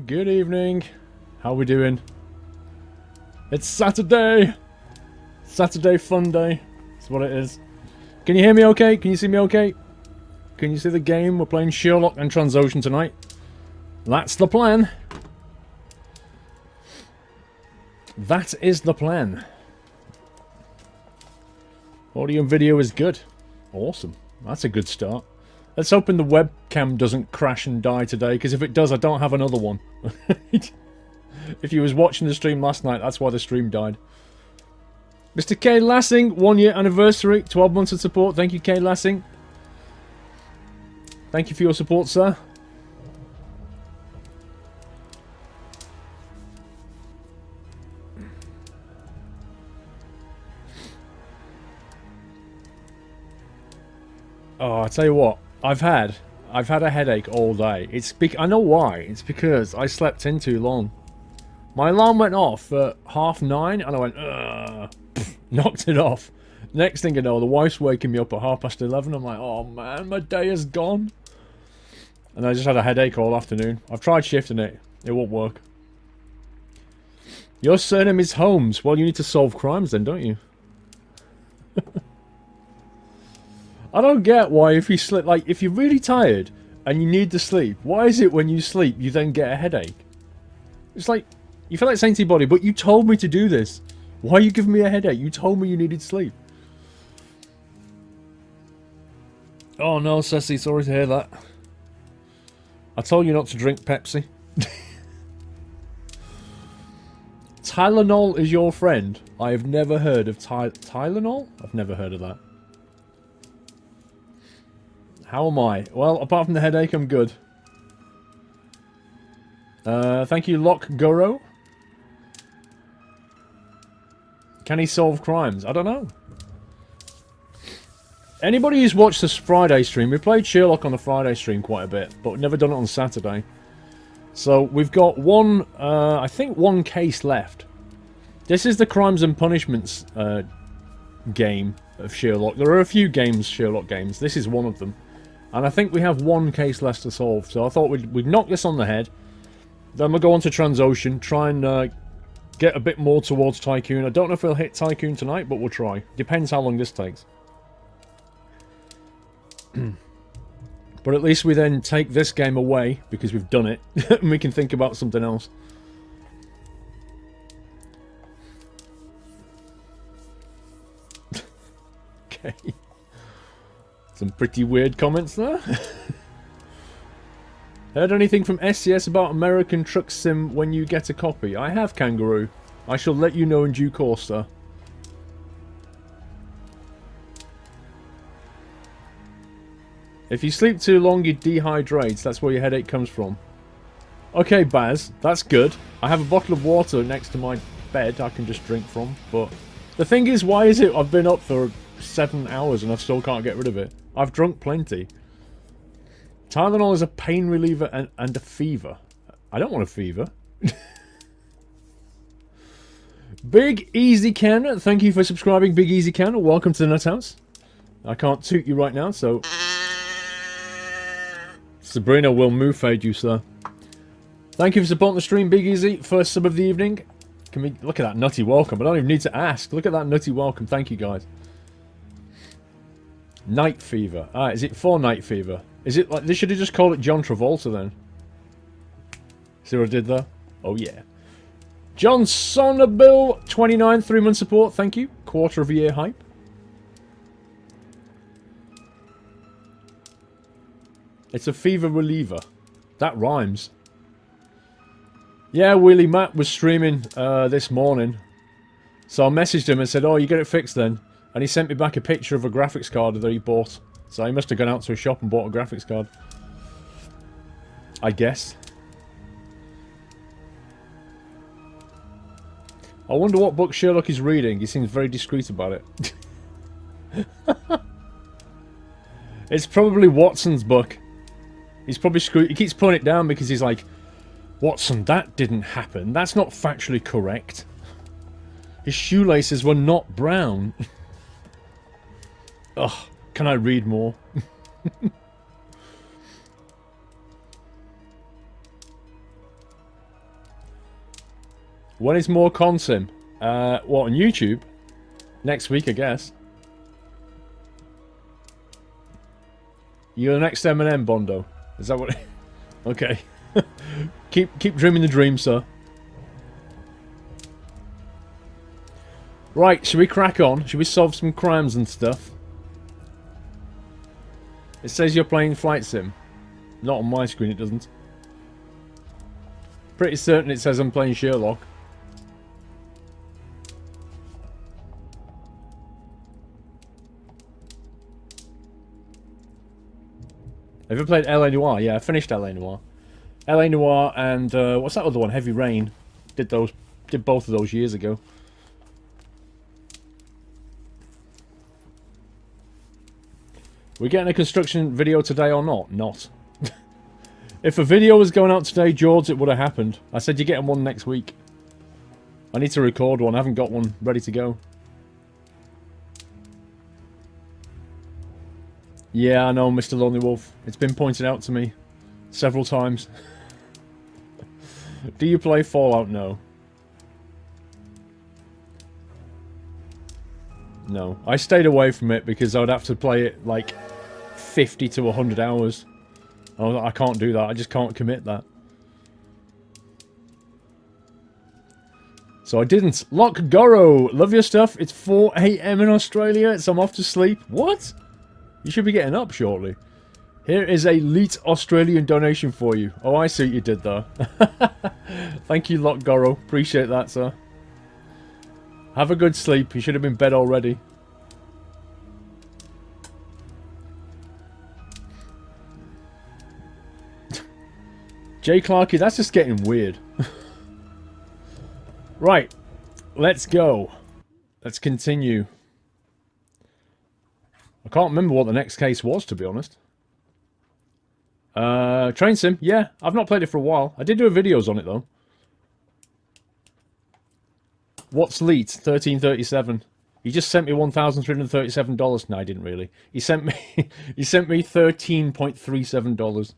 good evening. How we doing? It's Saturday! Saturday fun day. That's what it is. Can you hear me okay? Can you see me okay? Can you see the game? We're playing Sherlock and Transocean tonight. That's the plan. That is the plan. Audio and video is good. Awesome. That's a good start. Let's hoping the webcam doesn't crash and die today, because if it does, I don't have another one. If you was watching the stream last night, that's why the stream died. Mr. K. Lassing, 1 year anniversary, 12 months of support. Thank you, K. Lassing. Thank you for your support, sir. Oh, I tell you what, I've had a headache all day. I know why. It's because I slept in too long. My alarm went off at 9:30 and I went, ugh, knocked it off. Next thing you know, the wife's waking me up at 11:30. I'm like, oh man, my day is gone. And I just had a headache all afternoon. I've tried shifting it. It won't work. Your surname is Holmes. Well, you need to solve crimes then, don't you? I don't get why if you sleep, like, if you're really tired and you need to sleep, why is it when you sleep you then get a headache? It's like, you feel like saying to your body, but you told me to do this. Why are you giving me a headache? You told me you needed sleep. Oh no, Ceci, sorry to hear that. I told you not to drink Pepsi. Tylenol is your friend? I have never heard of Tylenol? I've never heard of that. How am I? Well, apart from the headache, I'm good. Thank you, Lock Goro. Can he solve crimes? I don't know. Anybody who's watched this Friday stream, we played Sherlock on the Friday stream quite a bit, but never done it on Saturday. So we've got one, I think one case left. This is the Crimes and Punishments game of Sherlock. There are a few Sherlock games. This is one of them. And I think we have one case left to solve, so I thought we'd knock this on the head. Then we'll go on to Transocean, try and get a bit more towards Tycoon. I don't know if we'll hit Tycoon tonight, but we'll try. Depends how long this takes. But at least we then take this game away, because we've done it, and we can think about something else. Okay. Some pretty weird comments there. Heard anything from SCS about American Truck Sim when you get a copy? I have, Kangaroo. I shall let you know in due course, sir. If you sleep too long, you dehydrate. That's where your headache comes from. Okay, Baz. That's good. I have a bottle of water next to my bed I can just drink from. But the thing is, why is it I've been up for 7 hours and I still can't get rid of it? I've drunk plenty. Tylenol is a pain reliever and a fever. I don't want a fever. Big Easy Ken, thank you for subscribing, Big Easy Ken. Welcome to the Nut House. I can't toot you right now, so... Sabrina will move fade you, sir. Thank you for supporting the stream, Big Easy. First sub of the evening. Can we look at that nutty welcome? I don't even need to ask. Look at that nutty welcome. Thank you, guys. Night fever. Ah, is it for night fever? Is it like they should have just called it John Travolta then? See what I did there? Oh yeah. John Sonnabill 29, 3-month support. Thank you. Quarter of a year hype. It's a fever reliever. That rhymes. Yeah, Willie Matt was streaming this morning. So I messaged him and said, oh, you get it fixed then. And he sent me back a picture of a graphics card that he bought. So he must have gone out to a shop and bought a graphics card. I guess. I wonder what book Sherlock is reading. He seems very discreet about it. It's probably Watson's book. He's probably screwed. He keeps pulling it down because he's like, Watson, that didn't happen. That's not factually correct. His shoelaces were not brown. Ugh, can I read more? When is more consim? What, on YouTube? Next week, I guess. You're the next M&M, Bondo. Is that what... Okay. keep dreaming the dream, sir. Right, should we crack on? Should we solve some crimes and stuff? It says you're playing Flight Sim. Not on my screen, it doesn't. Pretty certain it says I'm playing Sherlock. Have you played L.A. Noire? Yeah, I finished L.A. Noire. L.A. Noire and what's that other one? Heavy Rain. Did both of those years ago. We getting a construction video today or not? Not. If a video was going out today, George, it would have happened. I said you're getting one next week. I need to record one. I haven't got one ready to go. Yeah, I know, Mr. Lonely Wolf. It's been pointed out to me several times. Do you play Fallout? No. No. I stayed away from it because I would have to play it like 50 to 100 hours. I can't do that. I just can't commit that. So I didn't. Lock Goro, love your stuff. It's 4 AM in Australia, so I'm off to sleep. What? You should be getting up shortly. Here is a Leet Australian donation for you. Oh, I see what you did there. Thank you, Lock Goro. Appreciate that, sir. Have a good sleep. You should have been in bed already. Jay Clarkey, that's just getting weird. Right. Let's go. Let's continue. I can't remember what the next case was, to be honest. Train Sim. Yeah, I've not played it for a while. I did do videos on it, though. What's Leet? 1337. He just sent me $1,337. No, I didn't really. He sent me he sent me $13.37.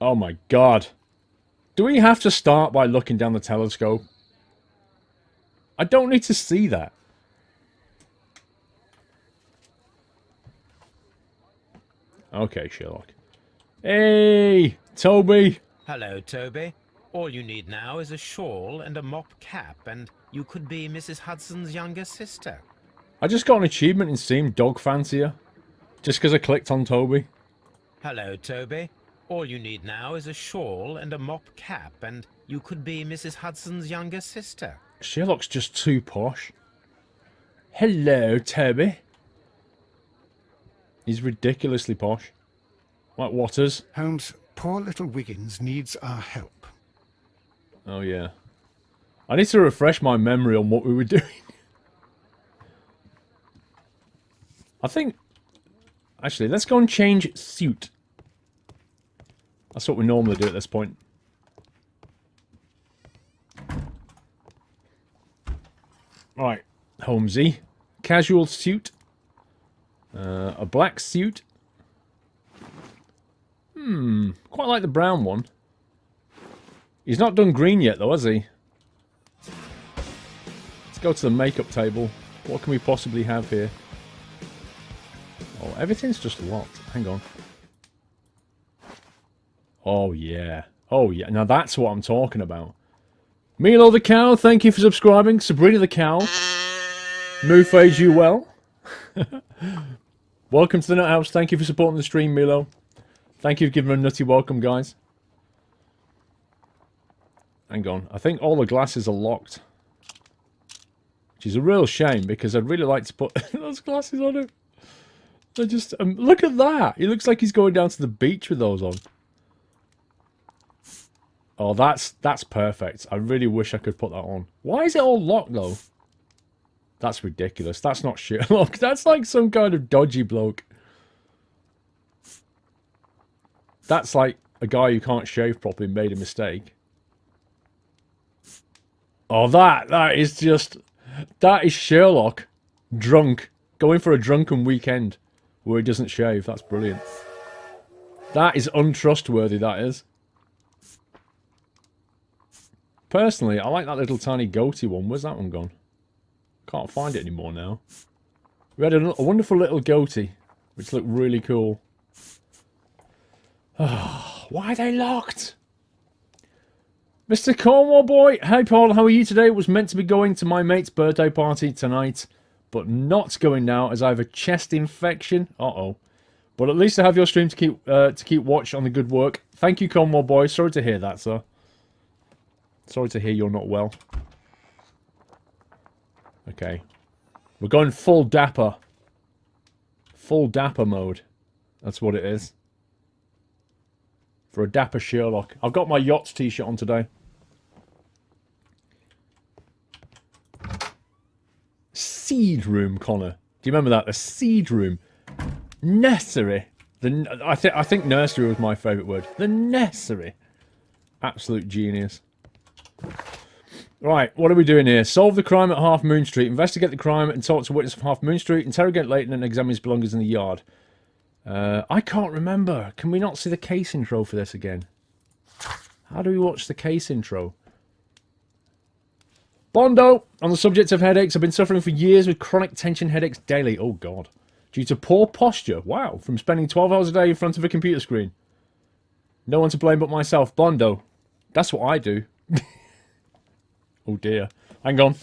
Oh my god. Do we have to start by looking down the telescope? I don't need to see that. Okay, Sherlock. Hey, Toby. Hello, Toby. All you need now is a shawl and a mop cap, and you could be Mrs. Hudson's younger sister. I just got an achievement in Steam, Dog Fancier. Just because I clicked on Toby. Hello, Toby. All you need now is a shawl and a mop cap, and you could be Mrs. Hudson's younger sister. Sherlock's just too posh. Hello, Toby. He's ridiculously posh. Like Waters. Holmes, poor little Wiggins needs our help. Oh, yeah. I need to refresh my memory on what we were doing. I think... Actually, let's go and change suit. That's what we normally do at this point. Right, Holmesy. Casual suit. A black suit. Quite like the brown one. He's not done green yet though, has he? Let's go to the makeup table. What can we possibly have here? Oh, everything's just locked. Hang on. Oh, yeah. Oh, yeah. Now that's what I'm talking about. Milo the Cow, thank you for subscribing. Sabrina the Cow. Moofage you well. Welcome to the Nut House. Thank you for supporting the stream, Milo. Thank you for giving a nutty welcome, guys. Hang on. I think all the glasses are locked. Which is a real shame, because I'd really like to put those glasses on him. They're just... look at that! He looks like he's going down to the beach with those on. Oh, that's perfect. I really wish I could put that on. Why is it all locked, though? That's ridiculous. That's not Sherlock. That's like some kind of dodgy bloke. That's like a guy who can't shave properly and made a mistake. Oh, that is just... That is Sherlock. Drunk. Going for a drunken weekend. where he doesn't shave. That's brilliant. That is untrustworthy, that is. Personally, I like that little tiny goatee one. Where's that one gone? Can't find it anymore now. We had a wonderful little goatee, which looked really cool. Why are they locked? Mr. Cornwall boy, hey Paul, how are you today? Was meant to be going to my mate's birthday party tonight, but not going now as I have a chest infection. Uh-oh. But at least I have your stream to keep watch on the good work. Thank you, Cornwall boy. Sorry to hear that, sir. Sorry to hear you're not well. Okay. We're going full dapper. Full dapper mode. That's what it is. For a dapper Sherlock. I've got my yachts t-shirt on today. Seed room, Connor. Do you remember that? The seed room. Nursery. I think nursery was my favourite word. The nursery. Absolute genius. Right, what are we doing here? Solve the crime at Half Moon Street. Investigate the crime and talk to witness of Half Moon Street. Interrogate Leighton and examine his belongings in the yard. I can't remember. Can we not see the case intro for this again? How do we watch the case intro? Bondo! On the subject of headaches, I've been suffering for years with chronic tension headaches daily. Oh, God. Due to poor posture. Wow. From spending 12 hours a day in front of a computer screen. No one to blame but myself. Bondo. That's what I do. Oh, dear. Hang on.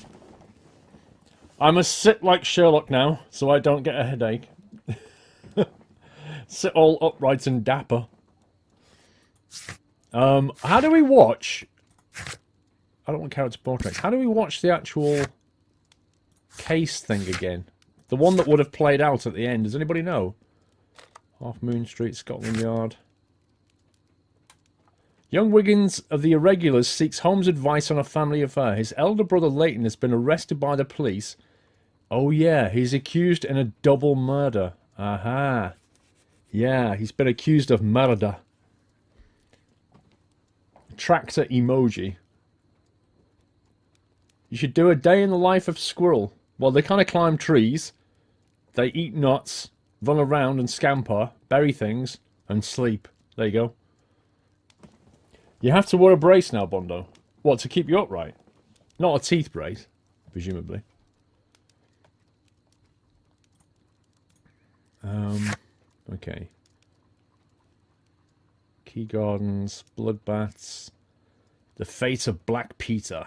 I must sit like Sherlock now, so I don't get a headache. Sit all upright and dapper. How do we watch... I don't want character portraits. How do we watch the actual case thing again? The one that would have played out at the end. Does anybody know? Half Moon Street, Scotland Yard. Young Wiggins of the Irregulars seeks Holmes' advice on a family affair. His elder brother Leighton has been arrested by the police. Oh yeah, he's accused in a double murder. Aha. Yeah, he's been accused of murder. Tractor emoji. You should do a day in the life of squirrel. Well, they kind of climb trees. They eat nuts, run around and scamper, bury things, and sleep. There you go. You have to wear a brace now, Bondo. What, to keep you upright? Not a teeth brace, presumably. Okay. Key Gardens, Bloodbaths, The Fate of Black Peter.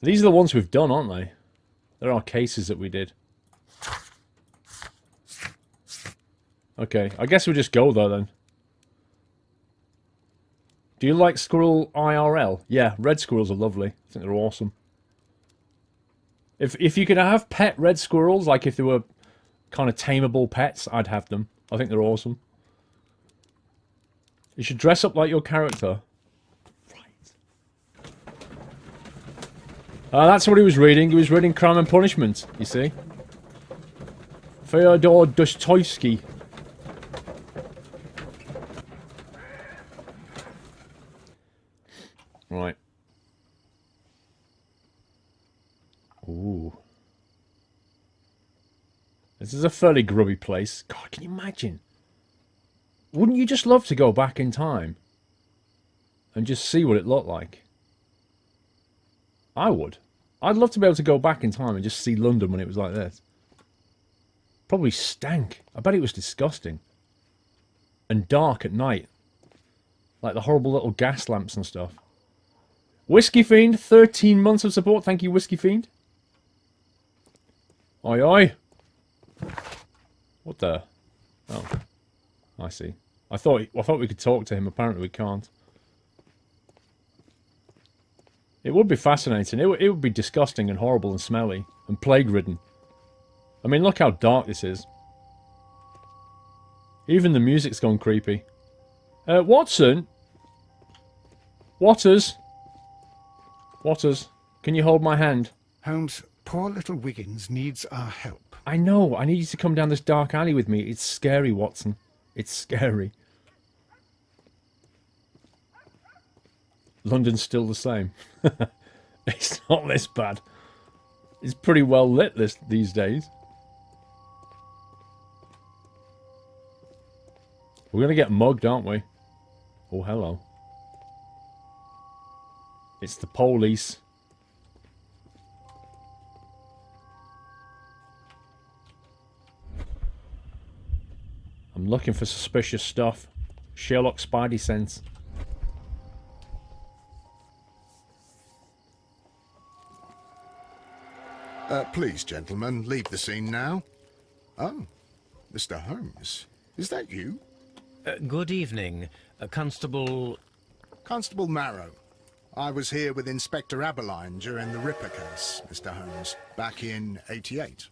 These are the ones we've done, aren't they? There are cases that we did. Okay, I guess we'll just go there then. Do you like squirrel IRL? Yeah, red squirrels are lovely. I think they're awesome. If you could have pet red squirrels, like if they were kind of tameable pets, I'd have them. I think they're awesome. You should dress up like your character. Right. That's what he was reading. He was reading Crime and Punishment, you see. Fyodor Dostoevsky. Right. Ooh. This is a fairly grubby place. God, can you imagine? Wouldn't you just love to go back in time? And just see what it looked like? I would. I'd love to be able to go back in time and just see London when it was like this. Probably stank. I bet it was disgusting. And dark at night. Like the horrible little gas lamps and stuff. Whiskey Fiend, 13 months of support. Thank you, Whiskey Fiend. Oi, oi. What the? Oh. I see. I thought we could talk to him. Apparently we can't. It would be fascinating. It would be disgusting and horrible and smelly. And plague-ridden. I mean, look how dark this is. Even the music's gone creepy. Watson? Waters? Waters, can you hold my hand? Holmes, poor little Wiggins needs our help. I know. I need you to come down this dark alley with me. It's scary, Watson. It's scary. London's still the same. It's not this bad. It's pretty well lit these days. We're gonna get mugged, aren't we? Oh, hello. It's the police. I'm looking for suspicious stuff. Sherlock Spidey sense. Please, gentlemen, leave the scene now. Oh, Mr. Holmes. Is that you? Good evening, Constable... Constable Marrow. I was here with Inspector Aberline during the Ripper case, Mr. Holmes, back in '88.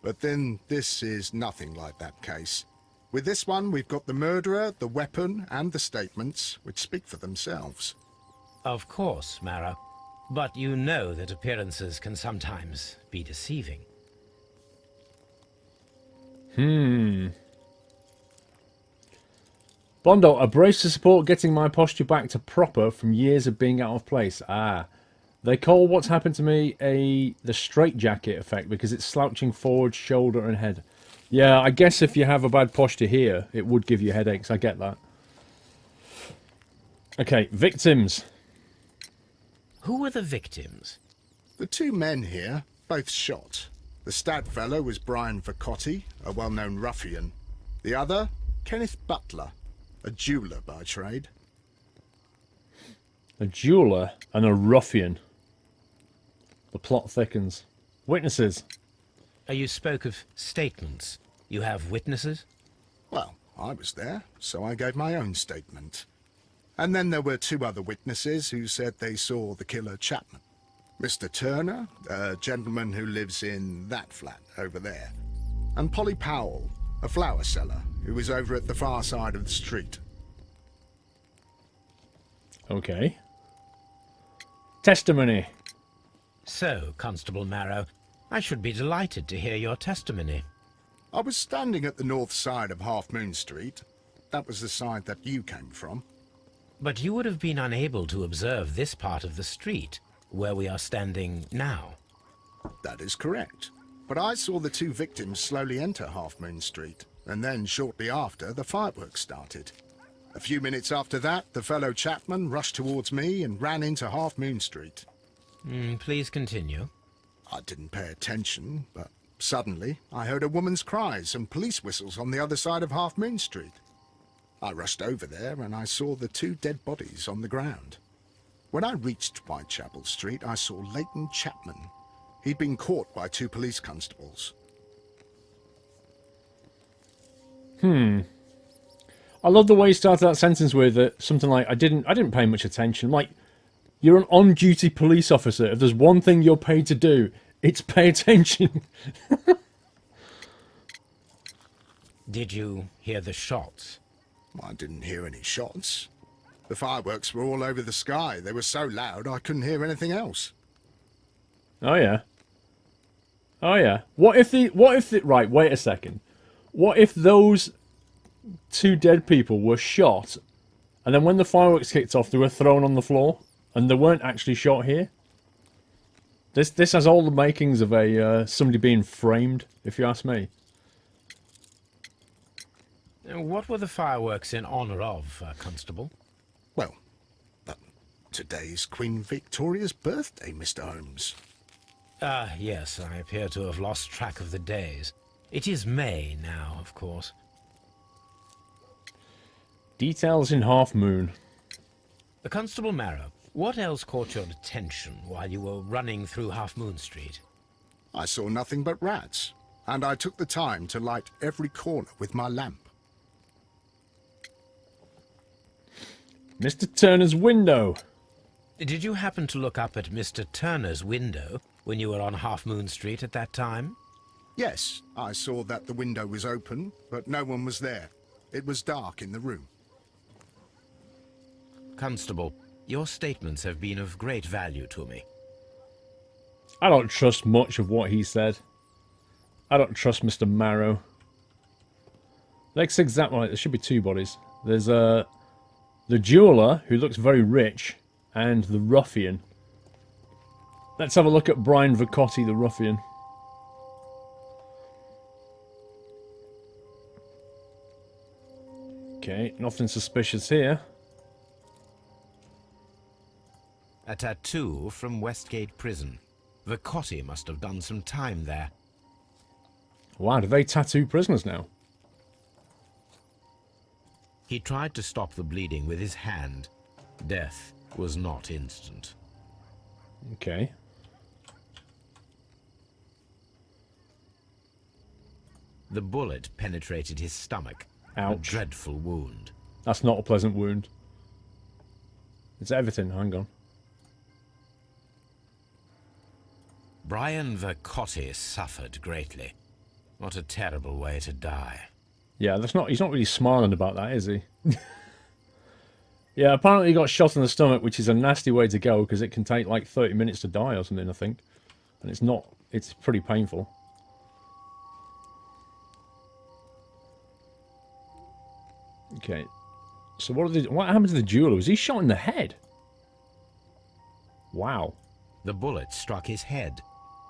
But then this is nothing like that case. With this one, we've got the murderer, the weapon, and the statements, which speak for themselves. Of course, Marrow. But you know that appearances can sometimes be deceiving. Bondo, a brace to support getting my posture back to proper from years of being out of place. Ah. They call what's happened to me the straitjacket effect because it's slouching forward, shoulder and head. Yeah, I guess if you have a bad posture here, it would give you headaches. I get that. Okay, victims. Who were the victims? The two men here, both shot. The stud fellow was Brian Vercotti, a well-known ruffian. The other, Kenneth Butler, a jeweller by trade. A jeweller and a ruffian. The plot thickens. Witnesses. You spoke of statements. You have witnesses? Well, I was there, so I gave my own statement. And then there were two other witnesses who said they saw the killer Chapman. Mr. Turner, a gentleman who lives in that flat over there. And Polly Powell, a flower seller, who was over at the far side of the street. Okay. Testimony. So, Constable Marrow, I should be delighted to hear your testimony. I was standing at the north side of Half Moon Street. That was the side that you came from. But you would have been unable to observe this part of the street, where we are standing now. That is correct. But I saw the two victims slowly enter Half Moon Street, and then shortly after, the fireworks started. A few minutes after that, the fellow Chapman rushed towards me and ran into Half Moon Street. Please continue. I didn't pay attention, but suddenly I heard a woman's cries and police whistles on the other side of Half Moon Street. I rushed over there and I saw the two dead bodies on the ground. When I reached Whitechapel Street, I saw Leighton Chapman. He'd been caught by two police constables. I love the way you started that sentence with something like, I didn't pay much attention. Like, you're an on-duty police officer. If there's one thing you're paid to do, it's pay attention. Did you hear the shots? I didn't hear any shots. The fireworks were all over the sky. They were so loud I couldn't hear anything else. Oh yeah. Oh yeah. Right, wait a second. What if those two dead people were shot, and then when the fireworks kicked off, they were thrown on the floor, and they weren't actually shot here? This has all the makings of a somebody being framed, if you ask me. What were the fireworks in honor of, Constable? Well, today's Queen Victoria's birthday, Mr. Holmes. Yes, I appear to have lost track of the days. It is May now, of course. Details in Half Moon. Constable Marrow, what else caught your attention while you were running through Half Moon Street? I saw nothing but rats, and I took the time to light every corner with my lamp. Mr. Turner's window. Did you happen to look up at Mr. Turner's window when you were on Half Moon Street at that time? Yes, I saw that the window was open, but no one was there. It was dark in the room. Constable, your statements have been of great value to me. I don't trust much of what he said. I don't trust Mr. Marrow. Let's examine. There should be two bodies. There's the jeweller, who looks very rich, and the ruffian. Let's have a look at Brian Vercotti, the ruffian. Okay, nothing suspicious here. A tattoo from Westgate Prison. The Cotty must have done some time there. Wow, do they tattoo prisoners now? He tried to stop the bleeding with his hand. Death was not instant. Okay. The bullet penetrated his stomach. Ouch. A dreadful wound. That's not a pleasant wound. It's everything, hang on. Brian the Cotty suffered greatly. What a terrible way to die. Yeah, he's not really smiling about that, is he? Yeah, apparently he got shot in the stomach, which is a nasty way to go, because it can take like 30 minutes to die or something, I think. And it's pretty painful. Okay. So what happened to the jeweler? Was he shot in the head? Wow. The bullet struck his head.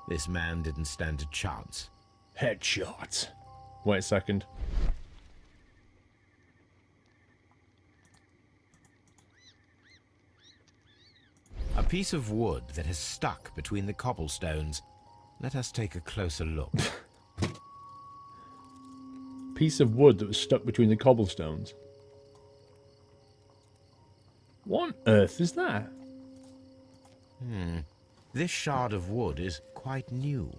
This man didn't stand a chance. Headshot. Wait a second. A piece of wood that has stuck between the cobblestones. Let us take a closer look. Piece of wood that was stuck between the cobblestones. What on earth is that? This shard of wood is quite new.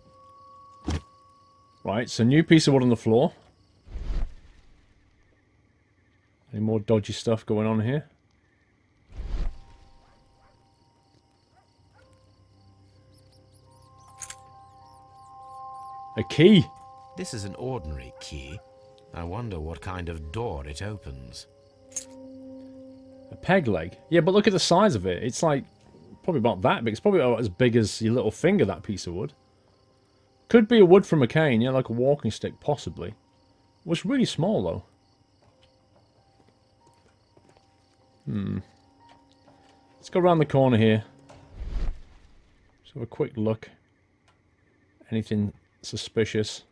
Right, so new piece of wood on the floor. Any more dodgy stuff going on here? A key. This is an ordinary key. I wonder what kind of door it opens. A peg leg. Yeah, but look at the size of it. It's like probably about that big. It's probably about as big as your little finger, that piece of wood. Could be a wood from a cane, yeah, like a walking stick, possibly. Was really small, though. Let's go around the corner here. Just have a quick look. Anything suspicious?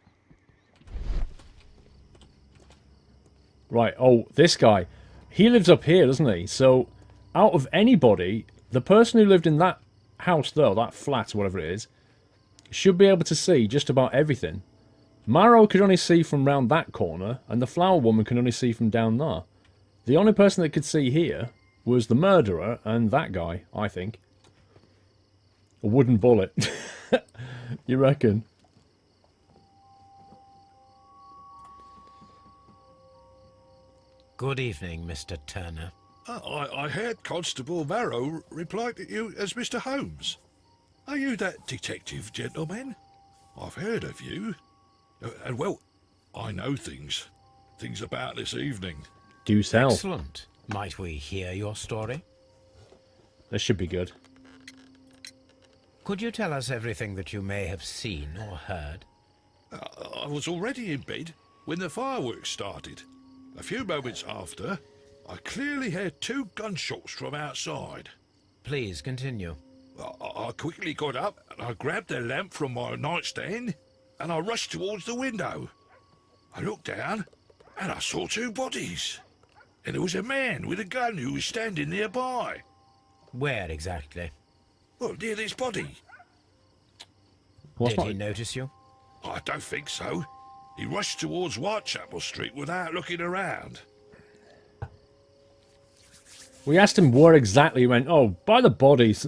Right, oh, this guy. He lives up here, doesn't he? So, out of anybody, the person who lived in that house, though, that flat, whatever it is, should be able to see just about everything. Marrow could only see from round that corner, and the flower woman could only see from down there. The only person that could see here was the murderer and that guy, I think. A wooden bullet. You reckon? Good evening, Mr. Turner. I heard Constable Marrow reply to you as Mr. Holmes. Are you that detective gentleman? I've heard of you. And well, I know things about this evening. Do tell. Excellent. Might we hear your story? This should be good. Could you tell us everything that you may have seen or heard? I was already in bed when the fireworks started. A few moments after, I clearly heard 2 gunshots from outside. Please continue. I quickly got up and I grabbed the lamp from my nightstand and I rushed towards the window. I looked down and I saw 2 bodies. And there was a man with a gun who was standing nearby. Where exactly? Well, near this body. Did he notice you? I don't think so. He rushed towards Whitechapel Street without looking around. We asked him where exactly. He went, oh, by the bodies.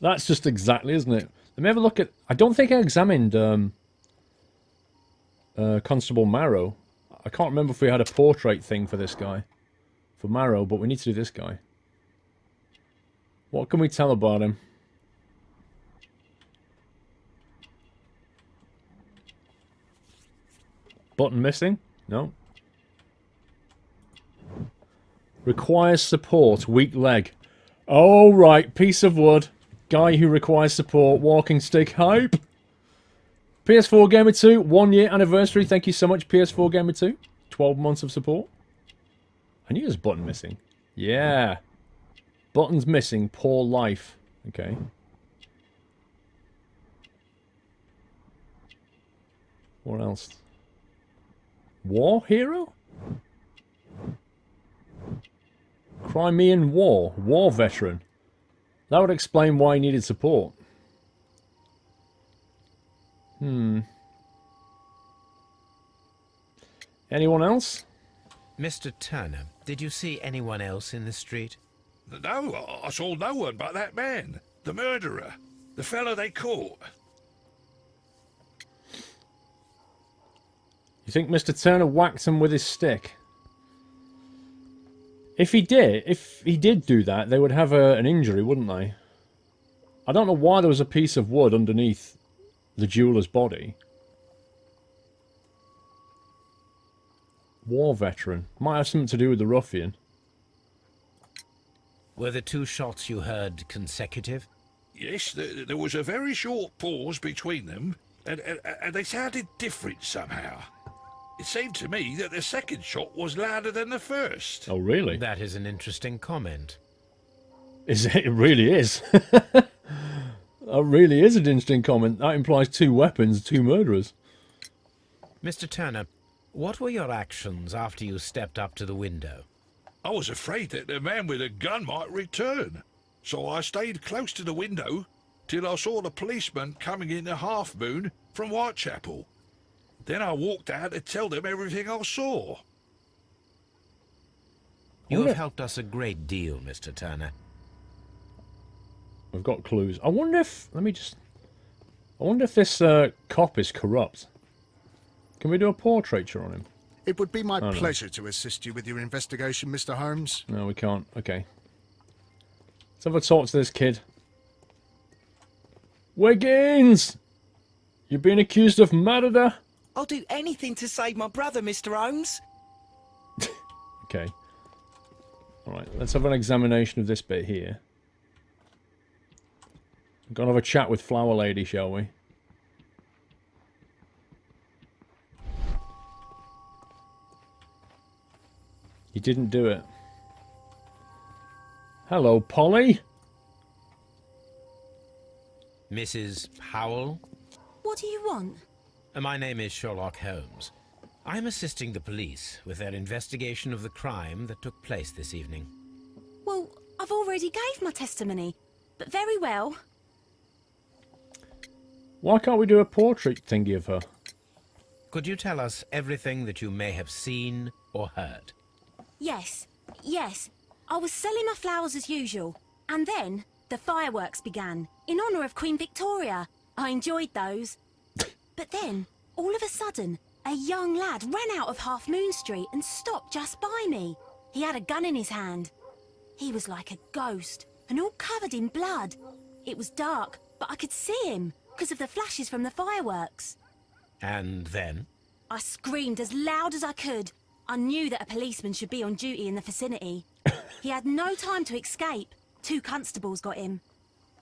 That's just exactly, isn't it? Let me have a look at... I don't think I examined Constable Marrow. I can't remember if we had a portrait thing for this guy. For Marrow, but we need to do this guy. What can we tell about him? Button missing? No. Requires support. Weak leg. Oh, right. Piece of wood. Guy who requires support. Walking stick. Hype. PS4 Gamer 2. 1 year anniversary. Thank you so much, PS4 Gamer 2. 12 months of support. I knew there was a button missing. Yeah. Buttons missing. Poor life. Okay. What else? War hero? Crimean War. War veteran. That would explain why he needed support. Anyone else? Mr. Turner, did you see anyone else in the street? No, I saw no one but that man. The murderer. The fellow they caught. You think Mr. Turner whacked him with his stick? If he did do that, they would have an injury, wouldn't they? I don't know why there was a piece of wood underneath the jeweller's body. War veteran. Might have something to do with the ruffian. Were the 2 shots you heard consecutive? Yes, there was a very short pause between them, and they sounded different somehow. It seemed to me that the second shot was louder than the first. Oh, really? That is an interesting comment. Is it? It really is. That really is an interesting comment. That implies 2 weapons, 2 murderers. Mr. Turner, what were your actions after you stepped up to the window? I was afraid that the man with the gun might return, so I stayed close to the window till I saw the policeman coming in the Half Moon from Whitechapel. Then I walked out to tell them everything I saw. You have helped us a great deal, Mr. Turner. We've got clues. I wonder if... I wonder if this cop is corrupt. Can we do a portraiture on him? It would be my pleasure to assist you with your investigation, Mr. Holmes. No, we can't. Okay. Let's have a talk to this kid. Wiggins! You've been accused of murder? I'll do anything to save my brother, Mr. Holmes. Okay. Alright, let's have an examination of this bit here. We're gonna have a chat with Flower Lady, shall we? You didn't do it. Hello, Polly. Mrs. Powell? What do you want? My name is Sherlock Holmes. I'm assisting the police with their investigation of the crime that took place this evening. Well, I've already gave my testimony, but very well. Why can't we do a portrait thingy of her? Could you tell us everything that you may have seen or heard? Yes. I was selling my flowers as usual, and then the fireworks began, in honour of Queen Victoria. I enjoyed those. But then, all of a sudden, a young lad ran out of Half Moon Street and stopped just by me. He had a gun in his hand. He was like a ghost, and all covered in blood. It was dark, but I could see him, because of the flashes from the fireworks. And then? I screamed as loud as I could. I knew that a policeman should be on duty in the vicinity. He had no time to escape. 2 constables got him.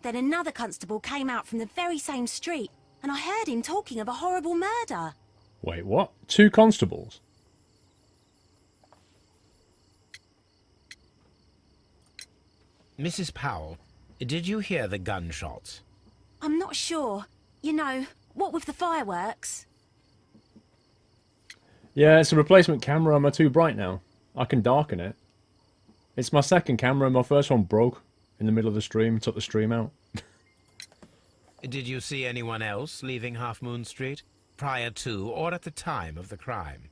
Then another constable came out from the very same street, and I heard him talking of a horrible murder. Wait, what? 2 constables? Mrs. Powell, did you hear the gunshots? I'm not sure. You know, what with the fireworks? Yeah, it's a replacement camera. Am I too bright now? I can darken it. It's my second camera. My first one broke in the middle of the stream. Took the stream out. Did you see anyone else leaving Half Moon Street, prior to or at the time of the crime?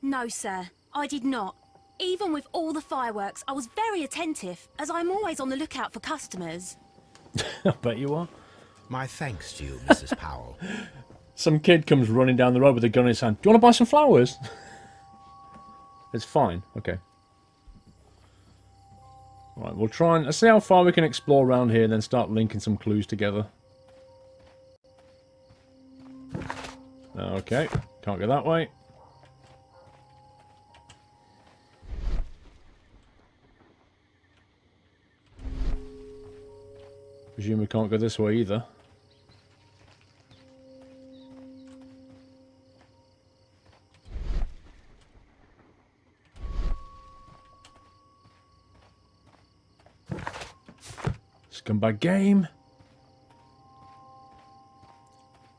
No, sir. I did not. Even with all the fireworks, I was very attentive, as I'm always on the lookout for customers. I bet you are. My thanks to you, Mrs. Powell. Some kid comes running down the road with a gun in his hand. Do you want to buy some flowers? It's fine. Okay. Right, we'll try and... Let's see how far we can explore around here and then start linking some clues together. Okay. Can't go that way. Presume we can't go this way either. Scumbag game.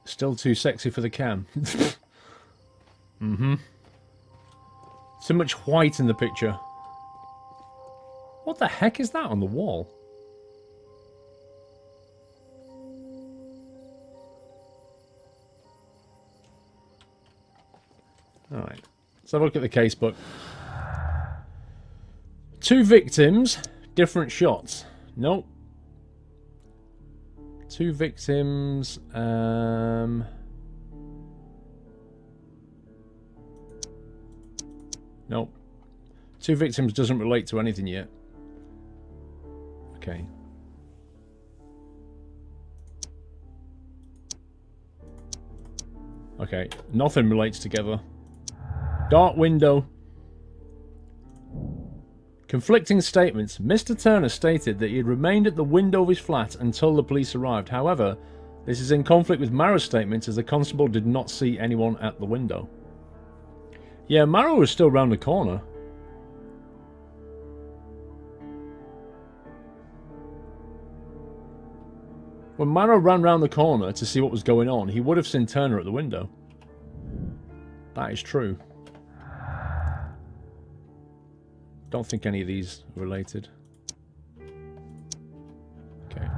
Still too sexy for the cam. Mm-hmm. So much white in the picture. What the heck is that on the wall? Alright. Let's have a look at the casebook. 2 victims, different shots. Nope. 2 victims, nope. 2 victims doesn't relate to anything yet. Okay. Okay, nothing relates together. Dark window. Conflicting statements. Mr. Turner stated that he had remained at the window of his flat until the police arrived. However, this is in conflict with Marrow's statement as the constable did not see anyone at the window. Yeah, Marrow was still round the corner. When Marrow ran round the corner to see what was going on, he would have seen Turner at the window. That is true. Don't think any of these are related. Okay.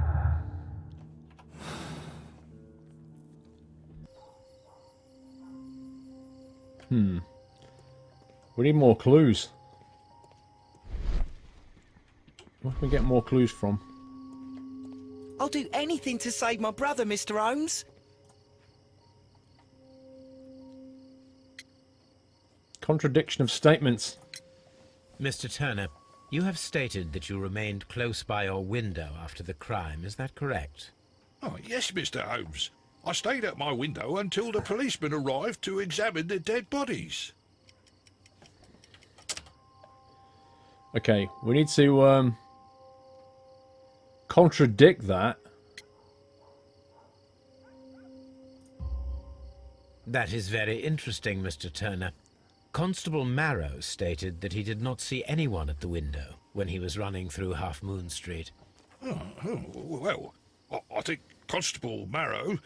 We need more clues. Where can we get more clues from? I'll do anything to save my brother, Mr. Holmes. Contradiction of statements. Mr. Turner, you have stated that you remained close by your window after the crime. Is that correct? Oh, yes, Mr. Holmes. I stayed at my window until the policeman arrived to examine the dead bodies. Okay, we need to contradict that. That is very interesting, Mr. Turner. Constable Marrow stated that he did not see anyone at the window when he was running through Half Moon Street. Well, I think Constable Marrow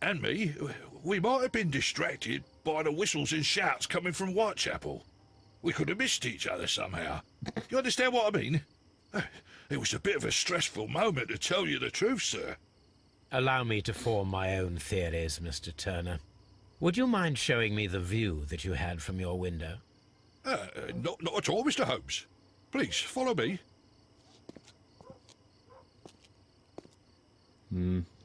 and me, we might have been distracted by the whistles and shouts coming from Whitechapel. We could have missed each other somehow. You understand what I mean? It was a bit of a stressful moment, to tell you the truth, sir. Allow me to form my own theories, Mr. Turner. Would you mind showing me the view that you had from your window? Not at all, Mr. Holmes. Please, follow me.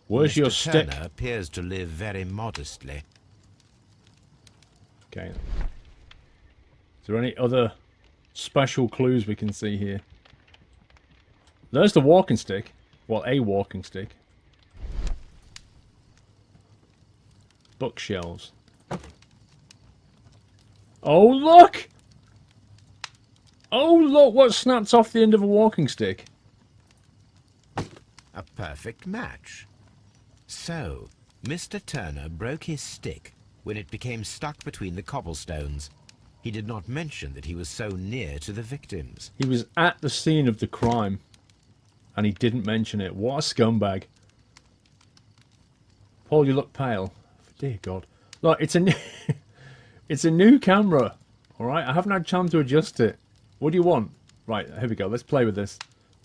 Where's your Mr. stick? Turner appears to live very modestly. Okay. Is there any other special clues we can see here? There's the walking stick. Well, a walking stick. Bookshelves. Oh, look! Oh, look what snapped off the end of a walking stick. A perfect match. So, Mr. Turner broke his stick when it became stuck between the cobblestones. He did not mention that he was so near to the victims. He was at the scene of the crime, and he didn't mention it. What a scumbag. Paul, you look pale. Dear God. Look, it's a new, it's a new camera. Alright, I haven't had time to adjust it. What do you want? Right, here we go. Let's play with this.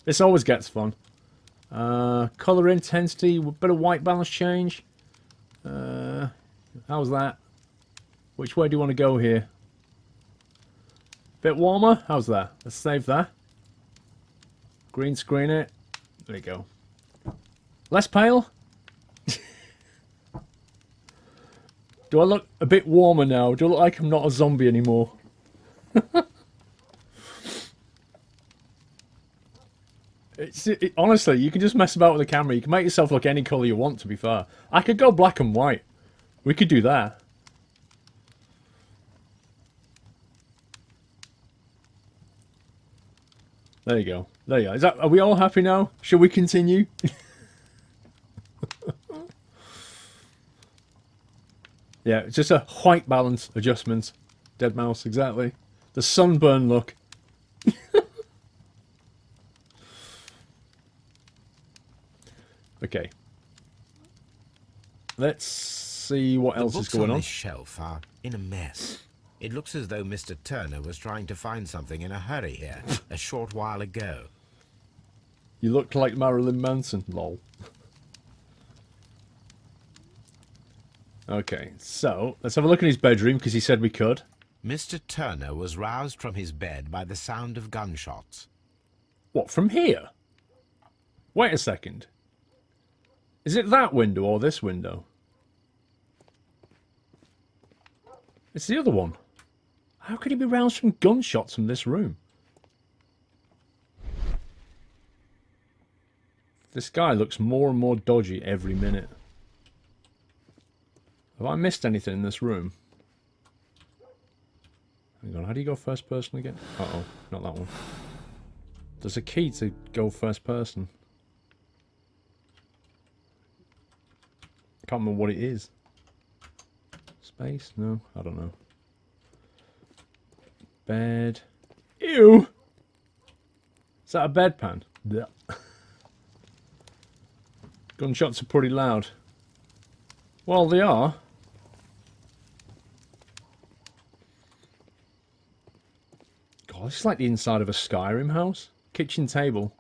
This always gets fun. Colour intensity, bit of white balance change. How's that? Which way do you want to go here? Bit warmer? How's that? Let's save that. Green screen it. There you go. Less pale? Do I look a bit warmer now? Do I look like I'm not a zombie anymore? Honestly, you can just mess about with the camera. You can make yourself look any colour you want, to be fair. I could go black and white. We could do that. There you go. There you go. Are we all happy now? Shall we continue? Yeah, it's just a white balance adjustment. Dead mouse, exactly. The sunburn look. Okay. Let's see what else is going on. The books on this shelf are in a mess. It looks as though Mr. Turner was trying to find something in a hurry here a short while ago. You look like Marilyn Manson. Lol. Okay, so let's have a look in his bedroom because he said we could. Mr. Turner was roused from his bed by the sound of gunshots. What, from here? Wait a second. Is it that window or this window? It's the other one. How could he be roused from gunshots from this room? This guy looks more and more dodgy every minute. Have I missed anything in this room? Hang on, how do you go first person again? Uh-oh, not that one. There's a key to go first person. Can't remember what it is. Space? No, I don't know. Bed. Ew! Is that a bedpan? Yeah. Gunshots are pretty loud. Well, they are. God, this is like the inside of a Skyrim house. Kitchen table.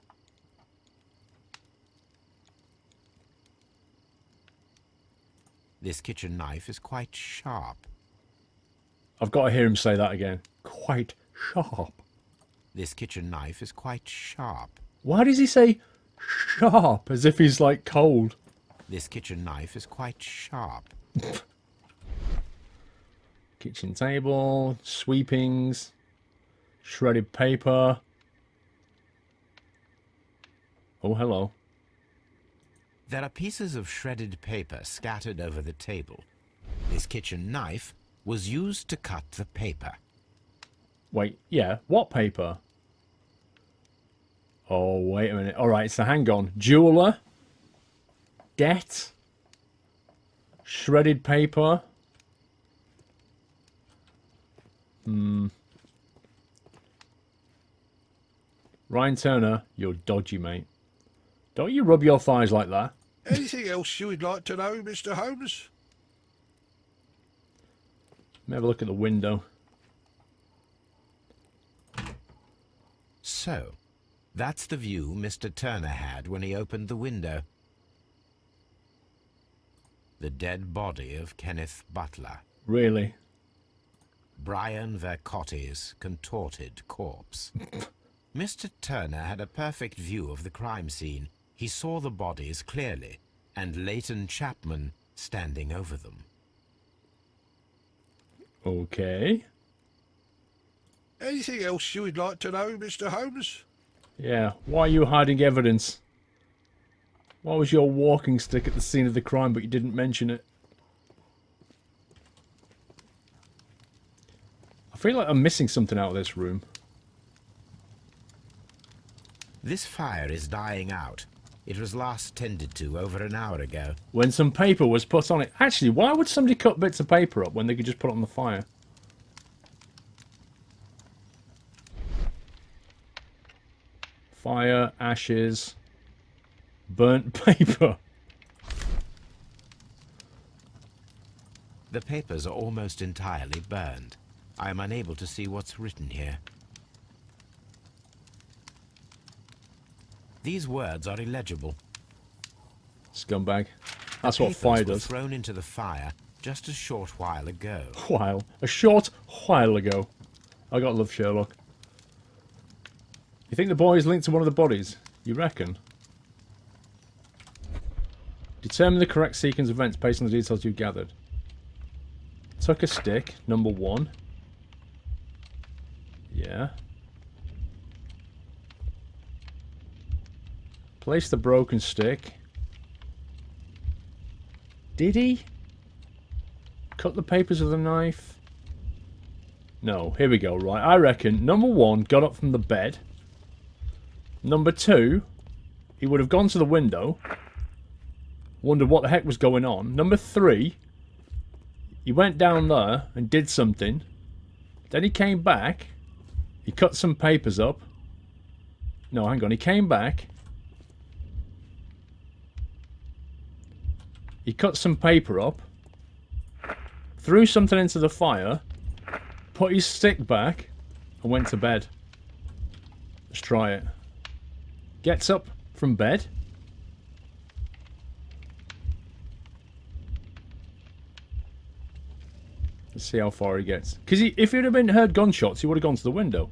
This kitchen knife is quite sharp. I've got to hear him say that again. Quite sharp. This kitchen knife is quite sharp. Why does he say sharp as if he's like cold? This kitchen knife is quite sharp. Kitchen table, sweepings, shredded paper. Oh, hello. There are pieces of shredded paper scattered over the table. This kitchen knife was used to cut the paper. Wait, yeah, what paper? Oh, wait a minute. Alright, so hang on. Jeweler. Debt. Shredded paper. Ryan Turner, you're dodgy, mate. Don't you rub your thighs like that. Anything else you would like to know, Mr. Holmes? Let me have a look at the window. So, that's the view Mr. Turner had when he opened the window. The dead body of Kenneth Butler. Really? Brian Vercotti's contorted corpse. Mr. Turner had a perfect view of the crime scene. He saw the bodies clearly, and Leighton Chapman standing over them. Okay. Anything else you would like to know, Mr. Holmes? Yeah, why are you hiding evidence? Why was your walking stick at the scene of the crime but you didn't mention it? I feel like I'm missing something out of this room. This fire is dying out. It was last tended to over an hour ago. When some paper was put on it. Actually, why would somebody cut bits of paper up when they could just put it on the fire? Fire, ashes, burnt paper. The papers are almost entirely burned. I am unable to see what's written here. These words are illegible. Scumbag. That's The what papers fire were does. thrown into the fire just a short while ago. A short while ago. I gotta love Sherlock. You think the boy is linked to one of the bodies? You reckon? Determine the correct sequence of events based on the details you gathered. Took a stick, number 1. Yeah. Place the broken stick. Did he? Cut the papers with a knife? No, here we go, right. I reckon number 1 got up from the bed. Number 2, he would have gone to the window. Wondered what the heck was going on. Number 3, he went down there and did something. Then he came back. He cut some papers up. No, hang on. He came back. He cut some paper up. Threw something into the fire. Put his stick back. And went to bed. Let's try it. Gets up. From bed? Let's see how far he gets. Because if he'd have been heard gunshots, he would have gone to the window.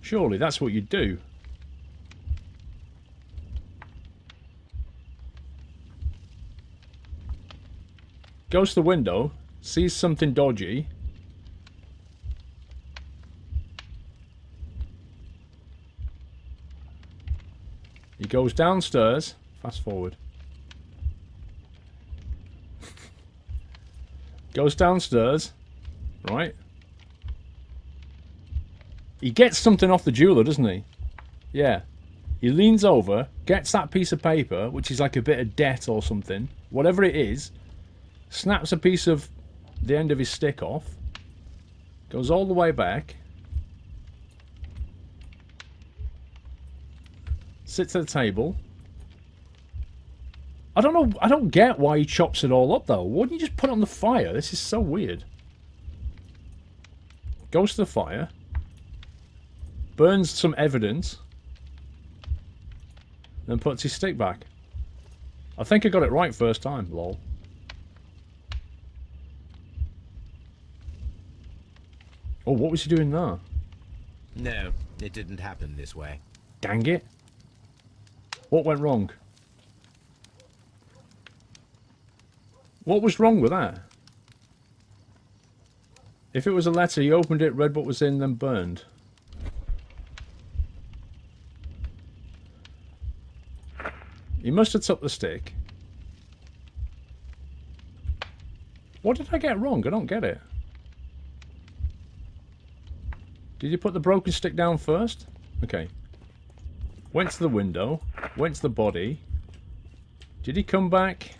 Surely, that's what you'd do. Goes to the window, sees something dodgy. He goes downstairs. Fast forward. Goes downstairs. Right. He gets something off the jeweler, doesn't he? Yeah. He leans over, gets that piece of paper, which is like a bit of debt or something. Whatever it is. Snaps a piece of the end of his stick off. Goes all the way back. Sits at the table. I don't know. I don't get why he chops it all up, though. Wouldn't you just put it on the fire? This is so weird. Goes to the fire. Burns some evidence. Then puts his stick back. I think I got it right first time, lol. Oh, what was he doing there? No, it didn't happen this way. Dang it. What went wrong? What was wrong with that? If it was a letter, he opened it, read what was in, then burned. He must have took the stick. What did I get wrong? I don't get it. Did you put the broken stick down first? Okay. Went to the window. Went to the body. Did he come back?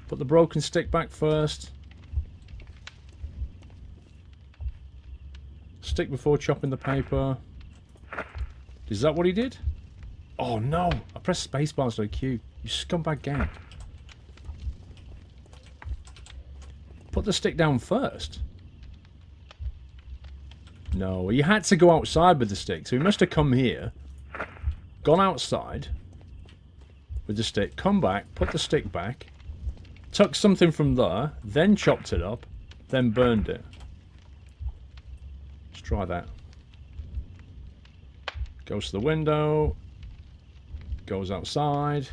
Put the broken stick back first. Stick before chopping the paper. Is that what he did? Oh no! I pressed spacebar instead of Q. You scumbag game. Put the stick down first. No, he had to go outside with the stick, so he must have come here, gone outside with the stick, come back, put the stick back, took something from there, then chopped it up, then burned it. Let's try that. Goes to the window, goes outside.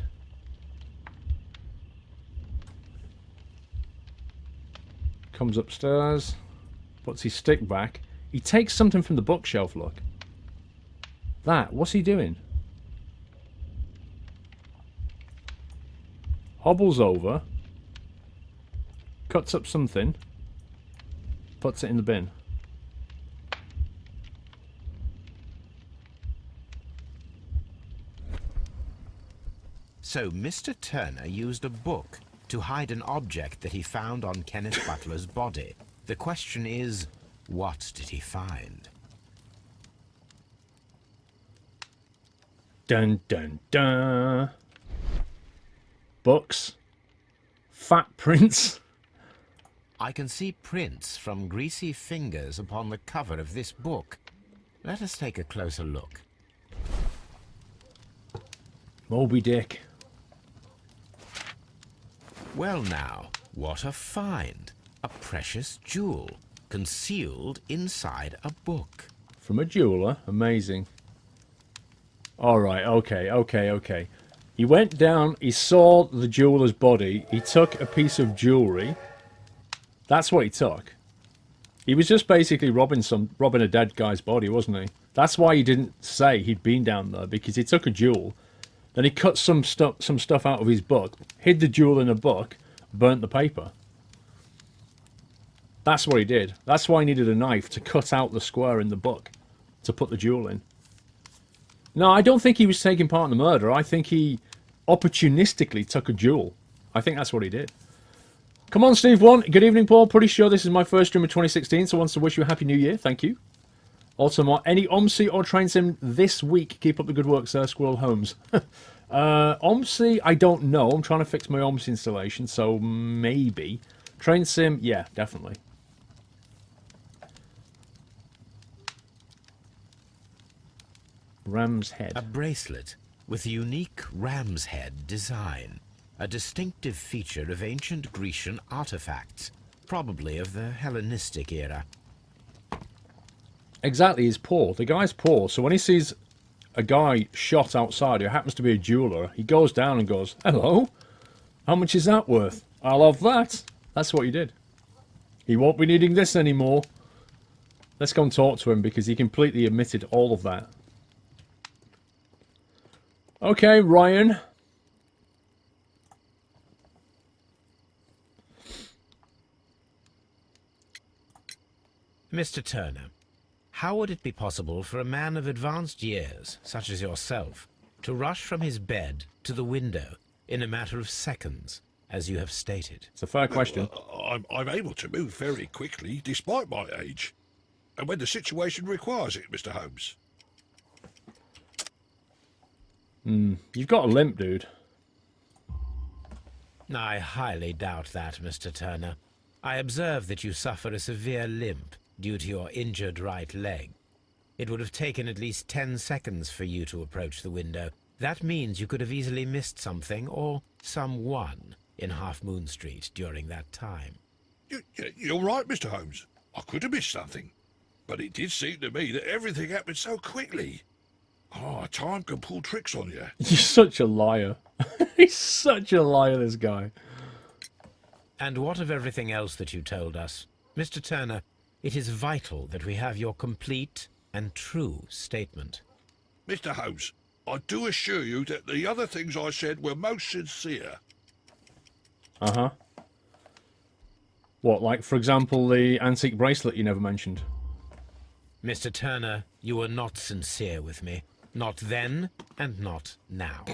Comes upstairs, puts his stick back. He takes something from the bookshelf, look. That, what's he doing? Hobbles over. Cuts up something. Puts it in the bin. So Mr. Turner used a book to hide an object that he found on Kenneth Butler's body. The question is, what did he find? Dun dun dun. Books. Fat prints. I can see prints from greasy fingers upon the cover of this book. Let us take a closer look. Moby Dick. Well now, what a find. A precious jewel, concealed inside a book. From a jeweler. Amazing. Alright, okay. He went down, he saw the jeweler's body, he took a piece of jewellery. That's what he took. He was just basically robbing a dead guy's body, wasn't he? That's why he didn't say he'd been down there, because he took a jewel, then he cut some stuff out of his book, hid the jewel in a book, burnt the paper. That's what he did. That's why he needed a knife to cut out the square in the book to put the jewel in. No, I don't think he was taking part in the murder. I think he opportunistically took a jewel. I think that's what he did. Come on, Steve 1. Good evening, Paul. Pretty sure this is my first stream of 2016, so wants to wish you a happy new year. Thank you. Also, any OMSI or train sim this week? Keep up the good work, sir. Squirrel Holmes. OMSI, I don't know. I'm trying to fix my OMSI installation, so maybe. Train sim, yeah, definitely. Ram's head. A bracelet with a unique ram's head design, a distinctive feature of ancient Grecian artifacts, probably of the Hellenistic era. Exactly, he's poor. The guy's poor, so when he sees a guy shot outside who happens to be a jeweller, he goes down and goes, "Hello? How much is that worth? I'll have that." That's what he did. He won't be needing this anymore. Let's go and talk to him because he completely admitted all of that. Okay, Ryan. Mr. Turner, how would it be possible for a man of advanced years, such as yourself, to rush from his bed to the window in a matter of seconds, as you have stated? It's a fair question. I'm able to move very quickly, despite my age. And when the situation requires it, Mr. Holmes. You've got a limp, dude. I highly doubt that, Mr. Turner. I observe that you suffer a severe limp due to your injured right leg. It would have taken at least 10 seconds for you to approach the window. That means you could have easily missed something or someone in Half Moon Street during that time. You're right, Mr. Holmes. I could have missed something. But it did seem to me that everything happened so quickly. Oh, time can pull tricks on you. You're such a liar. He's such a liar, this guy. And what of everything else that you told us? Mr. Turner, it is vital that we have your complete and true statement. Mr. Holmes, I do assure you that the other things I said were most sincere. Uh-huh. What, like, for example, the antique bracelet you never mentioned? Mr. Turner, you were not sincere with me. Not then, and not now.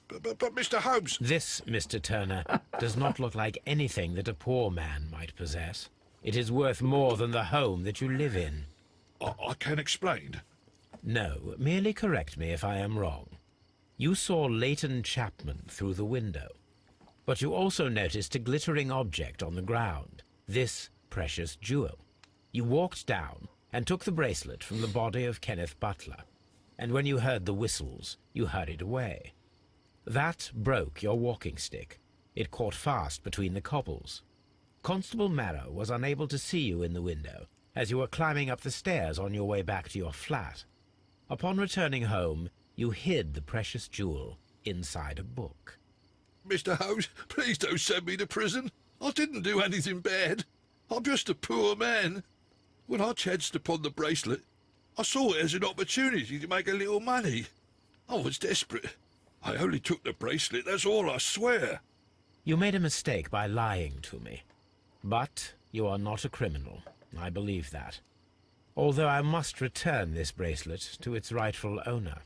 But Mr. Holmes... This, Mr. Turner, does not look like anything that a poor man might possess. It is worth more than the home that you live in. I can explain. No, merely correct me if I am wrong. You saw Leighton Chapman through the window, but you also noticed a glittering object on the ground, this precious jewel. You walked down and took the bracelet from the body of Kenneth Butler, and when you heard the whistles, you hurried away. That broke your walking stick. It caught fast between the cobbles. Constable Marrow was unable to see you in the window, as you were climbing up the stairs on your way back to your flat. Upon returning home, you hid the precious jewel inside a book. Mr. Holmes, please don't send me to prison. I didn't do anything bad. I'm just a poor man. When I chanced upon the bracelet, I saw it as an opportunity to make a little money. I was desperate. I only took the bracelet, that's all, I swear. You made a mistake by lying to me. But you are not a criminal. I believe that. Although I must return this bracelet to its rightful owner.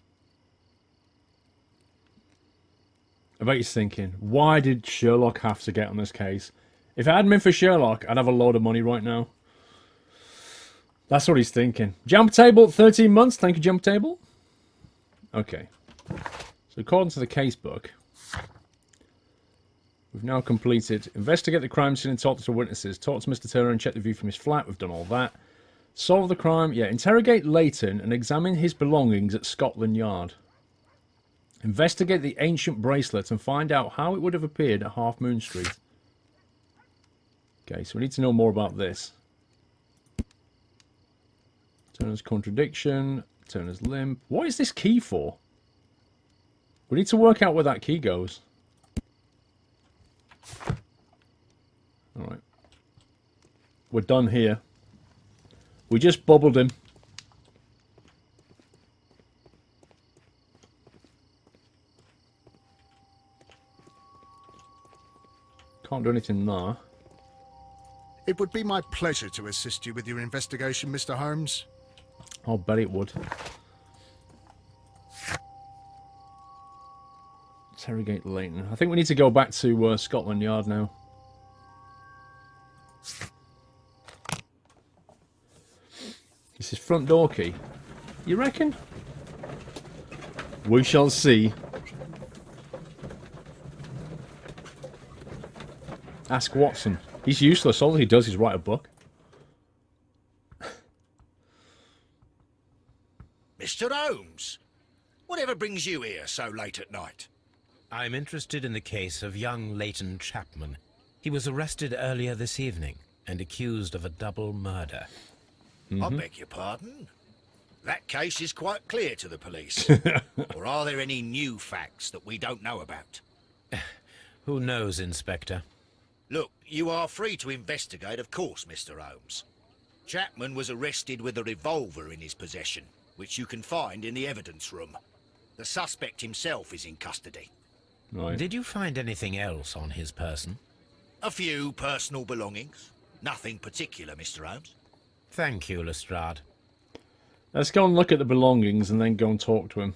I bet he's thinking, why did Sherlock have to get on this case? If it hadn't been for Sherlock, I'd have a load of money right now. That's what he's thinking. Jump Table, 13 months. Thank you, Jump Table. Okay. So according to the casebook, we've now completed investigate the crime scene and talk to witnesses. Talk to Mr. Turner and check the view from his flat. We've done all that. Solve the crime. Yeah, interrogate Leighton and examine his belongings at Scotland Yard. Investigate the ancient bracelet and find out how it would have appeared at Half Moon Street. Okay, so we need to know more about this. Turner's contradiction. Turner's limp. What is this key for? We need to work out where that key goes. Alright. We're done here. We just bubbled him. Can't do anything there. It would be my pleasure to assist you with your investigation, Mr. Holmes. I'll bet it would. Interrogate Leighton. I think we need to go back to Scotland Yard now. This is front door key. You reckon? We shall see. Ask Watson. He's useless. All he does is write a book. Mr. Holmes, Whatever brings you here so late at night? I'm interested in the case of young Leighton Chapman. He was arrested earlier this evening and accused of a double murder. I beg your pardon? That case is quite clear to the police. Or are there any new facts that we don't know about? Who knows, Inspector? Look, you are free to investigate, of course, Mr. Holmes. Chapman was arrested with a revolver in his possession, which you can find in the evidence room. The suspect himself is in custody. Right. Did you find anything else on his person? A few personal belongings. Nothing particular, Mr. Holmes. Thank you, Lestrade. Let's go and look at the belongings and then go and talk to him.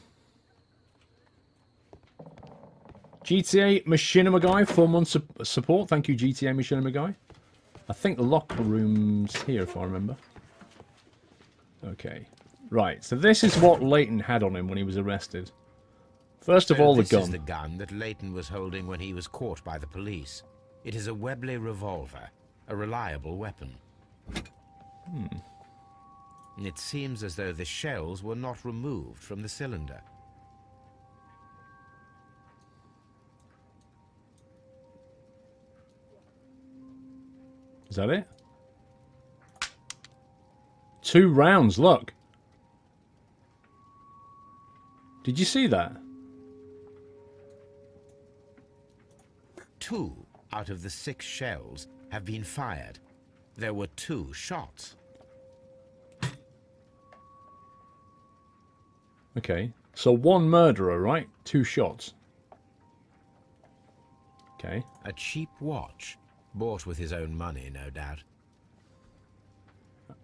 GTA Machinima Guy, 4 months support. Thank you, GTA Machinima Guy. I think the locker room's here, if I remember. Okay. Right, so this is what Leighton had on him when he was arrested. First of all, the gun. This is the gun that Leighton was holding when he was caught by the police. It is a Webley revolver, a reliable weapon. It seems as though the shells were not removed from the cylinder. Is that it? 2 rounds, look. Did you see that? 2 out of the 6 shells have been fired. There were 2 shots. Okay, so 1 murderer, right? 2 shots. Okay. A cheap watch, bought with his own money, no doubt.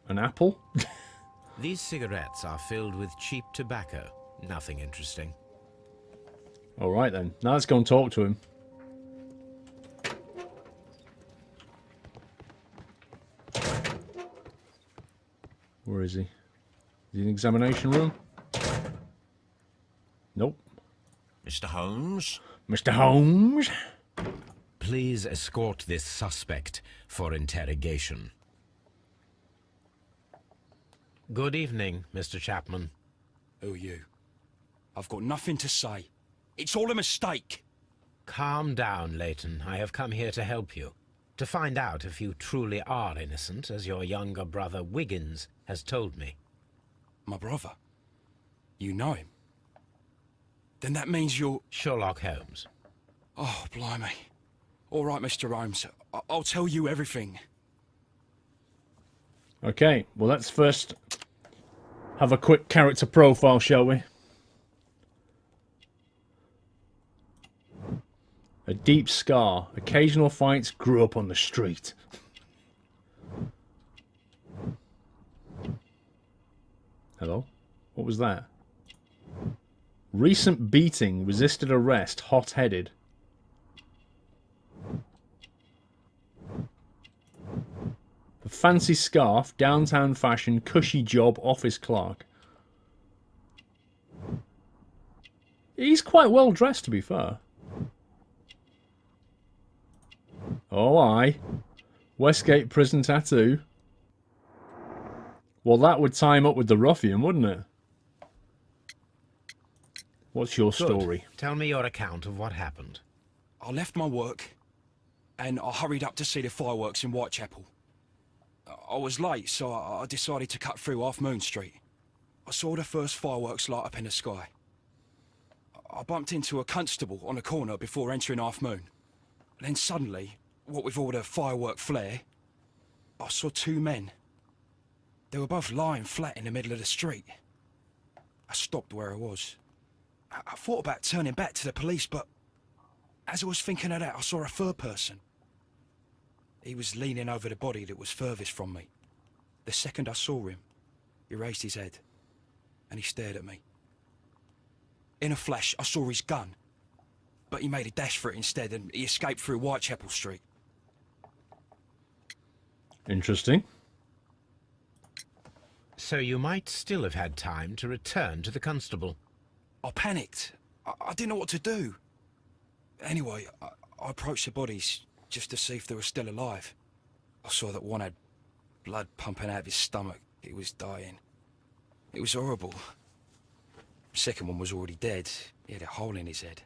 An apple? These cigarettes are filled with cheap tobacco. Nothing interesting. Alright then, now let's go and talk to him. Where is he? Is he in the examination room? Nope. Mr. Holmes? Mr. Holmes? Please escort this suspect for interrogation. Good evening, Mr. Chapman. Who are you? I've got nothing to say. It's all a mistake. Calm down, Leighton. I have come here to help you. To find out if you truly are innocent, as your younger brother Wiggins has told me. My brother? You know him? Then that means you're... Sherlock Holmes. Oh, blimey. All right, Mr. Holmes. I'll tell you everything. Okay, well let's first have a quick character profile, shall we? A deep scar. Occasional fights. Grew up on the street. Hello? What was that? Recent beating. Resisted arrest. Hot-headed. A fancy scarf. Downtown fashion. Cushy job. Office clerk. He's quite well dressed, to be fair. Oh, aye. Westgate prison tattoo. Well, that would tie him up with the ruffian, wouldn't it? What's your story? Tell me your account of what happened. I left my work and I hurried up to see the fireworks in Whitechapel. I was late, so I decided to cut through Half Moon Street. I saw the first fireworks light up in the sky. I bumped into a constable on a corner before entering Half Moon. Then suddenly, what with all the firework flare, I saw 2 men. They were both lying flat in the middle of the street. I stopped where I was. I thought about turning back to the police, but as I was thinking of that, I saw a third person. He was leaning over the body that was furthest from me. The second I saw him, he raised his head and he stared at me. In a flash, I saw his gun, but he made a dash for it instead and he escaped through Whitechapel Street. Interesting. So you might still have had time to return to the constable. I panicked. I didn't know what to do. Anyway, I approached the bodies just to see if they were still alive. I saw that one had blood pumping out of his stomach. He was dying. It was horrible. Second one was already dead. He had a hole in his head.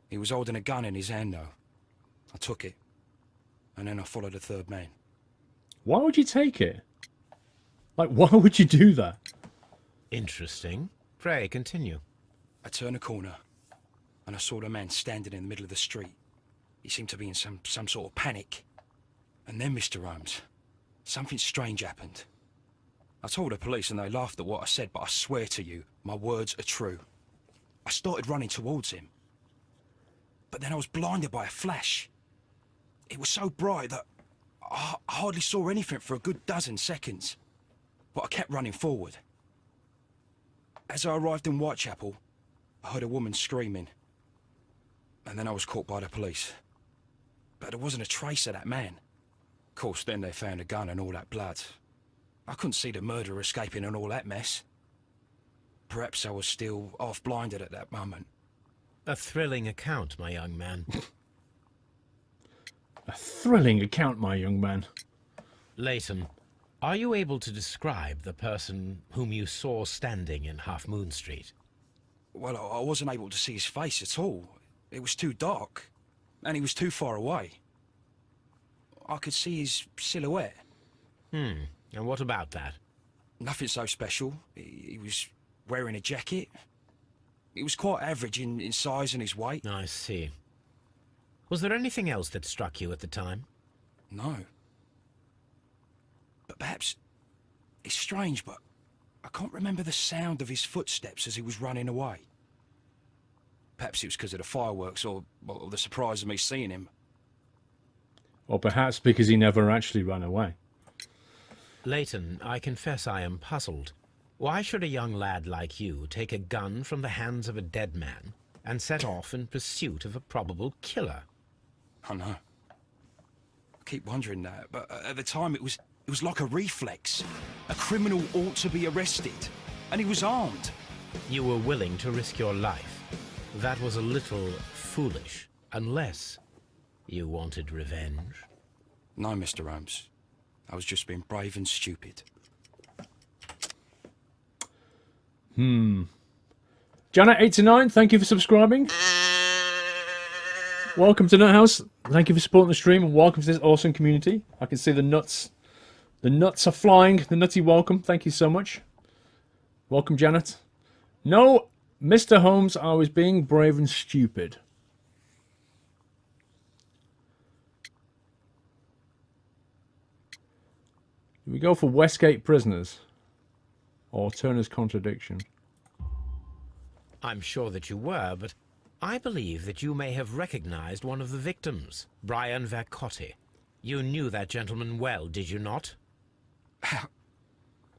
He was holding a gun in his hand, though. I took it, and then I followed the third man. Why would you take it? Like, why would you do that? Interesting. Pray, continue. I turned a corner, and I saw the man standing in the middle of the street. He seemed to be in some sort of panic. And then, Mr. Holmes, something strange happened. I told the police and they laughed at what I said, but I swear to you, my words are true. I started running towards him. But then I was blinded by a flash. It was so bright that I hardly saw anything for a good dozen seconds. But I kept running forward. As I arrived in Whitechapel, I heard a woman screaming. And then I was caught by the police. But there wasn't a trace of that man. Of course, then they found a gun and all that blood. I couldn't see the murderer escaping and all that mess. Perhaps I was still half-blinded at that moment. A thrilling account, my young man. A thrilling account, my young man. Leighton, are you able to describe the person whom you saw standing in Half Moon Street? Well, I wasn't able to see his face at all. It was too dark, and he was too far away. I could see his silhouette. And what about that? Nothing so special. He was wearing a jacket. He was quite average in size and his weight. I see. Was there anything else that struck you at the time? No. But perhaps... It's strange, but I can't remember the sound of his footsteps as he was running away. Perhaps it was because of the fireworks or the surprise of me seeing him. Or perhaps because he never actually ran away. Leighton, I confess I am puzzled. Why should a young lad like you take a gun from the hands of a dead man and set off in pursuit of a probable killer? I know. I keep wondering that, but at the time it was like a reflex. A criminal ought to be arrested, and he was armed. You were willing to risk your life. That was a little foolish, unless you wanted revenge. No, Mr. Holmes. I was just being brave and stupid. Janet89, thank you for subscribing. Welcome to Nut House. Thank you for supporting the stream and welcome to this awesome community. I can see the nuts. The nuts are flying. The nutty welcome. Thank you so much. Welcome, Janet. No, Mr. Holmes, I was being brave and stupid. Do we go for Westgate prisoners? Or Turner's contradiction? I'm sure that you were, but I believe that you may have recognized one of the victims, Brian Vercotti. You knew that gentleman well, did you not?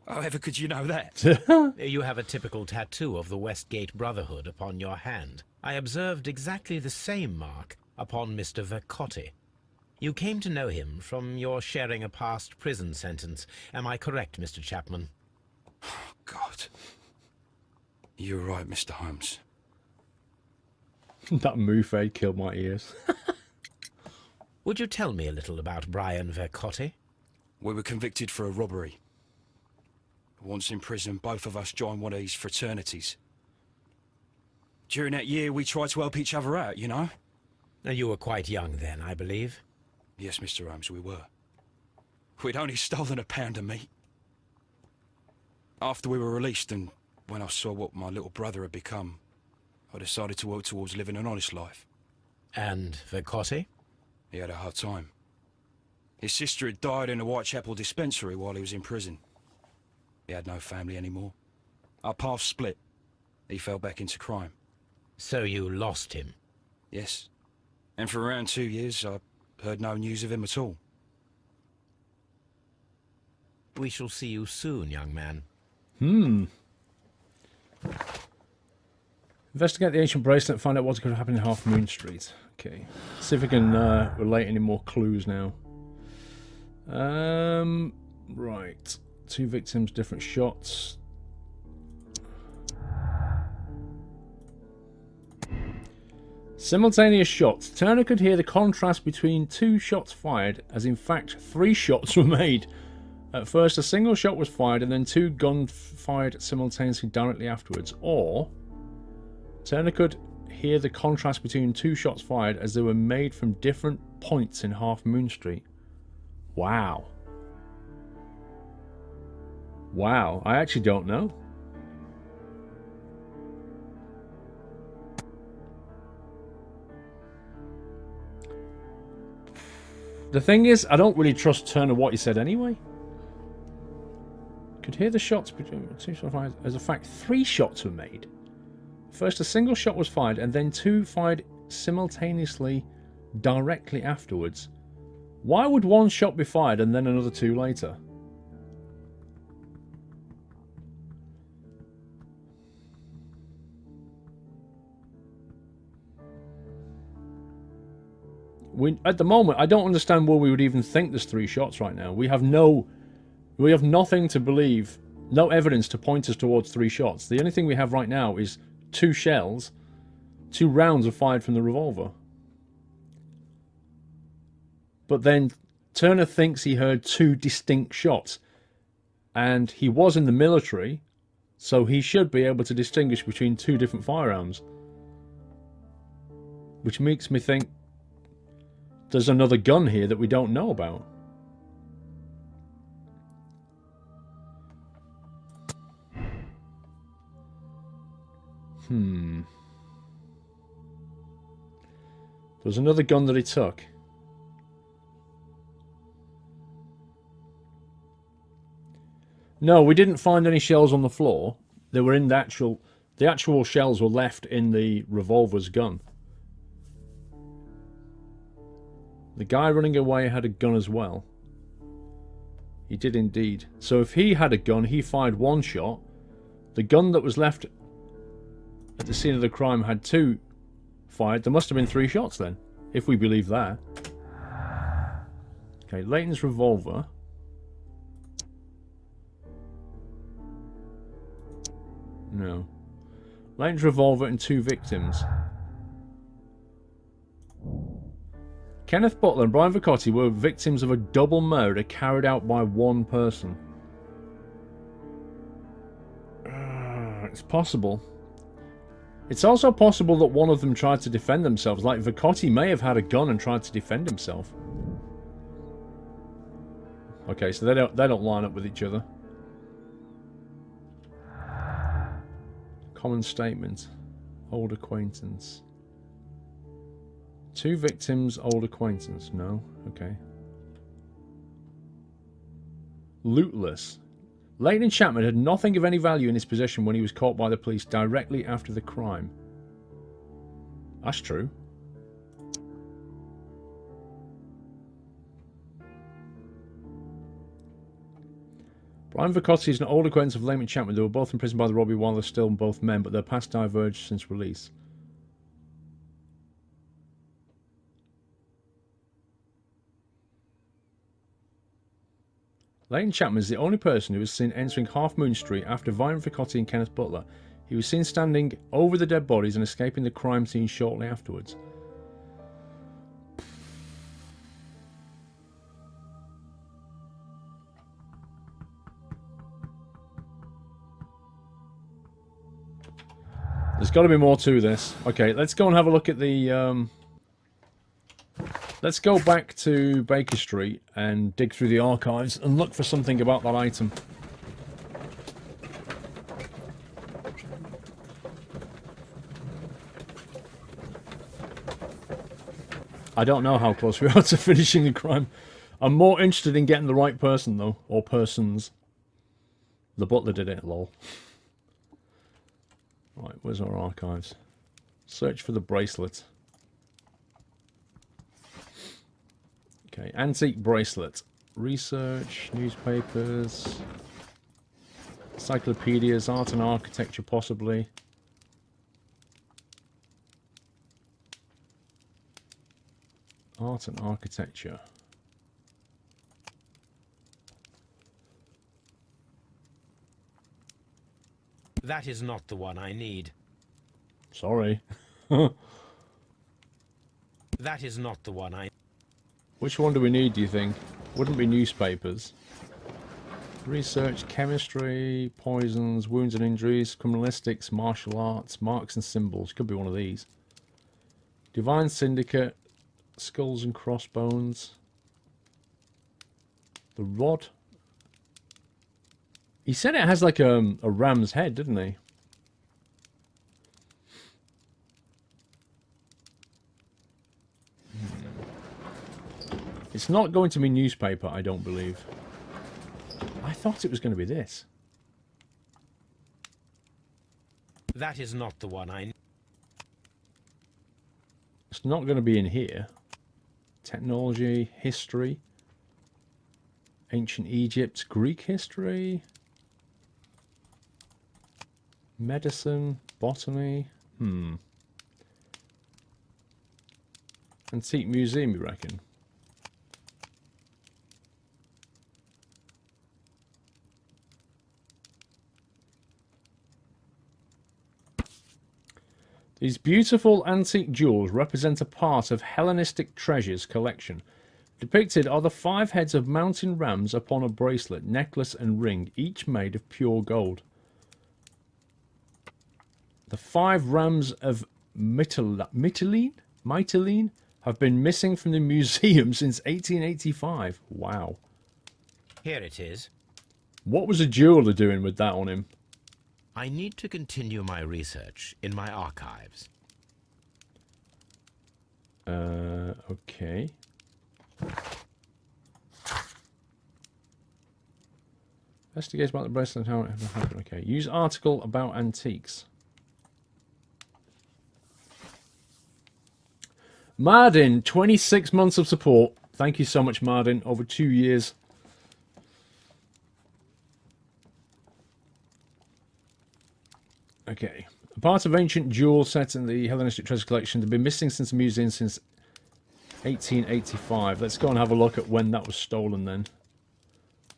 However could you know that? You have a typical tattoo of the Westgate Brotherhood upon your hand. I observed exactly the same mark upon Mr. Vercotti. You came to know him from your sharing a past prison sentence. Am I correct, Mr. Chapman? God. You're right, Mr. Holmes. That mouffe killed my ears. Would you tell me a little about Brian Vercotti? We were convicted for a robbery. Once in prison, both of us joined one of these fraternities. During that year, we tried to help each other out, you know? You were quite young then, I believe. Yes, Mr. Holmes, we were. We'd only stolen a pound of meat. After we were released, and when I saw what my little brother had become, I decided to work towards living an honest life. And Vercotti? He had a hard time. His sister had died in a Whitechapel dispensary while he was in prison. He had no family anymore. Our paths split. He fell back into crime. So you lost him? Yes. And for around 2 years, I heard no news of him at all. We shall see you soon, young man. Investigate the ancient bracelet, find out what's going to happen in Half Moon Street. Okay. See if we can relate any more clues now. Right. 2 victims, different shots. Simultaneous shots. Turner could hear the contrast between 2 shots fired, as in fact 3 shots were made. At first a single shot was fired and then 2 guns fired simultaneously directly afterwards. Or Turner could hear the contrast between two shots fired as they were made from different points in Half Moon Street. Wow. Wow, I actually don't know. The thing is, I don't really trust Turner what he said anyway. Could hear the shots between two shots fired. As a fact, 3 shots were made. First, a single shot was fired, and then 2 fired simultaneously directly afterwards. Why would 1 shot be fired and then another 2 later? At the moment, I don't understand why we would even think there's 3 shots right now. We have nothing to believe, no evidence to point us towards 3 shots. The only thing we have right now is 2 shells, 2 rounds are fired from the revolver. But then Turner thinks he heard 2 distinct shots. And he was in the military, so he should be able to distinguish between 2 different firearms. Which makes me think there's another gun here that we don't know about. There's another gun that he took. No, we didn't find any shells on the floor. They were in the actual shells were left in the revolver's gun. The guy running away had a gun as well. He did indeed. So if he had a gun, he fired 1 shot. The gun that was left at the scene of the crime had 2 fired. There must have been 3 shots then, if we believe that. Okay, Leighton's revolver. No. Leighton's revolver and 2 victims. Kenneth Butler and Brian Vicotti were victims of a double murder carried out by 1 person. It's possible. It's also possible that one of them tried to defend themselves. Like Vicotti may have had a gun and tried to defend himself. Okay, so they don't line up with each other. Common statement. Old acquaintance. 2 victims, old acquaintance. No? Okay. Lootless. Leighton Chapman had nothing of any value in his possession when he was caught by the police directly after the crime. That's true. Brian Vicotti is an old acquaintance of Leighton Chapman. They were both imprisoned by the robbery while they're still both men, but their paths diverged since release. Leighton Chapman is the only person who was seen entering Half Moon Street after Brian Vicotti and Kenneth Butler. He was seen standing over the dead bodies and escaping the crime scene shortly afterwards. There's got to be more to this. Okay, let's go and have a look at the... Let's go back to Baker Street and dig through the archives and look for something about that item. I don't know how close we are to finishing the crime. I'm more interested in getting the right person, though. Or persons. The butler did it, lol. Right, where's our archives? Search for the bracelet. Okay, antique bracelet. Research, newspapers, encyclopedias, art and architecture possibly. Art and architecture. That is not the one I need. Sorry. That is not the one I... Which one do we need, do you think? Wouldn't be newspapers. Research, chemistry, poisons, wounds and injuries, criminalistics, martial arts, marks and symbols. Could be one of these. Divine Syndicate, skulls and crossbones. The rod. He said it has like a ram's head, didn't he? It's not going to be newspaper, I don't believe. I thought it was going to be this. That is not the one I... It's not going to be in here. Technology, history, ancient Egypt, Greek history, medicine, botany. Antique museum, you reckon? These beautiful antique jewels represent a part of Hellenistic treasures collection. Depicted are the 5 heads of mountain rams upon a bracelet, necklace and ring, each made of pure gold. The 5 rams of Mytilene have been missing from the museum since 1885. Wow. Here it is. What was a jeweler doing with that on him? I need to continue my research in my archives. Okay. Investigates about the bracelet and how it ever happened. Okay. Use article about antiques. Mardin, 26 months of support. Thank you so much, Mardin. Over 2 years. Okay. A part of ancient jewel set in the Hellenistic treasure collection had been missing since the museum since 1885. Let's go and have a look at when that was stolen then.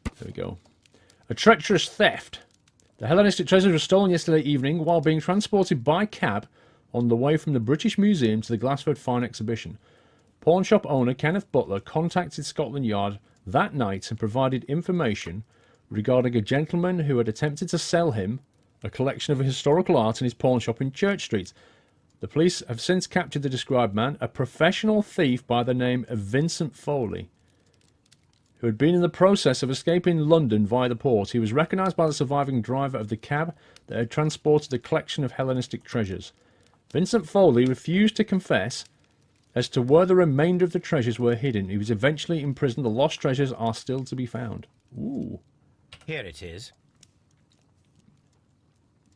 There we go. A treacherous theft. The Hellenistic treasures were stolen yesterday evening while being transported by cab on the way from the British Museum to the Glassford Fine Exhibition. Pawn shop owner Kenneth Butler contacted Scotland Yard that night and provided information regarding a gentleman who had attempted to sell him a collection of historical art in his pawn shop in Church Street. The police have since captured the described man, a professional thief by the name of Vincent Foley, who had been in the process of escaping London via the port. He was recognised by the surviving driver of the cab that had transported the collection of Hellenistic treasures. Vincent Foley refused to confess as to where the remainder of the treasures were hidden. He was eventually imprisoned. The lost treasures are still to be found. Ooh. Here it is.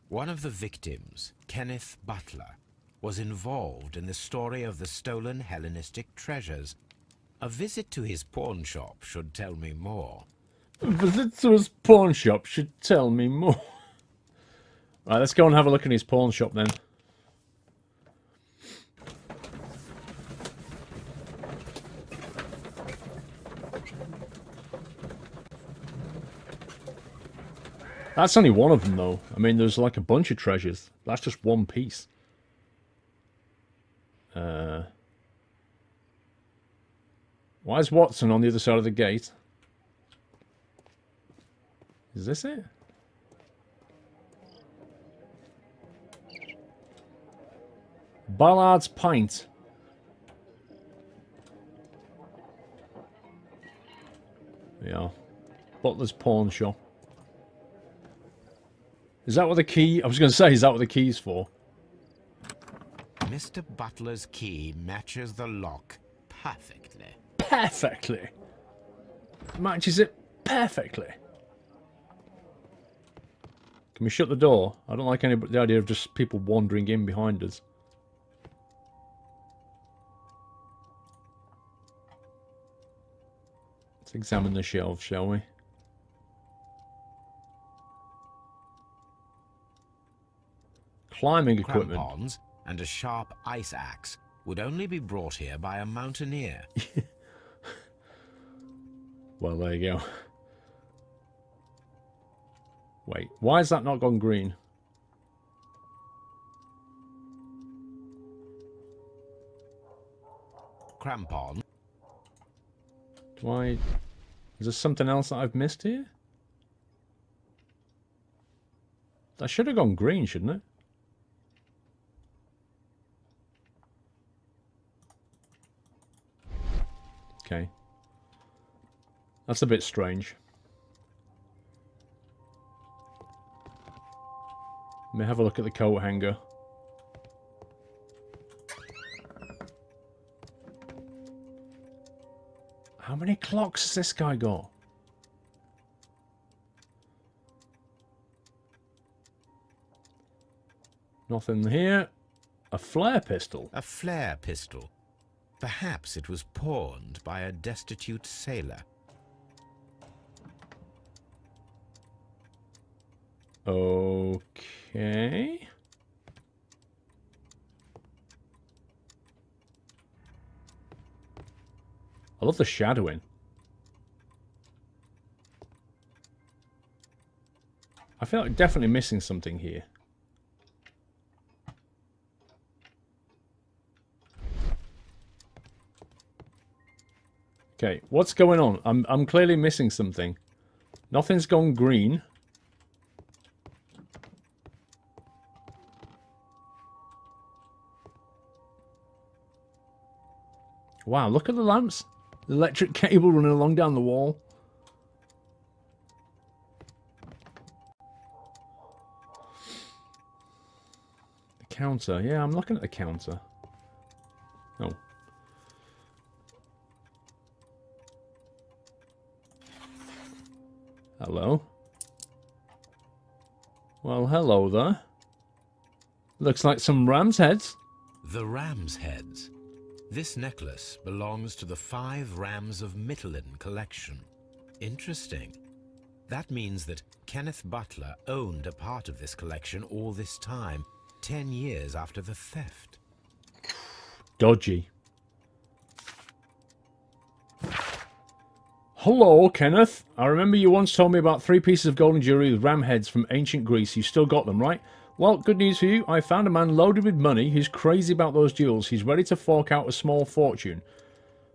One of the victims, Kenneth Butler, was involved in the story of the stolen Hellenistic treasures. A visit to his pawn shop should tell me more. A visit to his pawn shop should tell me more. Right, let's go and have a look in his pawn shop then. That's only one of them, though. I mean, there's like a bunch of treasures. That's just one piece. Why is Watson on the other side of the gate? Is this it? Ballard's Pint. Yeah. Butler's pawn shop. Is that what the key... I was going to say, is that what the key's for? Mr. Butler's key matches the lock perfectly. Perfectly. Matches it perfectly. Can we shut the door? I don't like the idea of just people wandering in behind us. Let's examine the shelves, shall we? Climbing equipment. Crampons and a sharp ice axe would only be brought here by a mountaineer. Well, there you go. Wait, why has that not gone green? Crampon. Do I... Is there something else that I've missed here? That should have gone green, shouldn't it? Okay. That's a bit strange. Let me have a look at the coat hanger. How many clocks has this guy got? Nothing here. A flare pistol. A flare pistol. Perhaps it was pawned by a destitute sailor. Okay. I love the shadowing. I feel like definitely missing something here. Okay, what's going on? I'm clearly missing something. Nothing's gone green. Wow, look at the lamps. The electric cable running along down the wall. The counter. Yeah, I'm looking at the counter. Oh. Hello. Well, hello there. Looks like some ram's heads. The ram's heads. This necklace belongs to the 5 Rams of Mittelin collection. Interesting. That means that Kenneth Butler owned a part of this collection all this time, 10 years after the theft. Dodgy. Hello, Kenneth. I remember you once told me about 3 pieces of golden jewelry with ram heads from ancient Greece. You still got them, right? Well, good news for you. I found a man loaded with money who's crazy about those jewels. He's ready to fork out a small fortune.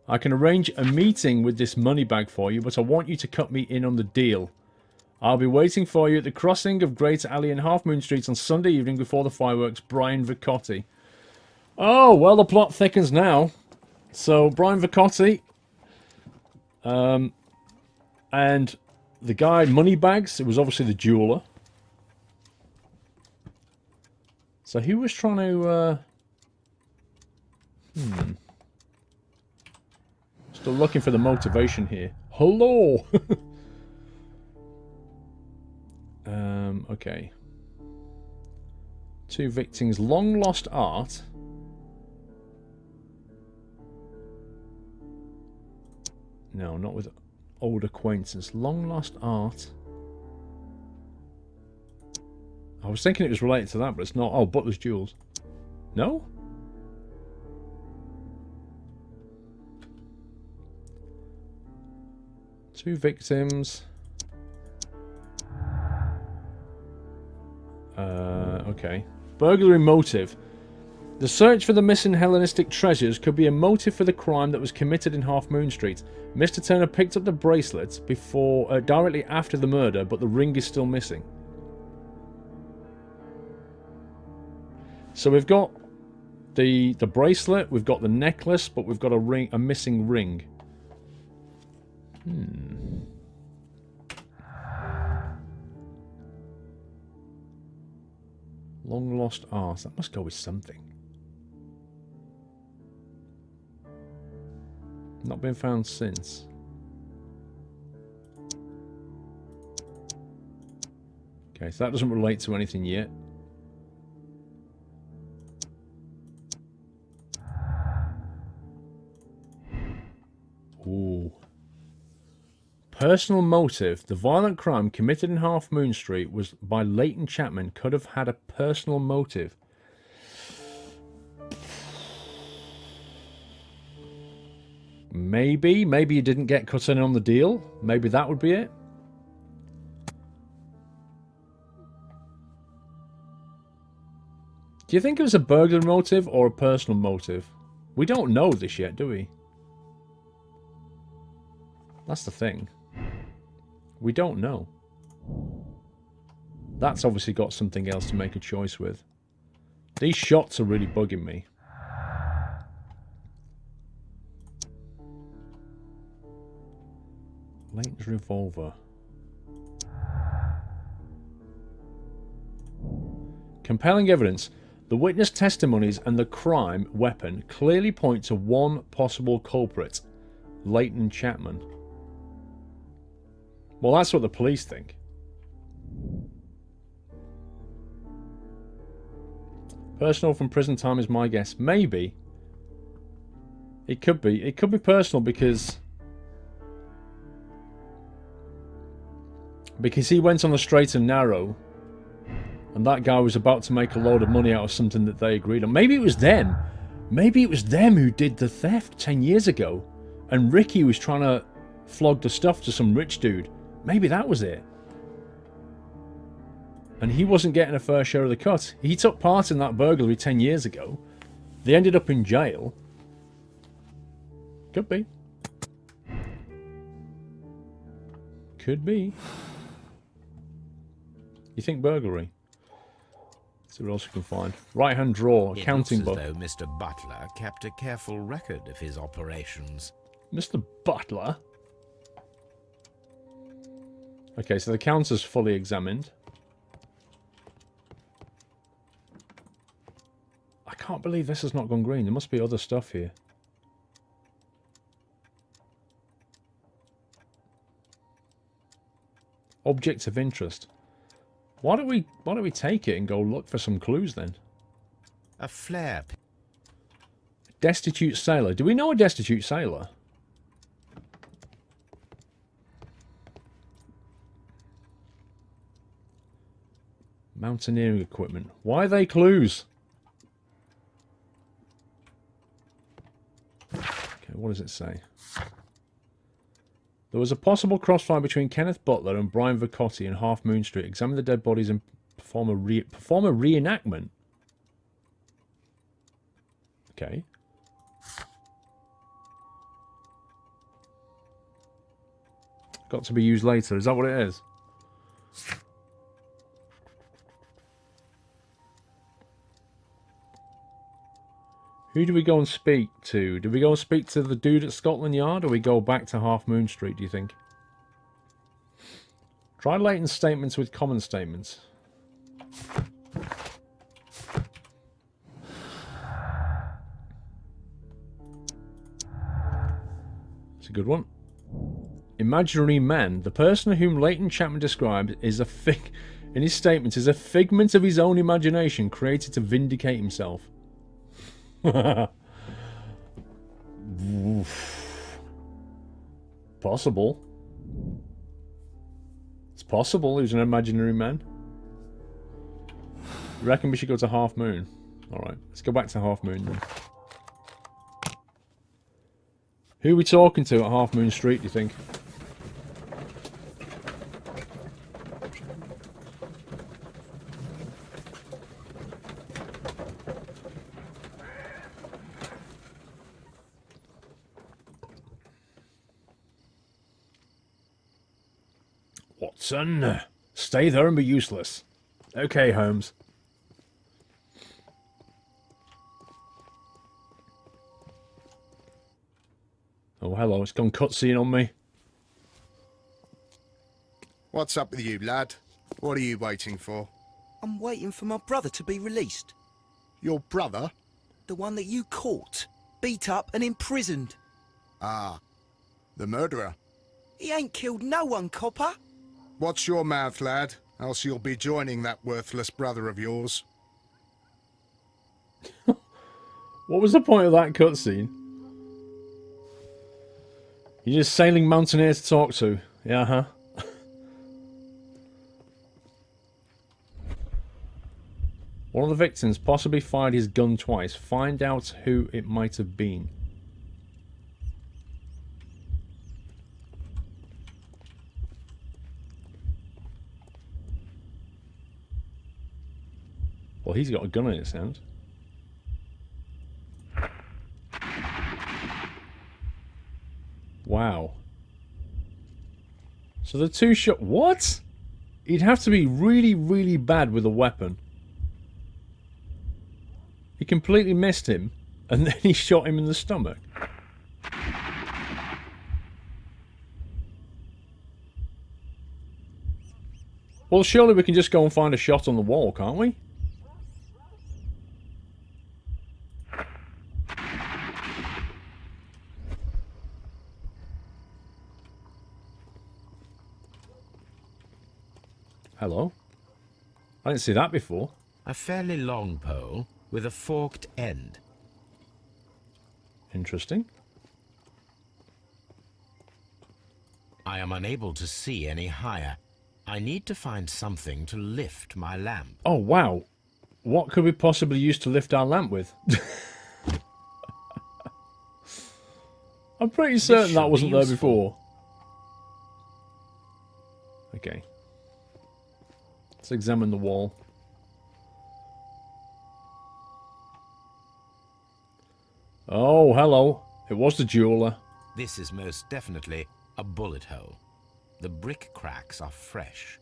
I can arrange a meeting with this money bag for you, but I want you to cut me in on the deal. I'll be waiting for you at the crossing of Great Alley and Half Moon Streets on Sunday evening before the fireworks. Brian Vicotti. Oh, well, the plot thickens now. So, Brian Vicotti... and the guy, Moneybags, it was obviously the jeweler. So he was trying to... Still looking for the motivation here. Hello! Okay. 2 victims. Long lost art. No, not with... old acquaintance. Long lost art. I was thinking it was related to that, but it's not. Oh, Butler's Jewels. No? Two victims. Okay. Burglary motive. The search for the missing Hellenistic treasures could be a motive for the crime that was committed in Half Moon Street. Mr. Turner picked up the bracelet before, directly after the murder, but the ring is still missing. So we've got the bracelet, we've got the necklace, but we've got a missing ring. Long lost art. That must go with something. Not been found since. Okay, so that doesn't relate to anything yet. Ooh. Personal motive. The violent crime committed in Half Moon Street was by Leighton Chapman could have had a personal motive. Maybe he didn't get cut in on the deal. Maybe that would be it. Do you think it was a burglary motive or a personal motive? We don't know this yet, do we? That's the thing. We don't know. That's obviously got something else to make a choice with. These shots are really bugging me. Leighton's revolver. Compelling evidence. The witness testimonies and the crime weapon clearly point to one possible culprit, Leighton Chapman. Well, that's what the police think. Personal from prison time is my guess. Maybe. It could be. It could be personal because he went on the straight and narrow. And that guy was about to make a load of money out of something that they agreed on. Maybe it was them. Maybe it was them who did the theft 10 years ago. And Ricky was trying to flog the stuff to some rich dude. Maybe that was it. And he wasn't getting a fair share of the cut. He took part in that burglary 10 years ago. They ended up in jail. Could be. Could be. You think burglary? See what else we can find. Right-hand drawer, accounting book. It looks as though Mr. Butler kept a careful record of his operations. Mr. Butler? Okay, so the counter's fully examined. I can't believe this has not gone green. There must be other stuff here. Objects of interest. Why don't we take it and go look for some clues then? A flare. Destitute sailor. Do we know a destitute sailor? Mountaineering equipment. Why are they clues? Okay, what does it say? There was a possible crossfire between Kenneth Butler and Brian Vicotti in Half Moon Street. Examine the dead bodies and perform a reenactment. Okay. Got to be used later. Is that what it is? Who do we go and speak to? Do we go and speak to the dude at Scotland Yard, or we go back to Half Moon Street, do you think? Try Leighton's statements with common statements. It's a good one. Imaginary man. The person whom Leighton Chapman described is in his statements is a figment of his own imagination created to vindicate himself. Possible. It's possible he was an imaginary man. Reckon we should go to Half Moon. Alright, let's go back to Half Moon then. Who are we talking to at Half Moon Street, do you think? Watson, stay there and be useless. Okay, Holmes. Oh, hello, it's gone cutscene on me. What's up with you, lad? What are you waiting for? I'm waiting for my brother to be released. Your brother? The one that you caught, beat up and imprisoned. Ah, the murderer. He ain't killed no one, copper. Watch your mouth, lad, else you'll be joining that worthless brother of yours. What was the point of that cutscene? You're just sailing mountaineer to talk to. Yeah, huh? One of the victims possibly fired his gun twice. Find out who it might have been. Well, he's got a gun in it, sounds. Wow. So the two shot... What? He'd have to be really, really bad with a weapon. He completely missed him, and then he shot him in the stomach. Well, surely we can just go and find a shot on the wall, can't we? Hello? I didn't see that before. A fairly long pole with a forked end. Interesting. I am unable to see any higher. I need to find something to lift my lamp. Oh, wow. What could we possibly use to lift our lamp with? I'm pretty certain that wasn't there before. Okay. Let's examine the wall. Oh, hello. It was the jeweler. This is most definitely a bullet hole. The brick cracks are fresh.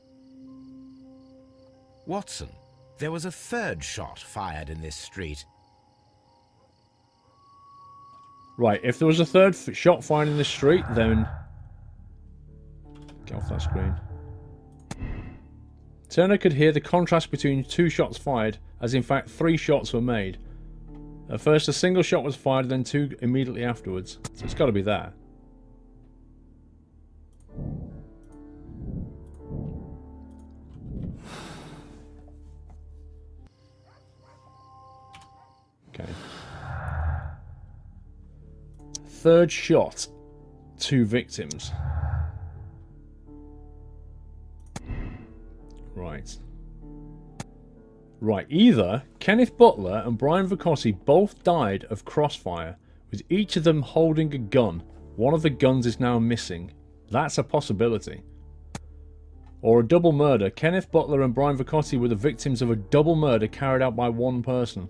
Watson, there was a third shot fired in this street. Right, if there was a third shot fired in the street, then... Get off that screen. Turner could hear the contrast between 2 shots fired, as in fact 3 shots were made. At first a single shot was fired, then 2 immediately afterwards. So it's got to be there. Okay. Third shot. 2 victims. Right. Right, either Kenneth Butler and Brian Vicotti both died of crossfire, with each of them holding a gun. One of the guns is now missing. That's a possibility. Or a double murder. Kenneth Butler and Brian Vicotti were the victims of a double murder carried out by one person.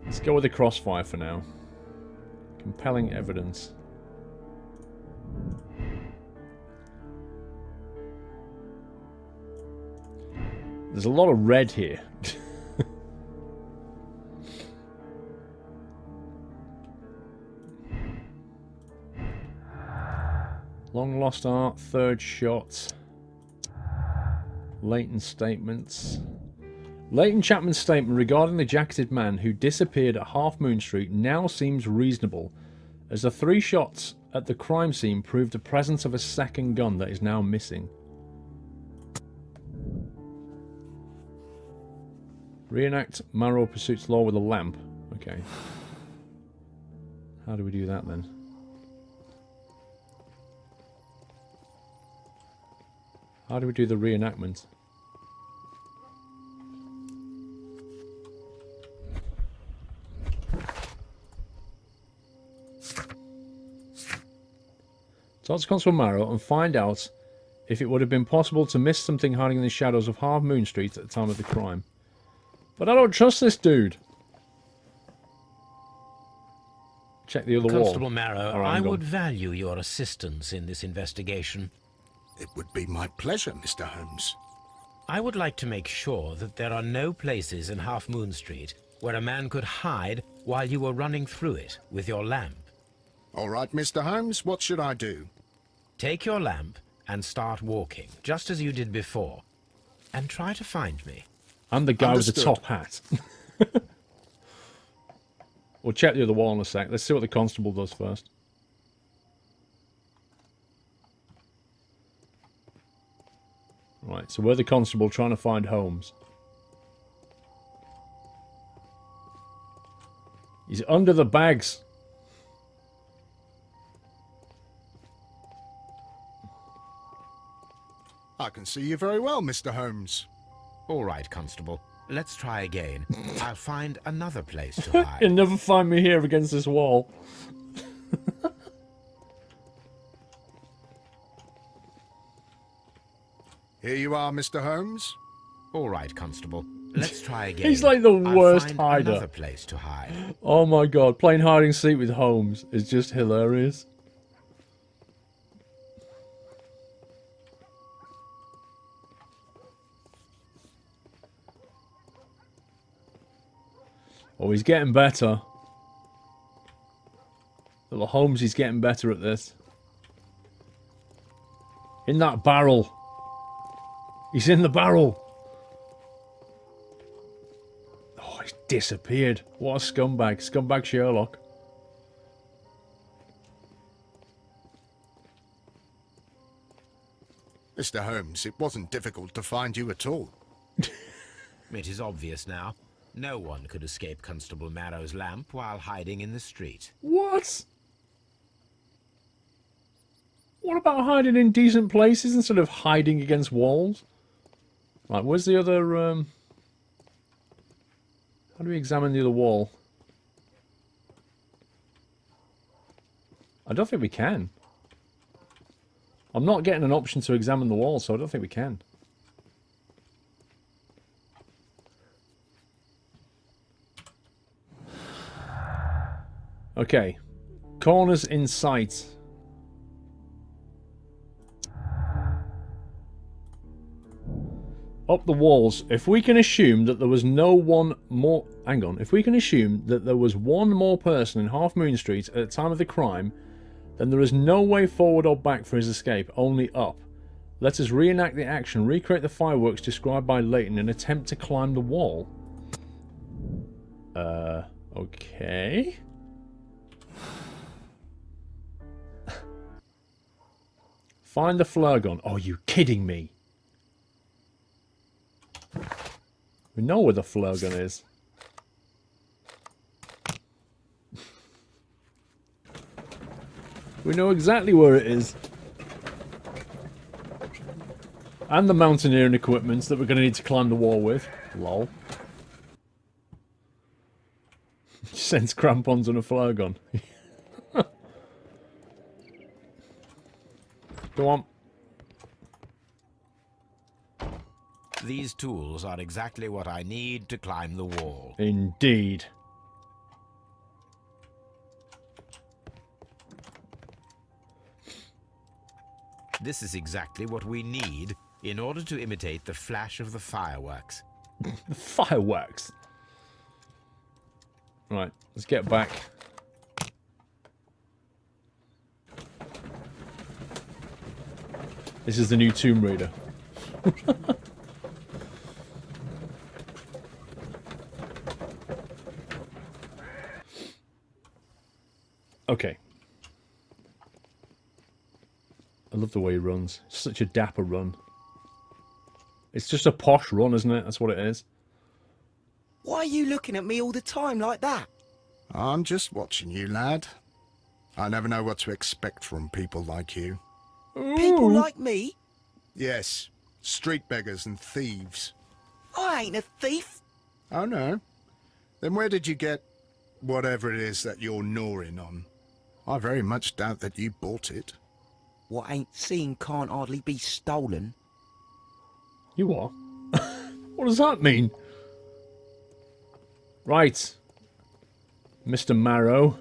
Let's go with the crossfire for now. Compelling evidence. There's a lot of red here. Long lost art, third shot. Leighton statements. Leighton Chapman's statement regarding the jacketed man who disappeared at Half Moon Street now seems reasonable, as the 3 shots at the crime scene proved the presence of a second gun that is now missing. Reenact Marrow pursuits law with a lamp. Okay. How do we do that then? How do we do the reenactment? Talk to Constable Marrow and find out if it would have been possible to miss something hiding in the shadows of Half Moon Street at the time of the crime. But I don't trust this dude. Check the other wall. Constable Marrow, All right, I would value your assistance in this investigation. It would be my pleasure, Mr. Holmes. I would like to make sure that there are no places in Half Moon Street where a man could hide while you were running through it with your lamp. All right, Mr. Holmes, what should I do? Take your lamp and start walking, just as you did before, and try to find me. I'm the guy Understood. with the top hat. We'll check the other wall in a sec. Let's see what the constable does first. Right, so we're the constable trying to find Holmes. He's under the bags. I can see you very well, Mr. Holmes. All right, Constable. Let's try again. I'll find another place to hide. You'll never find me here against this wall. Here you are, Mr. Holmes. All right, Constable. Let's try again. He's like the worst I'll find hider. another place to hide. Oh my god, playing hide and seek with Holmes is just hilarious. Oh, he's getting better. Little Holmes is getting better at this. In that barrel. He's in the barrel. Oh, he's disappeared. What a scumbag. Scumbag Sherlock. Mr. Holmes, it wasn't difficult to find you at all. It is obvious now. No one could escape Constable Marrow's lamp while hiding in the street. What? What about hiding in decent places instead of hiding against walls? Right, where's the other, How do we examine the other wall? I don't think we can. I'm not getting an option to examine the wall, so I don't think we can. Okay. Corners in sight. Up the walls. If we can assume that there was no one more... Hang on. If we can assume that there was one more person in Half Moon Street at the time of the crime, then there is no way forward or back for his escape, only up. Let us reenact the action, recreate the fireworks described by Leighton, and attempt to climb the wall. Okay. Find the flare gun. Oh, you kidding me? We know where the flare gun is. We know exactly where it is. And the mountaineering equipment that we're going to need to climb the wall with. Lol. Sends crampons and a flare gun. Go on. These tools are exactly what I need to climb the wall. Indeed. This is exactly what we need in order to imitate the flash of the fireworks. The fireworks. Right, let's get back. This is the new Tomb Raider. Okay. I love the way he runs. Such a dapper run. It's just a posh run, isn't it? That's what it is. Why are you looking at me all the time like that? I'm just watching you, lad. I never know what to expect from people like you. People like me? Yes, street beggars and thieves. I ain't a thief. Oh, no? Then where did you get whatever it is that you're gnawing on? I very much doubt that you bought it. What ain't seen can't hardly be stolen. You are? What does that mean? Right. Mr. Marrow.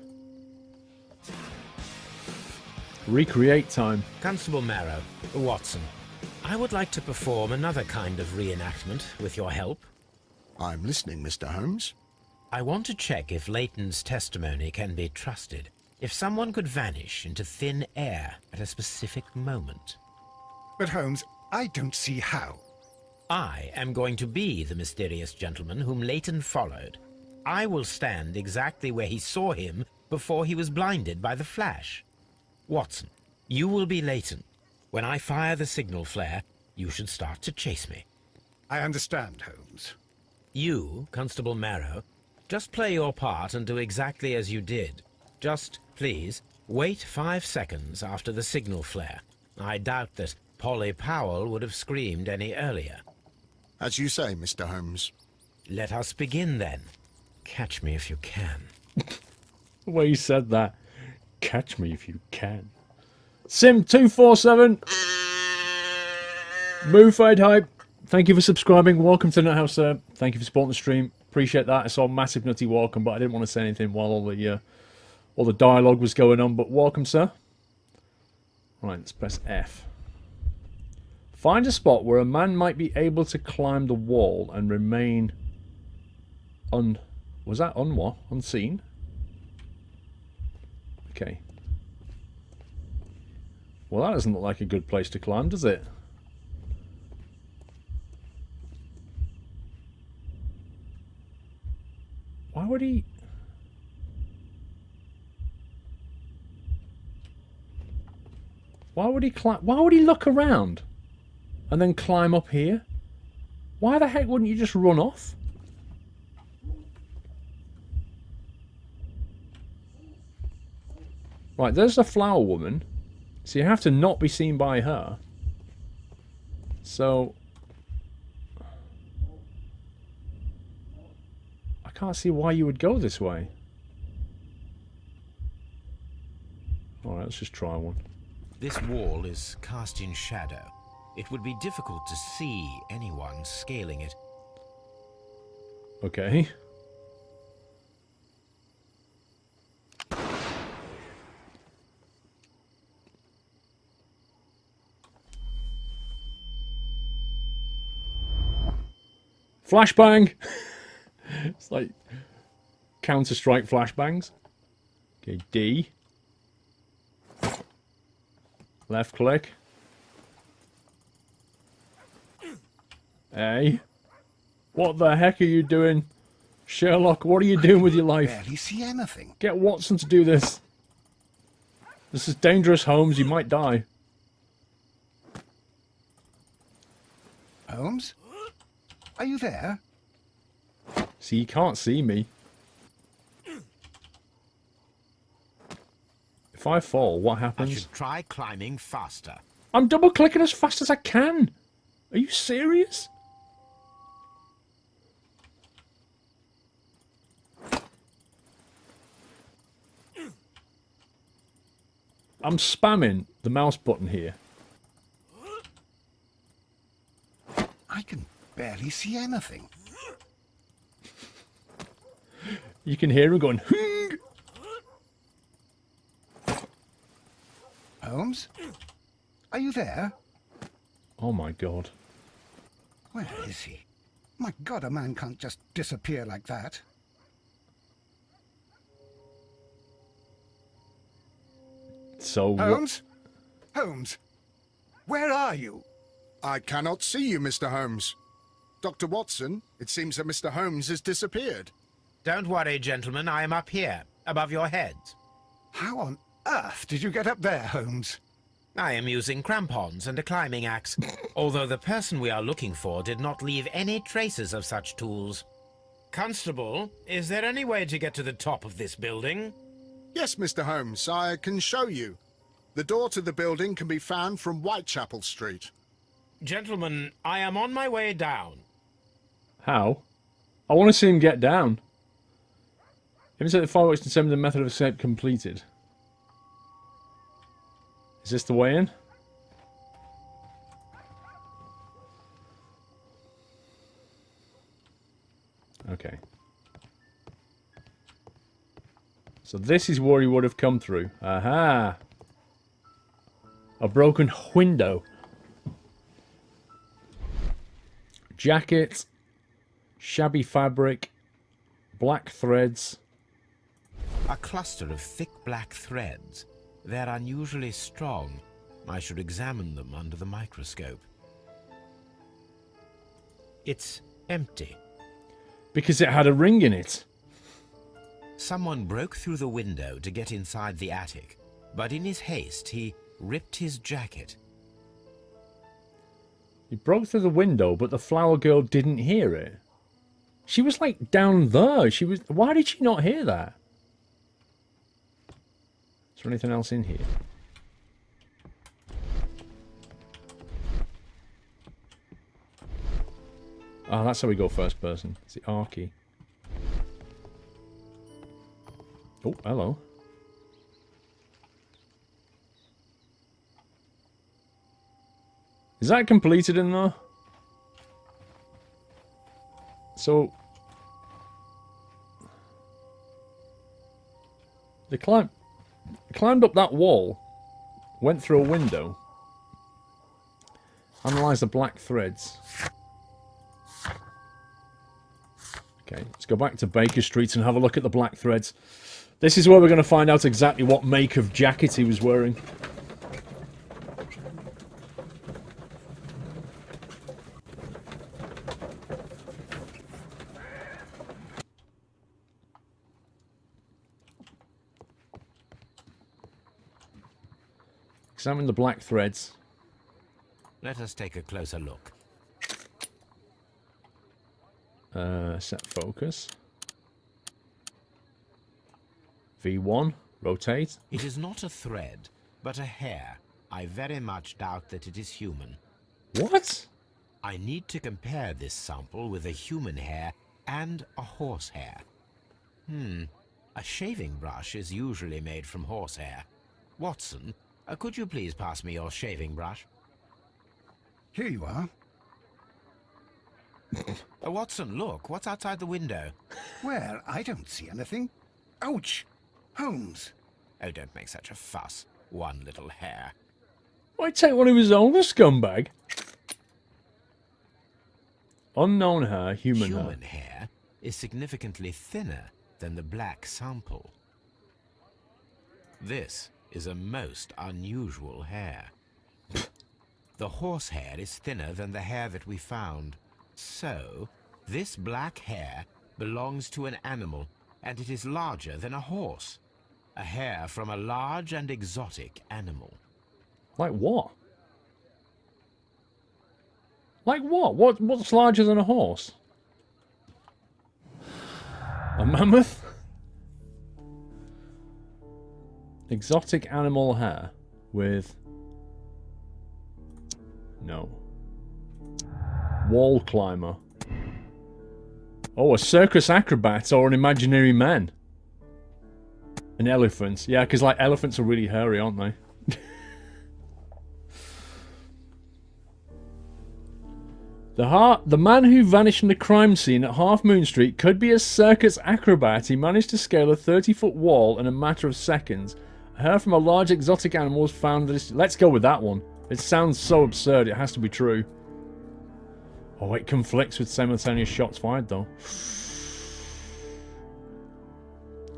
Recreate time. Constable Marrow, Watson, I would like to perform another kind of reenactment with your help. I'm listening, Mr. Holmes. I want to check if Leighton's testimony can be trusted. If someone could vanish into thin air at a specific moment. But Holmes, I don't see how. I am going to be the mysterious gentleman whom Leighton followed. I will stand exactly where he saw him before he was blinded by the flash. Watson, you will be Leighton. When I fire the signal flare, you should start to chase me. I understand, Holmes. You, Constable Marrow, just play your part and do exactly as you did. Just, please, wait 5 seconds after the signal flare. I doubt that Polly Powell would have screamed any earlier. As you say, Mr. Holmes. Let us begin then. Catch me if you can. The way you said that. Catch me if you can. Sim 247. Move, fade, hype. thank you for subscribing. Welcome to Nut House, sir. Thank you for supporting the stream. Appreciate that. I saw massive nutty welcome, but I didn't want to say anything while all the dialogue was going on. But welcome, sir. Right, let's press F. Find a spot where a man might be able to climb the wall and remain was that what? Unseen? Okay. Well, that doesn't look like a good place to climb, does it? Why would he... Why would he climb... Why would he look around and then climb up here? Why the heck wouldn't you just run off? Right, there's the flower woman. So you have to not be seen by her. So... I can't see why you would go this way. Alright, let's just try one. This wall is cast in shadow. It would be difficult to see anyone scaling it. Okay. Flashbang! It's like Counter-Strike flashbangs. Okay, D. Left click. A. What the heck are you doing? Sherlock, what are you doing with your life? Barely see anything. Get Watson to do this. This is dangerous, Holmes. You might die. Holmes? Are you there? See, you can't see me. If I fall, what I happens? should try climbing faster. I'm double clicking as fast as I can. Are you serious? I'm spamming the mouse button here. I can barely see anything. You can hear him going, "Hing!" Holmes? Are you there? Oh my god. Where is he? My God, a man can't just disappear like that. So Holmes? Holmes? Where are you? I cannot see you, Mr. Holmes. Dr. Watson, it seems that Mr. Holmes has disappeared. Don't worry, gentlemen. I am up here, above your heads. How on earth did you get up there, Holmes? I am using crampons and a climbing axe, although the person we are looking for did not leave any traces of such tools. Constable, is there any way to get to the top of this building? Yes, Mr. Holmes, I can show you. The door to the building can be found from Whitechapel Street. Gentlemen, I am on my way down. how? I want to see him get down. Even said the fireworks determine the method of escape completed. Is this the way in? Okay. So this is where he would have come through. Aha! A broken window. Jacket. Shabby fabric. Black threads. A cluster of thick black threads. They're unusually strong. I should examine them under the microscope. It's empty. Because it had a ring in it. Someone broke through the window to get inside the attic, but in his haste he ripped his jacket. He broke through the window, but the flower girl didn't hear it. She was like down there. She was. Why did she not hear that? Is there anything else in here? Ah, that's how we go first person. It's the R key. Oh, hello. Is that completed in there? So they climbed up that wall, went through a window, analysed the black threads. Okay, let's go back to Baker Street and have a look at the black threads. This is where we're going to find out exactly what make of jacket he was wearing. Examine the black threads. Let us take a closer look. Set focus. V1. Rotate. It is not a thread, but a hair. I very much doubt that it is human. What? I need to compare this sample with a human hair and a horse hair. A shaving brush is usually made from horsehair. Watson, could you please pass me your shaving brush? Here you are. Watson, look, what's outside the window? Well, I don't see anything. Ouch! Holmes. Oh, don't make such a fuss. One little hair. Why take one of his own, the scumbag? Unknown hair, human hair. Human hair is significantly thinner than the black sample. This is a most unusual hair. The horse hair is thinner than the hair that we found. So, this black hair belongs to an animal, and it is larger than a horse. A hair from a large and exotic animal. Like what? Like what? What's larger than a horse? A mammoth? Exotic animal hair with... No. Wall climber. Oh, a circus acrobat or an imaginary man. An elephant. Yeah, because like elephants are really hairy, aren't they? The man who vanished from the crime scene at Half Moon Street could be a circus acrobat. He managed to scale a 30-foot wall in a matter of seconds. A hair from a large exotic animal was found. Let's go with that one. It sounds so absurd, it has to be true. Oh, it conflicts with simultaneous shots fired, though.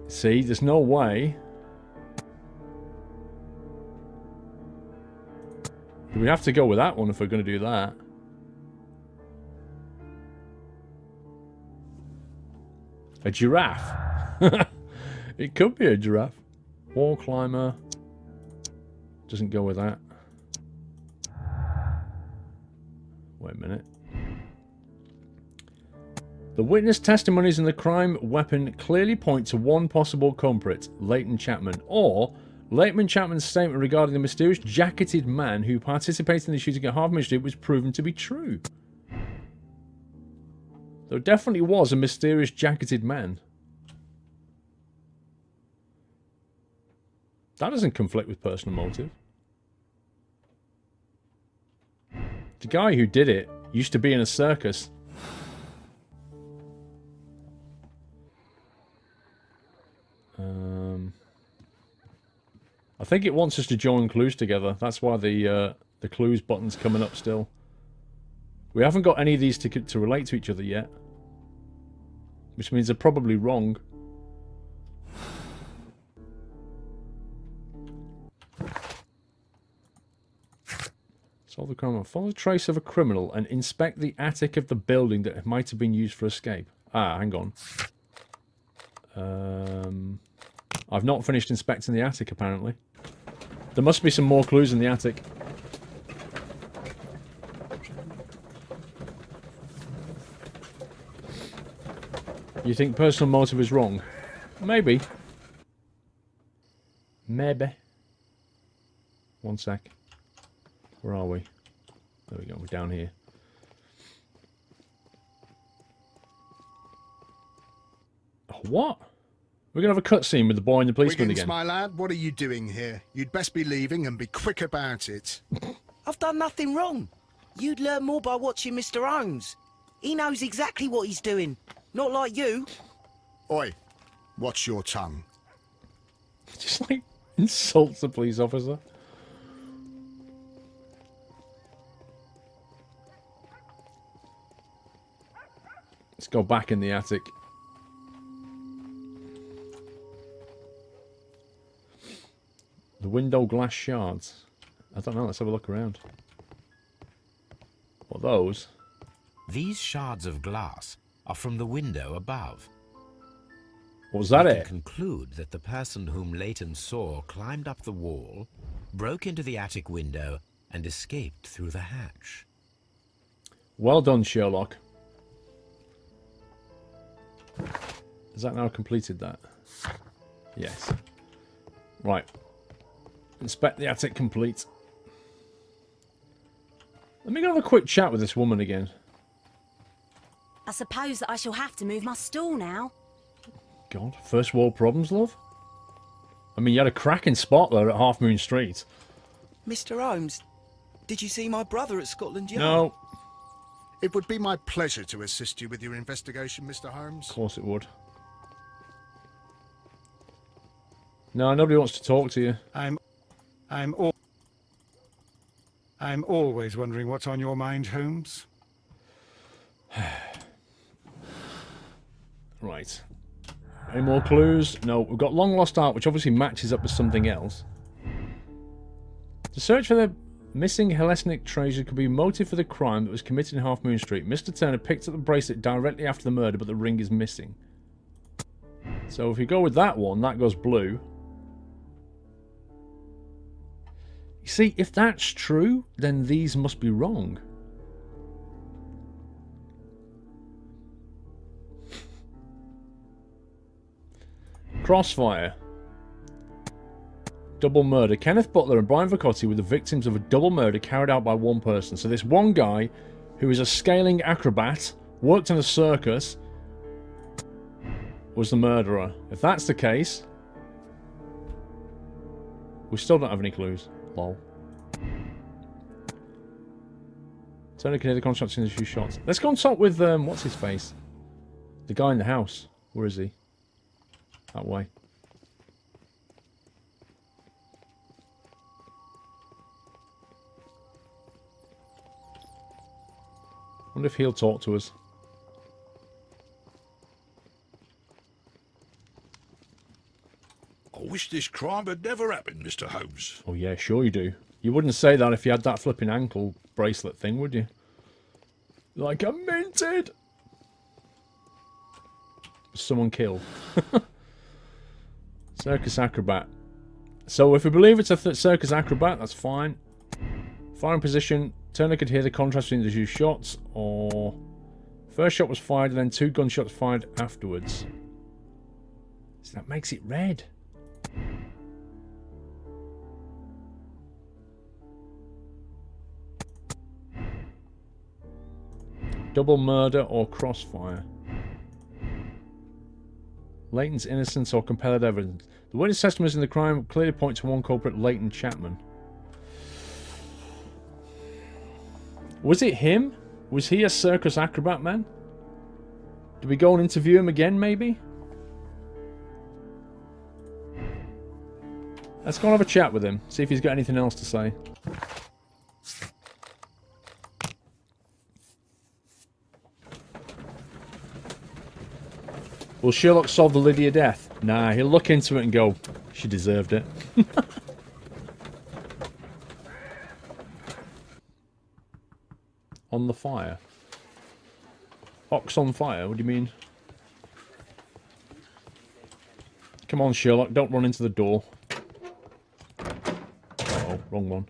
See, there's no way. We have to go with that one if we're going to do that. A giraffe. It could be a giraffe. Wall climber. Doesn't go with that. Wait a minute. The witness testimonies in the crime weapon clearly point to one possible culprit, Leighton Chapman, or Leighton Chapman's statement regarding the mysterious jacketed man who participated in the shooting at Half Moon Street was proven to be true. There definitely was a mysterious jacketed man. That doesn't conflict with personal motive. The guy who did it used to be in a circus. I think it wants us to join clues together. That's why the clues button's coming up still. We haven't got any of these to relate to each other yet. Which means they're probably wrong. Solve the crime. Follow the trace of a criminal and inspect the attic of the building that might have been used for escape. Ah, hang on. I've not finished inspecting the attic, apparently. There must be some more clues in the attic. You think personal motive is wrong? Maybe. Maybe. One sec. Where are we? There we go, we're down here. What? We're going to have a cutscene with the boy and the policeman Wiggins, again. my lad, what are you doing here? You'd best be leaving and be quick about it. I've done nothing wrong. You'd learn more by watching Mr. Holmes. He knows exactly what he's doing. Not like you. Oi, watch your tongue. Just like insults the police officer. Let's go back in the attic. The window glass shards. I don't know, let's have a look around. What are those? These shards of glass are from the window above. Was that We it? can conclude that the person whom Leighton saw climbed up the wall, broke into the attic window, and escaped through the hatch. Well done, Sherlock. Has that now completed that? Yes. Right. Inspect the attic complete. Let me go have a quick chat with this woman again. I suppose that I shall have to move my stool now. God, first world problems, love? I mean, you had a cracking spot there at Half Moon Street. Mr. Holmes, did you see my brother at Scotland Yard? No. It would be my pleasure to assist you with your investigation, Mr. Holmes. Of course it would. No, nobody wants to talk to you. I'm always wondering what's on your mind, Holmes. Right. Any more clues? No, we've got long lost art, which obviously matches up with something else. The search for the missing Hellenic treasure could be a motive for the crime that was committed in Half Moon Street. Mr. Turner picked up the bracelet directly after the murder, but the ring is missing. So if you go with that one, that goes blue. You see, if that's true, then these must be wrong. Crossfire. Double murder. Kenneth Butler and Brian Vicotti were the victims of a double murder carried out by one person. So this one guy, who is a scaling acrobat, worked in a circus, was the murderer. If that's the case, we still don't have any clues. Lol. Turner can hear the contract in a few shots. Let's go and talk with, what's his face? The guy in the house. Where is he? That way. Wonder if he'll talk to us. I wish this crime had never happened, Mr. Holmes. Oh yeah, sure you do. You wouldn't say that if you had that flipping ankle bracelet thing, would you? Like a minted! Someone killed. Circus acrobat. So if we believe it's a circus acrobat, that's fine. Firing position. Turner could hear the contrast between the two shots, or... First shot was fired and then 2 gunshots fired afterwards. So that makes it red. Double murder or crossfire. Leighton's innocence or compelled evidence. The witness testimonies in the crime clearly point to one culprit, Leighton Chapman. Was it him? Was he a circus acrobat man? Did we go and interview him again, maybe? Let's go and have a chat with him. See if he's got anything else to say. Will Sherlock solve the Lydia death? Nah, he'll look into it and go, she deserved it. On the fire. Ox on fire? What do you mean? Come on, Sherlock, don't run into the door. Uh-oh, wrong one.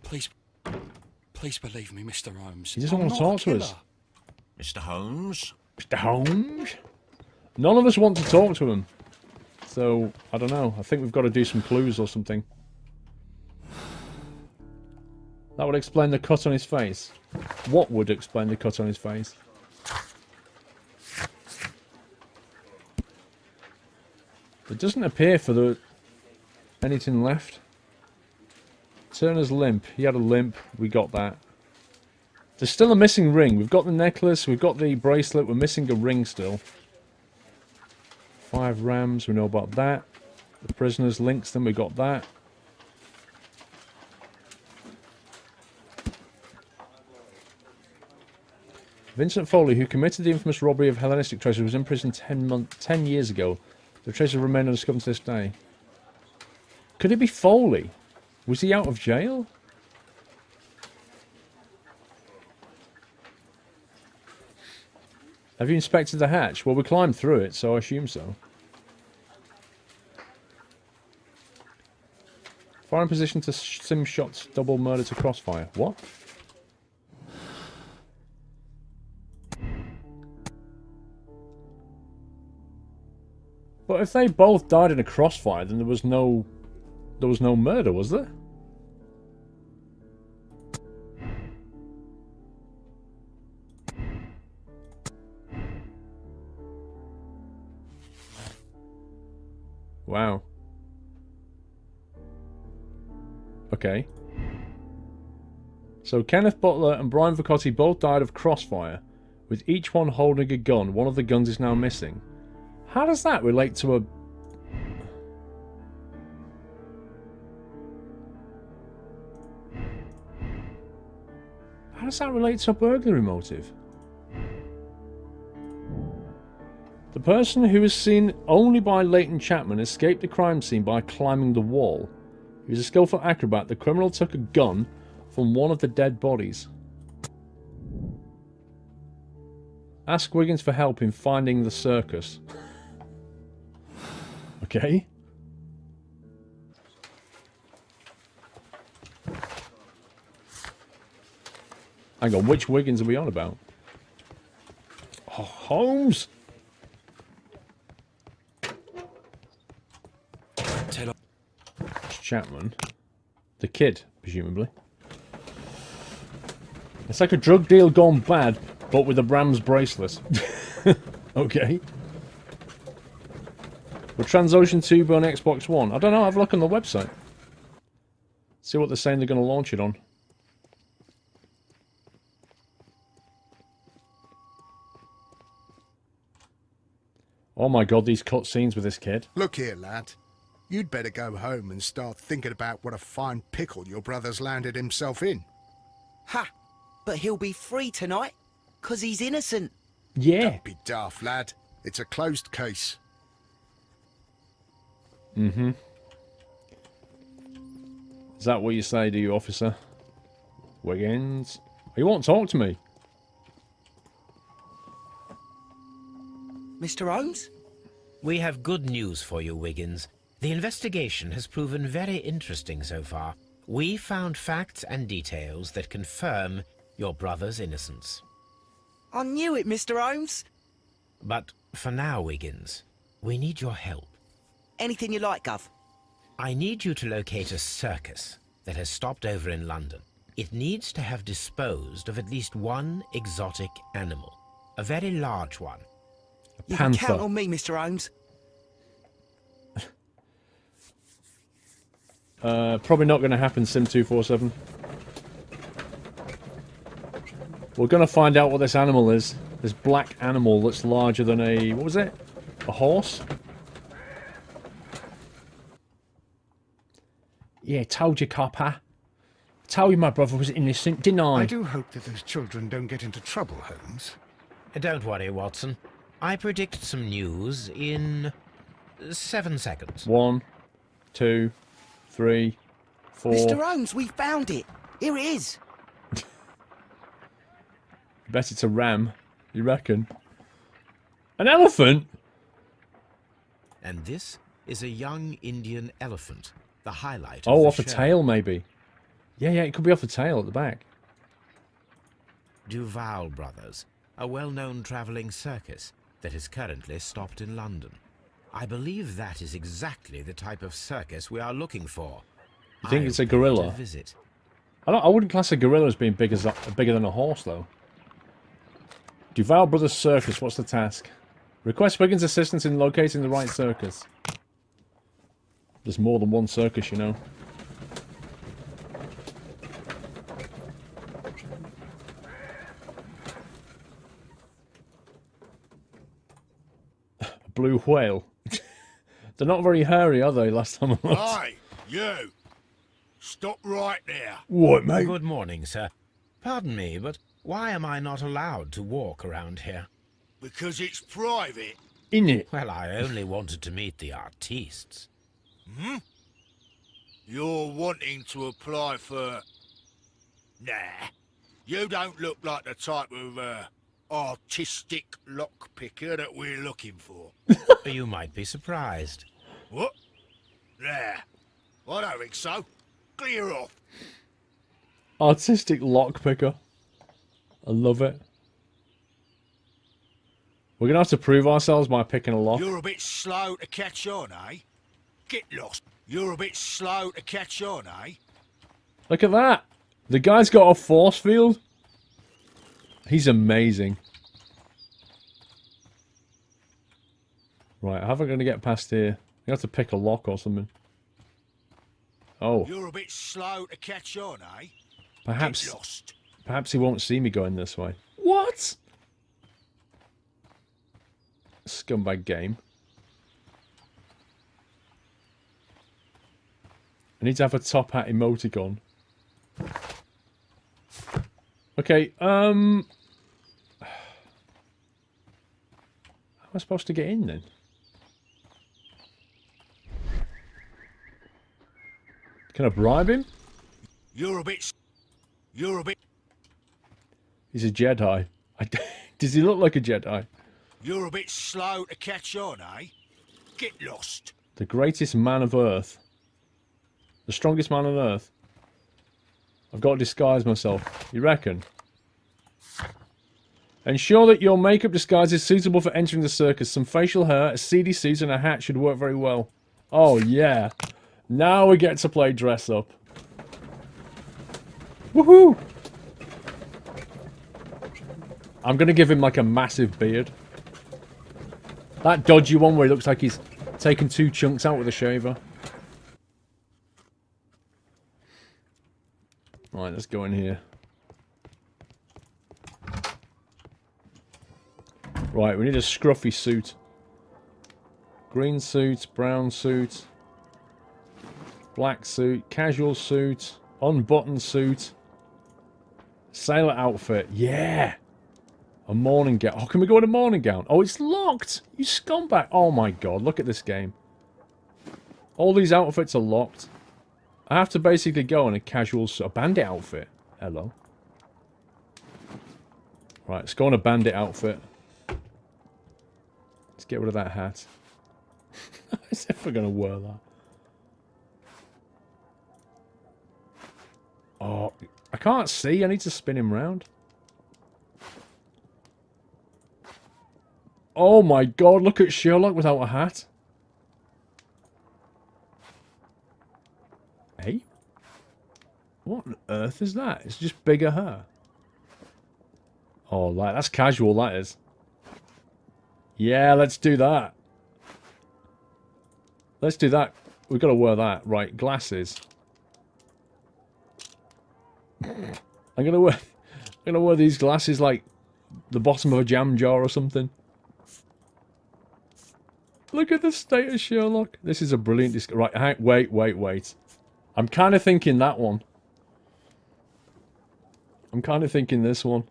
Please believe me, Mr. Holmes. He doesn't want to talk to us. Mr. Holmes? Mr. Holmes? None of us want to talk to him. So, I don't know. I think we've got to do some clues or something. That would explain the cut on his face. What would explain the cut on his face? It doesn't appear for the anything left. Turner's limp. He had a limp. We got that. There's still a missing ring. We've got the necklace, we've got the bracelet, we're missing a ring still. 5 rams, we know about that. The prisoners links them, we got that. Vincent Foley, who committed the infamous robbery of Hellenistic treasure, was in prison 10 years ago. The treasure remained undiscovered to this day. Could it be Foley? Was he out of jail? Have you inspected the hatch? Well, we climbed through it, so I assume so. Fire in position to sim shots, double murder to crossfire. What? But if they both died in a crossfire, then there was no murder, was there? Wow. Okay. So Kenneth Butler and Brian Vicotti both died of crossfire, with each one holding a gun. One of the guns is now missing. How does that relate to a... How does that relate to a burglary motive? The person who was seen only by Leighton Chapman escaped the crime scene by climbing the wall. He was a skillful acrobat. The criminal took a gun from one of the dead bodies. Ask Wiggins for help in finding the circus. Okay. Hang on, which Wiggins are we on about? Oh, Holmes! It's Chapman. The kid, presumably. It's like a drug deal gone bad, but with a Bram's bracelet. Okay. Will Transocean 2 be on Xbox One? I don't know, have a look on the website. See what they're saying they're going to launch it on. Oh my god, these cutscenes with this kid. Look here, lad. You'd better go home and start thinking about what a fine pickle your brother's landed himself in. Ha! But he'll be free tonight, 'cause he's innocent. Yeah. Don't be daft, lad. It's a closed case. Mm-hmm. Is that what you say, do you, officer? Wiggins? You won't talk to me. Mr. Holmes? We have good news for you, Wiggins. The investigation has proven very interesting so far. We found facts and details that confirm your brother's innocence. I knew it, Mr. Holmes. But for now, Wiggins, we need your help. Anything you like, Gov. I need you to locate a circus that has stopped over in London. It needs to have disposed of at least one exotic animal. A very large one. You can count on me, Mr. Holmes. Probably not going to happen, Sim247. We're going to find out what this animal is. This black animal that's larger than a... What was it? A horse? Yeah, told you, copper. Told you my brother was innocent, didn't I? I do hope that those children don't get into trouble, Holmes. Don't worry, Watson. I predict some news in 7 seconds. 1, 2, 3, 4... Mr. Holmes, we found it. Here it is. Bet it's a ram. You reckon? An elephant? And this is a young Indian elephant. The highlight Oh, of off the show. tail, maybe. Yeah, it could be off the tail at the back. Duval Brothers, a well-known travelling circus that is currently stopped in London. I believe that is exactly the type of circus we are looking for. You think I'll it's a pay to gorilla? visit. I wouldn't class a gorilla as being bigger than a horse, though. Duval Brothers Circus, what's the task? Request Wiggins' assistance in locating the right circus. There's more than one circus, you know. blue whale. They're not very hairy, are they, last time I looked? Hey, you! Stop right there. What, mate? Good morning, sir. Pardon me, but why am I not allowed to walk around here? Because it's private. In it. Well, I only wanted to meet the artistes. Hmm? You're wanting to apply for... Nah. You don't look like the type of, artistic lockpicker that we're looking for. You might be surprised. What? Nah. I don't think so. Clear off. Artistic lockpicker. I love it. We're going to have to prove ourselves by picking a lock. You're a bit slow to catch on, eh? Get lost. You're a bit slow to catch on, eh? Look at that. The guy's got a force field. He's amazing. Right, how am I going to get past here? You have to pick a lock or something. Oh. You're a bit slow to catch on, eh? Perhaps... Get lost. Perhaps he won't see me going this way. What? Scumbag game. I need to have a top hat emoticon. Okay, how am I supposed to get in then? Can I bribe him? You're a bit... He's a Jedi. Does he look like a Jedi? You're a bit slow to catch on, eh? Get lost. The greatest man of Earth. The strongest man on Earth. I've got to disguise myself. You reckon? Ensure that your makeup disguise is suitable for entering the circus. Some facial hair, a seedy suit, and a hat should work very well. Oh, yeah. Now we get to play dress up. Woohoo! I'm going to give him like a massive beard. That dodgy one where he looks like he's taken 2 chunks out with a shaver. Right, let's go in here. Right, we need a scruffy suit. Green suit, brown suit, black suit, casual suit, unbuttoned suit, sailor outfit. Yeah! A morning gown. Oh, can we go in a morning gown? Oh, it's locked! You scumbag! Oh my god, look at this game. All these outfits are locked. I have to basically go in a casual... A bandit outfit. Hello. Right, let's go in a bandit outfit. Let's get rid of that hat. As if we're going to wear that. Oh, I can't see. I need to spin him round. Oh my god, look at Sherlock without a hat. Hey? What on earth is that? It's just bigger hair. Oh, that's casual, that is. Yeah, let's do that. Let's do that. We've got to wear that. Right, glasses. I'm gonna wear these glasses like the bottom of a jam jar or something. Look at the state of Sherlock. This is a brilliant right, wait. I'm kind of thinking that one. I'm kind of thinking this one.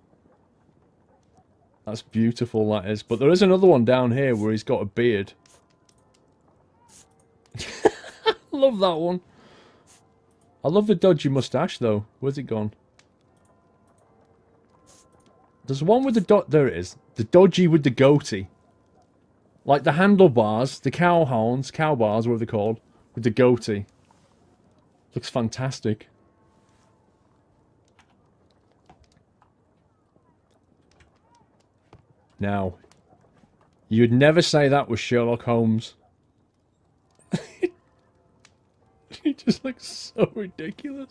That's beautiful, that is. But there is another one down here where he's got a beard. Love that one. I love the dodgy mustache, though. Where's it gone? There's one with the there it is. The dodgy with the goatee. Like the handlebars, the cow bars, whatever they're called, with the goatee. Looks fantastic. Now, you'd never say that was Sherlock Holmes. He just looks so ridiculous.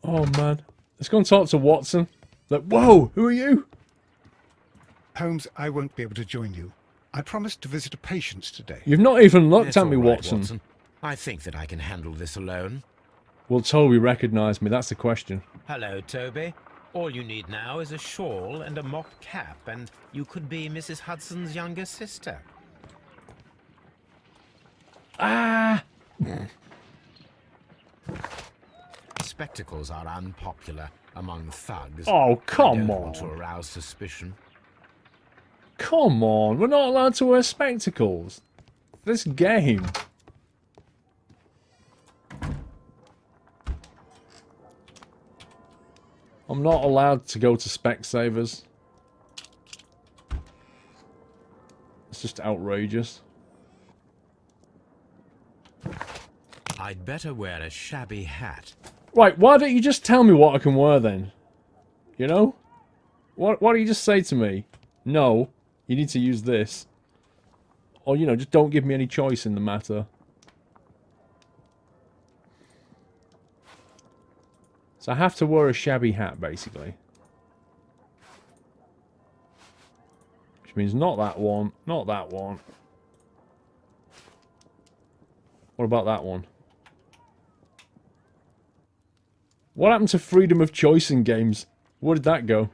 Oh man. Let's go and talk to Watson. Like, whoa, who are you? Holmes, I won't be able to join you. I promised to visit a patient today. You've not even looked That's at me, all right, Watson. I think that I can handle this alone. Will Toby recognise me? That's the question. Hello, Toby. All you need now is a shawl and a mock cap, and you could be Mrs. Hudson's younger sister. Ah! Spectacles are unpopular among thugs. Oh, I come don't on. want to arouse suspicion. Come on, we're not allowed to wear spectacles. This game. I'm not allowed to go to Specsavers. It's just outrageous. I'd better wear a shabby hat. Right, why don't you just tell me what I can wear then? You know? Why don't you just say to me, no, you need to use this. Or, you know, just don't give me any choice in the matter. So I have to wear a shabby hat, basically. Which means not that one, not that one. What about that one? What happened to freedom of choice in games? Where did that go?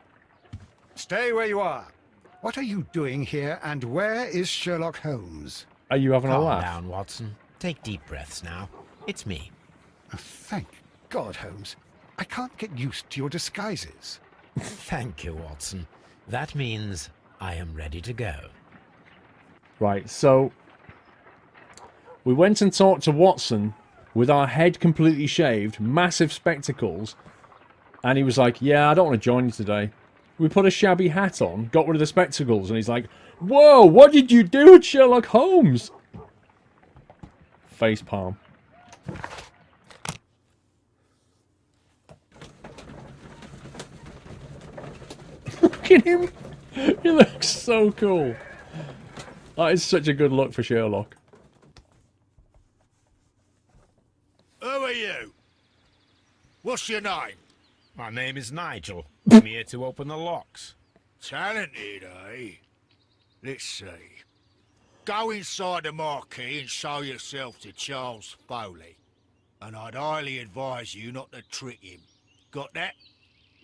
Stay where you are. What are you doing here, and where is Sherlock Holmes? Are you having a Calm laugh? down, Watson. Take deep breaths now. It's me. Oh, thank God, Holmes. I can't get used to your disguises. Thank you, Watson. That means I am ready to go. Right, so we went and talked to Watson with our head completely shaved, massive spectacles, and he was like, yeah, I don't want to join you today. We put a shabby hat on, got rid of the spectacles, and he's like, whoa, what did you do with Sherlock Holmes? Facepalm. Look at him. He looks so cool. That is such a good look for Sherlock. Who are you? What's your name? My name is Nigel. I'm here to open the locks. Talented, eh? Let's see. Go inside the marquee and show yourself to Charles Foley. And I'd highly advise you not to trick him. Got that?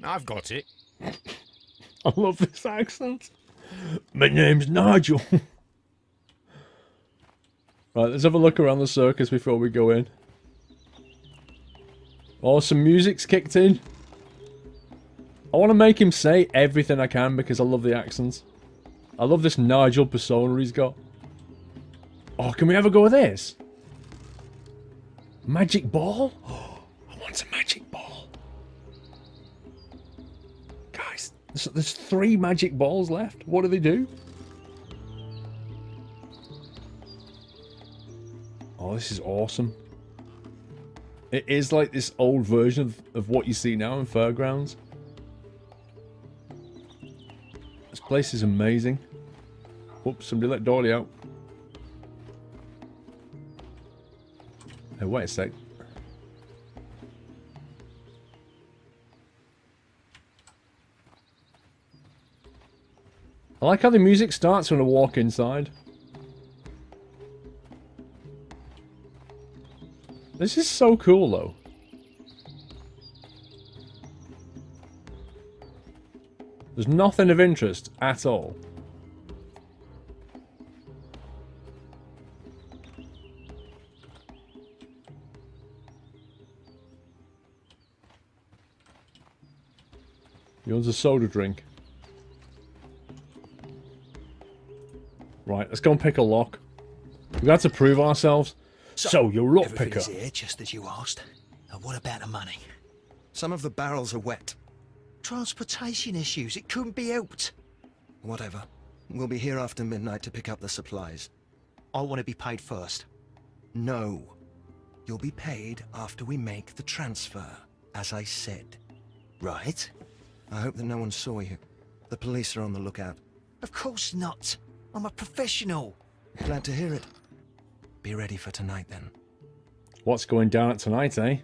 I've got it. I love this accent. My name's Nigel. Right, let's have a look around the circus before we go in. Oh, some music's kicked in. I want to make him say everything I can because I love the accents. I love this Nigel persona he's got. Oh, can we ever go with this? Magic ball? Oh, I want a magic ball. Guys, there's 3 magic balls left. What do they do? Oh, this is awesome. It is like this old version of what you see now in Fairgrounds. This place is amazing. Whoops, somebody let Dorley out. Hey, wait a sec. I like how the music starts when I walk inside. This is so cool, though. There's nothing of interest at all. He wants a soda drink. Right, let's go and pick a lock. We've got to prove ourselves. So you're a lock picker. Everything's here, just as you asked. And what about the money? Some of the barrels are wet. Transportation issues, it couldn't be helped. Whatever. We'll be here after midnight to pick up the supplies. I want to be paid first. No. You'll be paid after we make the transfer, as I said. Right? I hope that no one saw you. The police are on the lookout. Of course not. I'm a professional. Glad to hear it. Be ready for tonight, then. What's going down at tonight, eh?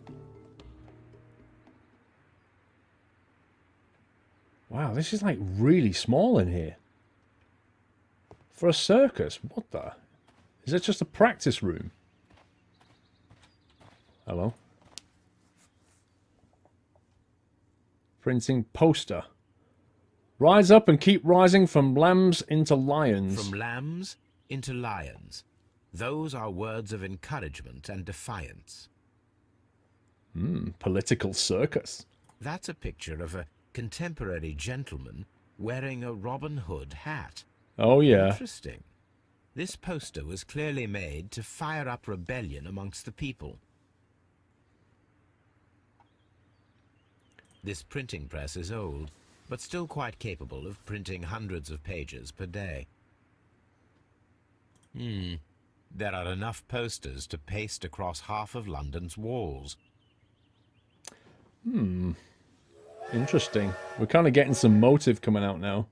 Wow, this is like really small in here. For a circus, what the? Is it just a practice room? Hello? Printing poster. Rise up and keep rising from lambs into lions. From lambs into lions. Those are words of encouragement and defiance. Political circus. That's a picture of a contemporary gentleman wearing a Robin Hood hat. Oh, yeah. Interesting. This poster was clearly made to fire up rebellion amongst the people. This printing press is old, but still quite capable of printing hundreds of pages per day. There are enough posters to paste across half of London's walls. Interesting. We're kind of getting some motive coming out now.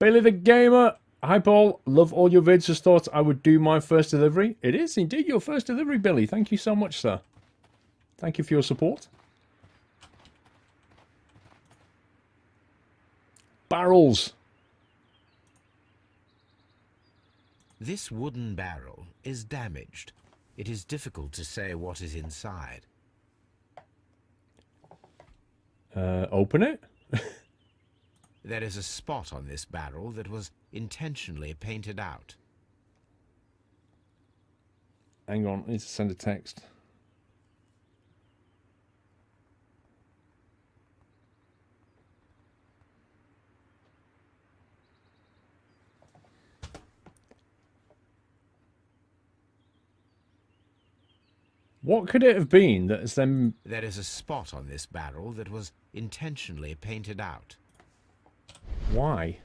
Bailey the Gamer. Hi, Paul. Love all your vids. Just thought I would do my first delivery. It is indeed your first delivery, Billy. Thank you so much, sir. Thank you for your support. Barrels. This wooden barrel is damaged. It is difficult to say what is inside. Open it? There is a spot on this barrel that was intentionally painted out. Hang on, I need to send a text. What could it have been that is then... There is a spot on this barrel that was intentionally painted out. Why?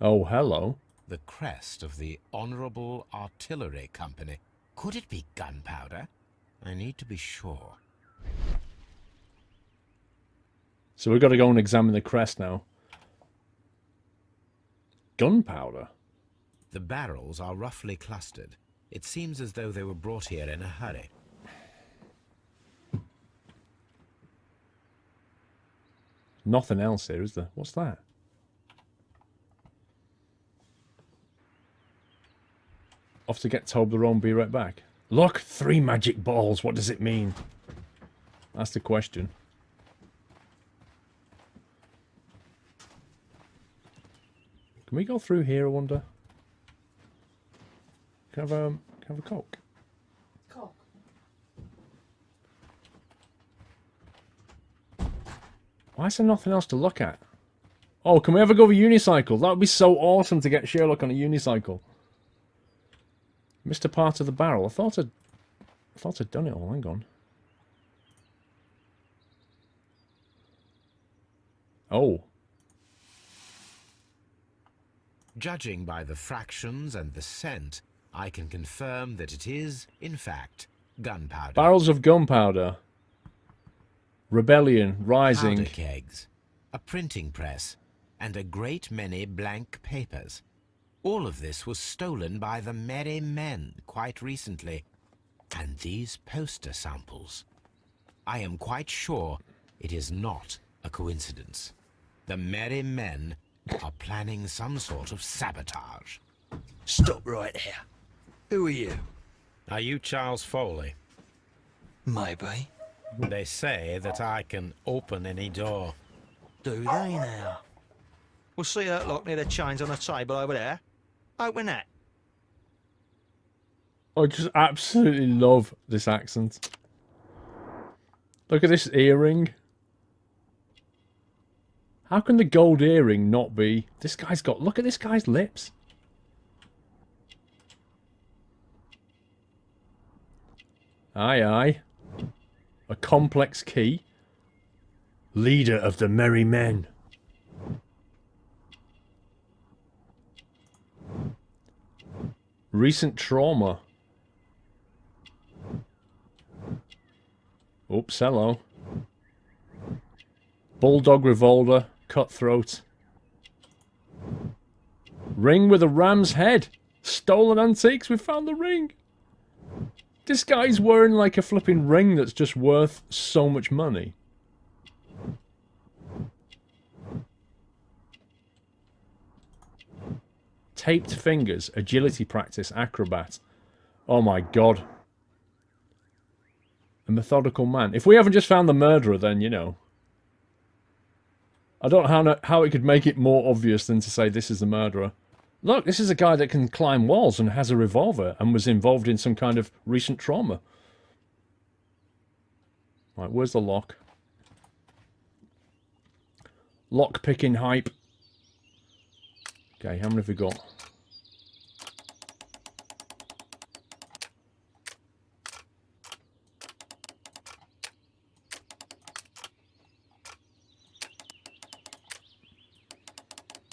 Oh, hello. The crest of the Honourable Artillery Company. Could it be gunpowder? I need to be sure. So we've got to go and examine the crest now. Gunpowder? The barrels are roughly clustered. It seems as though they were brought here in a hurry. Nothing else here, is there? What's that? Off to get Toblerone, be right back. Look, 3 magic balls. What does it mean? That's the question. Can we go through here, I wonder? Can I have a Coke? Cock. Why is there nothing else to look at? Oh, can we ever go with a unicycle? That would be so awesome to get Sherlock on a unicycle. Missed a part of the barrel. I thought I'd done it all. Hang on. Oh. Judging by the fractions and the scent, I can confirm that it is, in fact, gunpowder. Barrels of gunpowder. Rebellion. Rising. Powder kegs. A printing press. And a great many blank papers. All of this was stolen by the Merry Men quite recently. And these poster samples. I am quite sure it is not a coincidence. The Merry Men are planning some sort of sabotage. Stop right here. Who are you? Are you Charles Foley? Maybe. They say that I can open any door. Do they now? We'll see that lock near the chains on the table over there. Open that. I just absolutely love this accent. Look at this earring. How can the gold earring not be... This guy's got... Look at this guy's lips. Aye, aye. A complex key. Leader of the Merry Men. Recent trauma. Oops, hello. Bulldog revolver. Cutthroat. Ring with a ram's head. Stolen antiques. We found the ring. This guy's wearing like a flipping ring that's just worth so much money. Taped fingers. Agility practice. Acrobat. Oh my god. A methodical man. If we haven't just found the murderer, then, you know. I don't know how it could make it more obvious than to say this is the murderer. Look, this is a guy that can climb walls and has a revolver and was involved in some kind of recent trauma. Right, where's the lock? Lock picking hype. Okay, how many have we got?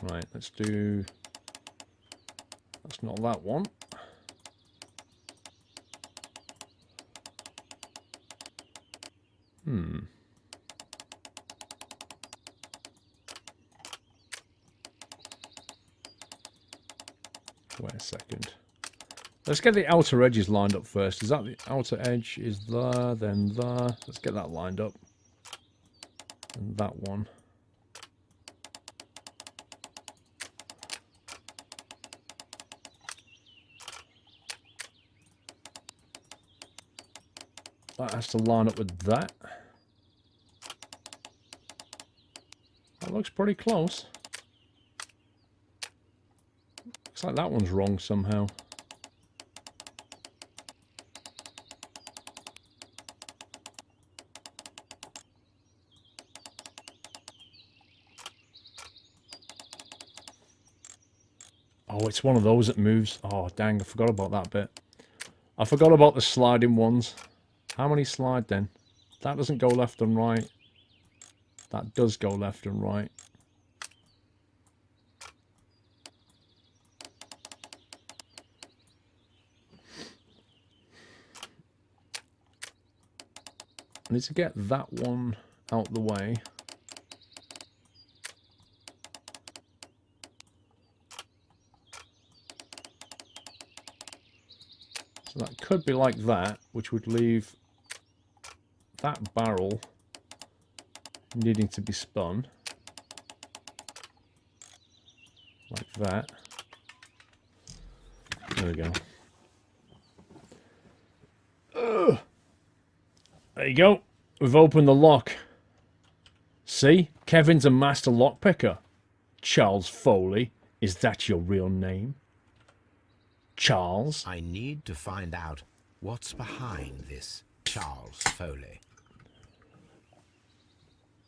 Right, let's do... That's not that one. Wait a second. Let's get the outer edges lined up first. Is that the outer edge is there, then there. Let's get that lined up. And that one. That has to line up with that. That looks pretty close. Looks like that one's wrong somehow. Oh, it's one of those that moves. Oh, dang, I forgot about that bit. I forgot about the sliding ones. How many slide then? That doesn't go left and right. That does go left and right. I need to get that one out the way. So that could be like that, which would leave that barrel needing to be spun. Like that. There we go. Ugh. There you go. We've opened the lock. See? Kevin's a master lockpicker. Charles Foley. Is that your real name? Charles? I need to find out what's behind this Charles Foley.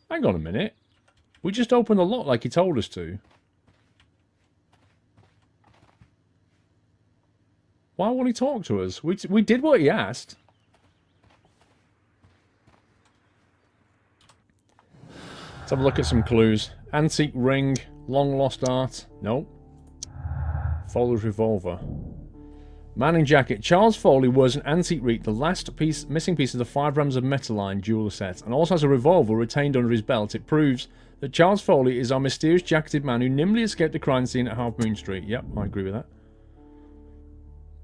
Hang on a minute. We just opened the lock like he told us to. Why won't he talk to us? We did what he asked. Let's have a look at some clues. Antique ring, long lost art. Nope. Foley's revolver. Man in jacket. Charles Foley was an antique reek, the last missing piece of the 5 grams of metaline jeweler set, and also has a revolver retained under his belt. It proves that Charles Foley is our mysterious jacketed man who nimbly escaped the crime scene at Half Moon Street. Yep, I agree with that.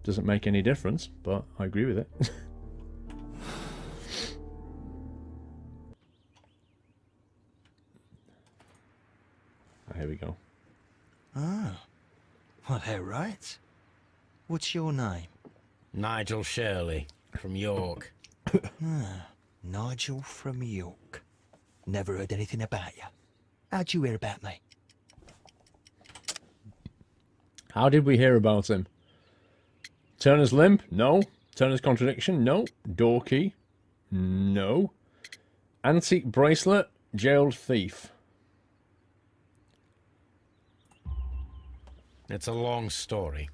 Doesn't make any difference, but I agree with it. Here we go. Ah, well, they're right. What's your name? Nigel Shirley, from York. Nigel from York. Never heard anything about you. How'd you hear about me? How did we hear about him? Turner's limp? No. Turner's contradiction? No. Door key? No. Antique bracelet? Jailed thief. It's a long story.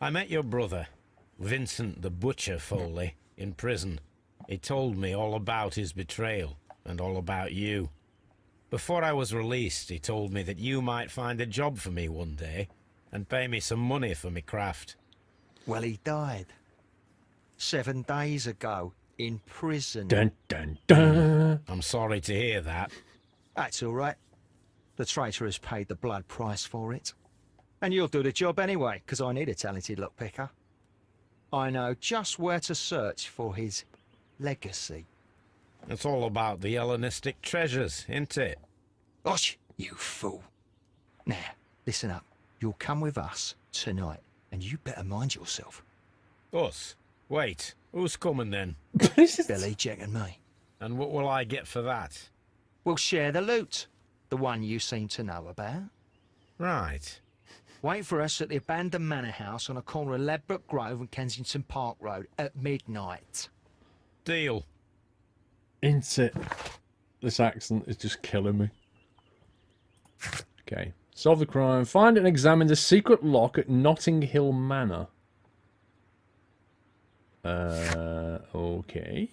I met your brother, Vincent the Butcher Foley, in prison. He told me all about his betrayal and all about you. Before I was released, he told me that you might find a job for me one day and pay me some money for me craft. Well, he died 7 days ago in prison. Dun, dun, dun. I'm sorry to hear that. That's all right. The traitor has paid the blood price for it. And you'll do the job anyway, because I need a talented lockpicker. I know just where to search for his legacy. It's all about the Hellenistic treasures, isn't it? Osh, you fool. Now, listen up. You'll come with us tonight, and you better mind yourself. Us? Wait. Who's coming then? Billy, Jack and me. And what will I get for that? We'll share the loot. The one you seem to know about. Right. Wait for us at the abandoned manor house on the corner of Ladbroke Grove and Kensington Park Road at midnight. Deal. Ain't it? This accent is just killing me. Okay. Solve the crime. Find and examine the secret lock at Notting Hill Manor. Okay.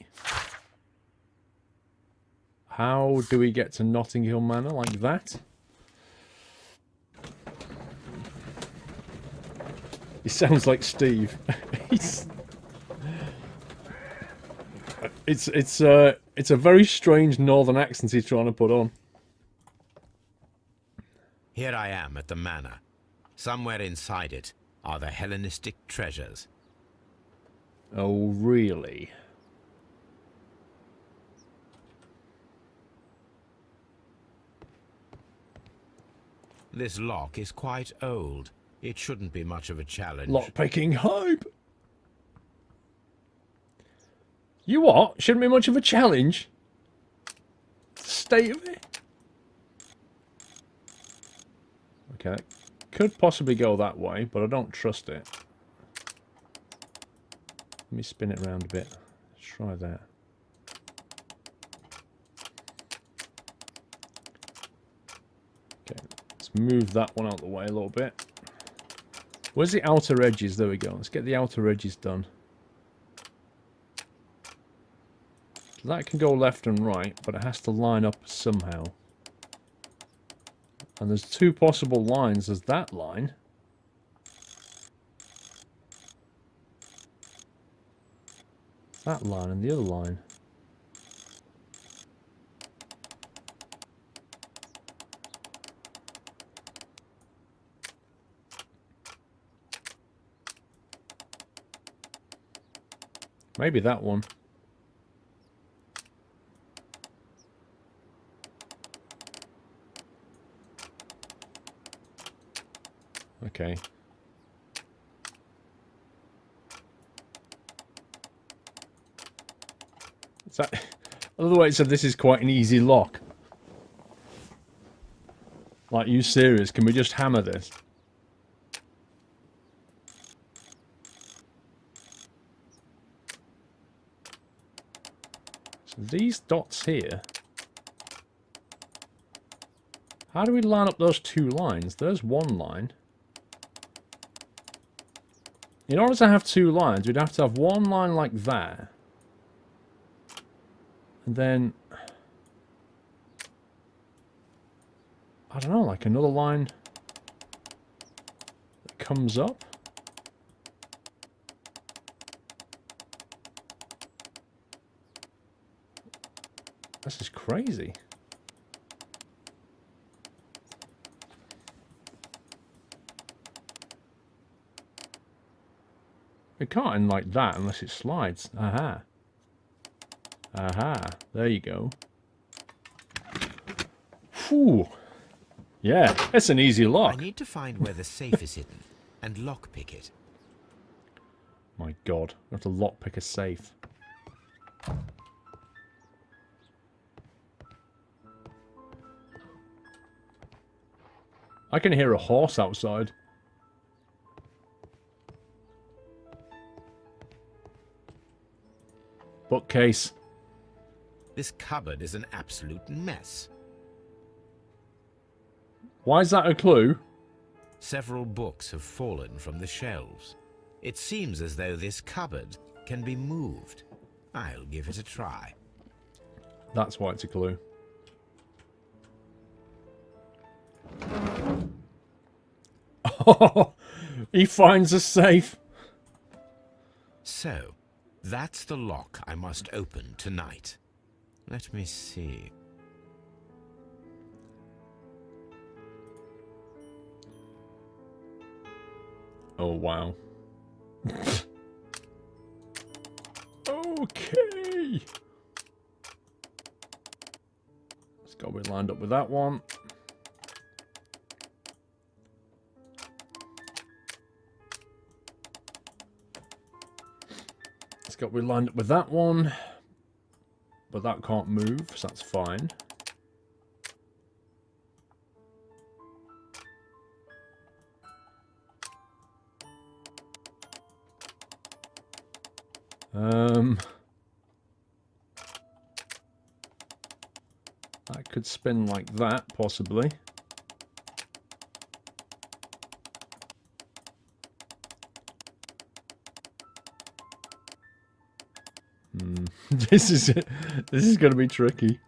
How do we get to Notting Hill Manor like that? He sounds like Steve. It's a very strange northern accent he's trying to put on. Here I am at the manor. Somewhere inside it are the Hellenistic treasures. Oh, really? This lock is quite old. It shouldn't be much of a challenge. Lockpicking hype. You what? Shouldn't be much of a challenge. State of it. Okay, could possibly go that way, but I don't trust it. Let me spin it around a bit. Let's try that. Okay, let's move that one out of the way a little bit. Where's the outer edges? There we go. Let's get the outer edges done. So that can go left and right, but it has to line up somehow. And there's two possible lines. There's that line. That line and the other line. Maybe that one. Okay. Is that... Otherwise, it said this is quite an easy lock. Like, you serious? Can we just hammer this? So these dots here... How do we line up those two lines? There's one line. In order to have two lines, we'd have to have one line like that. And then... I don't know, like another line that comes up. This is crazy. It can't end like that unless it slides. Aha. Aha. There you go. Whew. Yeah, it's an easy lock. I need to find where the safe is hidden and lockpick it. My god, I have to lockpick a safe. I can hear a horse outside. Bookcase. This cupboard is an absolute mess. Why is that a clue? Several books have fallen from the shelves. It seems as though this cupboard can be moved. I'll give it a try. That's why it's a clue. Oh, he finds a safe. So, that's the lock I must open tonight. Let me see. Oh, wow. Okay. Let's go. We lined up with that one. That's got to be lined up with that one. But that can't move, so that's fine. That could spin like that, possibly. This is going to be tricky.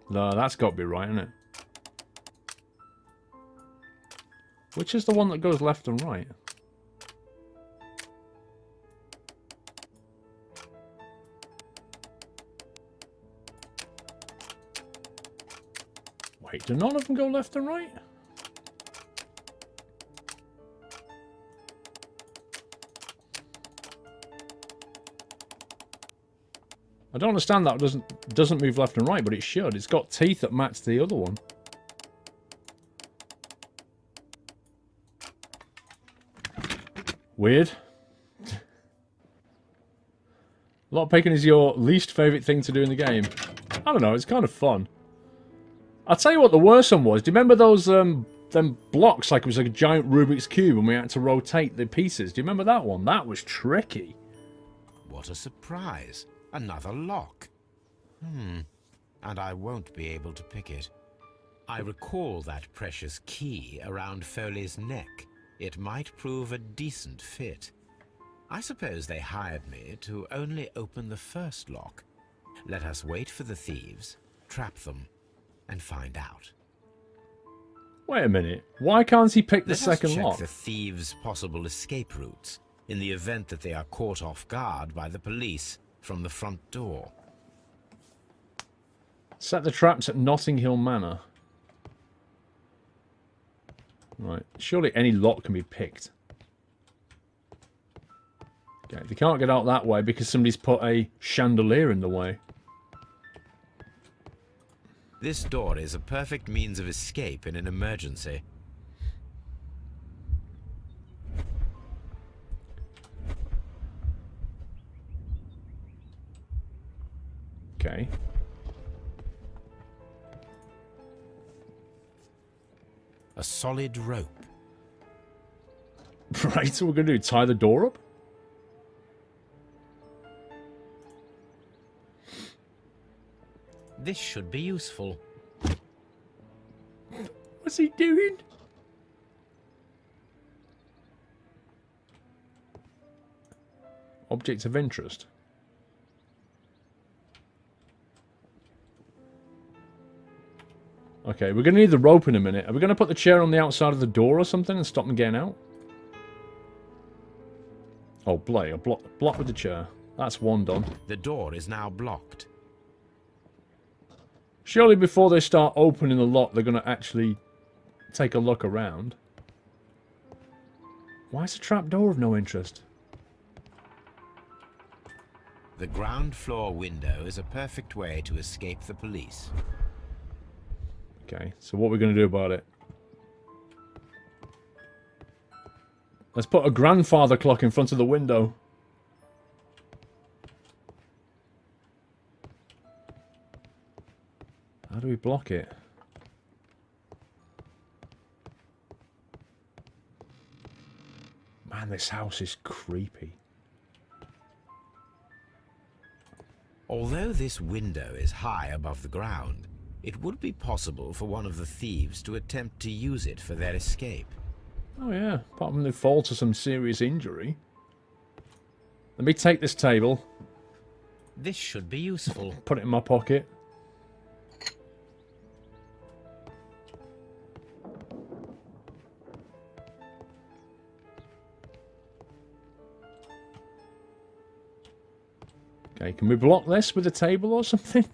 No, that's got to be right, isn't it? Which is the one that goes left and right? Wait, do none of them go left and right? I don't understand that it doesn't move left and right, but it should. It's got teeth that match the other one. Weird. Lockpicking is your least favourite thing to do in the game. I don't know, it's kind of fun. I'll tell you what the worst one was. Do you remember those them blocks, like it was like a giant Rubik's Cube and we had to rotate the pieces? Do you remember that one? That was tricky. What a surprise. Another lock. And I won't be able to pick it. I recall that precious key around Foley's neck. It might prove a decent fit. I suppose they hired me to only open the first lock. Let us wait for the thieves, trap them, and find out. Wait a minute. Why can't he pick the Let second us check lock? the thieves' possible escape routes in the event that they are caught off guard by the police from the front door. Set the traps at Notting Hill Manor. Right. Surely any lock can be picked. Okay, they can't get out that way because somebody's put a chandelier in the way. This door is a perfect means of escape in an emergency. Okay. A solid rope. Right, so we're going to do tie the door up? This should be useful. What's he doing? Object of interest. Okay, we're going to need the rope in a minute. Are we going to put the chair on the outside of the door or something and stop them getting out? Oh, Blay, block with the chair. That's one done. The door is now blocked. Surely before they start opening the lock, they're going to actually take a look around. Why is the trapdoor of no interest? The ground floor window is a perfect way to escape the police. Okay, so what are we going to do about it? Let's put a grandfather clock in front of the window. How do we block it? Man, this house is creepy. Although this window is high above the ground, it would be possible for one of the thieves to attempt to use it for their escape. Oh yeah, apart from they fall to some serious injury. Let me take this table. This should be useful. Put it in my pocket. Okay, can we block this with a table or something?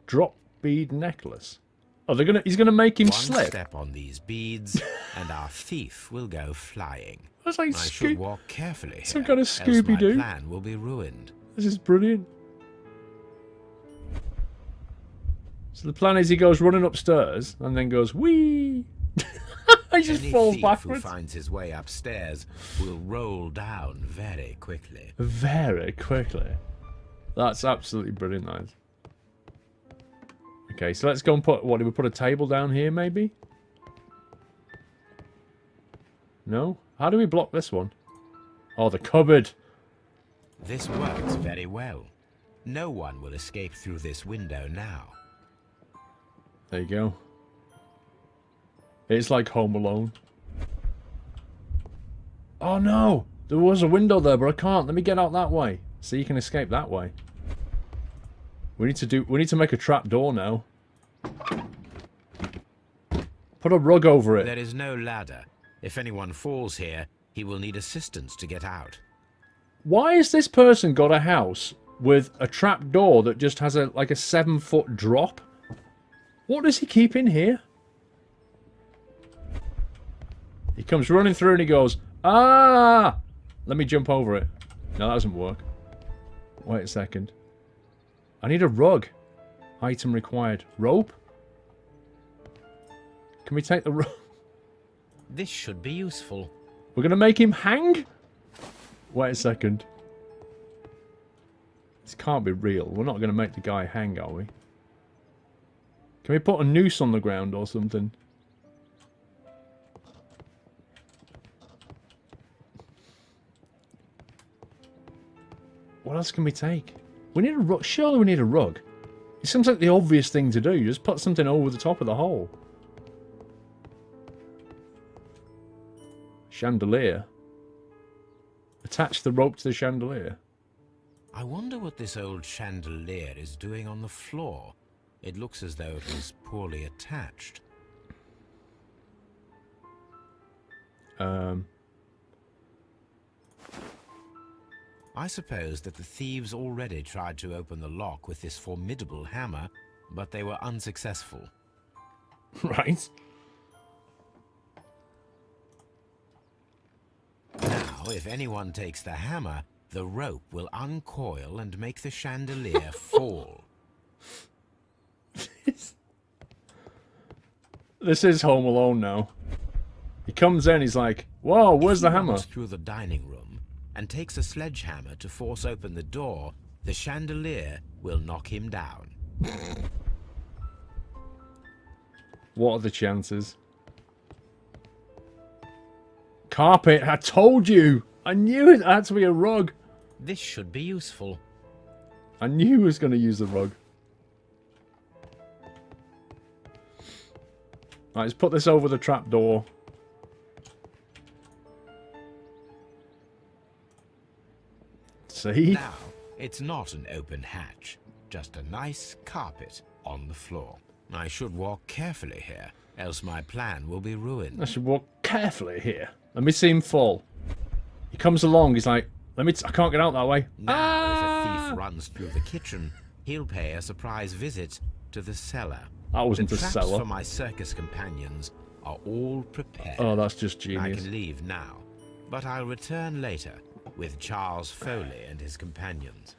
Drop bead necklace. Oh, he's gonna make him slip. One step on these beads, and our thief will go flying. That's like I should walk carefully here, some kind of else Scooby-Doo. my plan will be ruined. This is brilliant. So the plan is he goes running upstairs and then goes, whee! He just Any falls thief backwards. who finds his way upstairs will roll down very quickly. Very quickly. That's absolutely brilliant, that is. Okay, so let's go and put... What, did we put a table down here, maybe? No? How do we block this one? Oh, the cupboard. This works very well. No one will escape through this window now. There you go. It's like Home Alone. Oh no! There was a window there, but I can't. Let me get out that way. So you can escape that way. We need to make a trap door now. Put a rug over it. There is no ladder. If anyone falls here, he will need assistance to get out. Why has this person got a house with a trap door that just has like a 7-foot drop? What does he keep in here? He comes running through and he goes, ah! Let me jump over it. No, that doesn't work. Wait a second. I need a rug. Item required. Rope? Can we take the rope? This should be useful. We're going to make him hang? Wait a second. This can't be real. We're not going to make the guy hang, are we? Can we put a noose on the ground or something? What else can we take? We need a rug. Surely we need a rug. It seems like the obvious thing to do. You just put something over the top of the hole. Chandelier. Attach the rope to the chandelier. I wonder what this old chandelier is doing on the floor. It looks as though it was poorly attached. I suppose that the thieves already tried to open the lock with this formidable hammer, but they were unsuccessful. Right. Now, if anyone takes the hammer, the rope will uncoil and make the chandelier fall. This is Home Alone now. He comes in, he's like, whoa, where's the hammer? Runs through the dining room and takes a sledgehammer to force open the door, the chandelier will knock him down. What are the chances? Carpet, I told you! I knew it had to be a rug. This should be useful. I knew he was going to use the rug. Right, let's put this over the trapdoor. See? Now, it's not an open hatch, just a nice carpet on the floor. I should walk carefully here, else my plan will be ruined. I should walk carefully here. Let me see him fall. He comes along, he's like, I can't get out that way. Now, if a thief runs through the kitchen, he'll pay a surprise visit to the cellar. That wasn't the a traps cellar. for my circus companions are all prepared. Oh, that's just I genius. can leave now, but I'll return later with Charles Foley and his companions.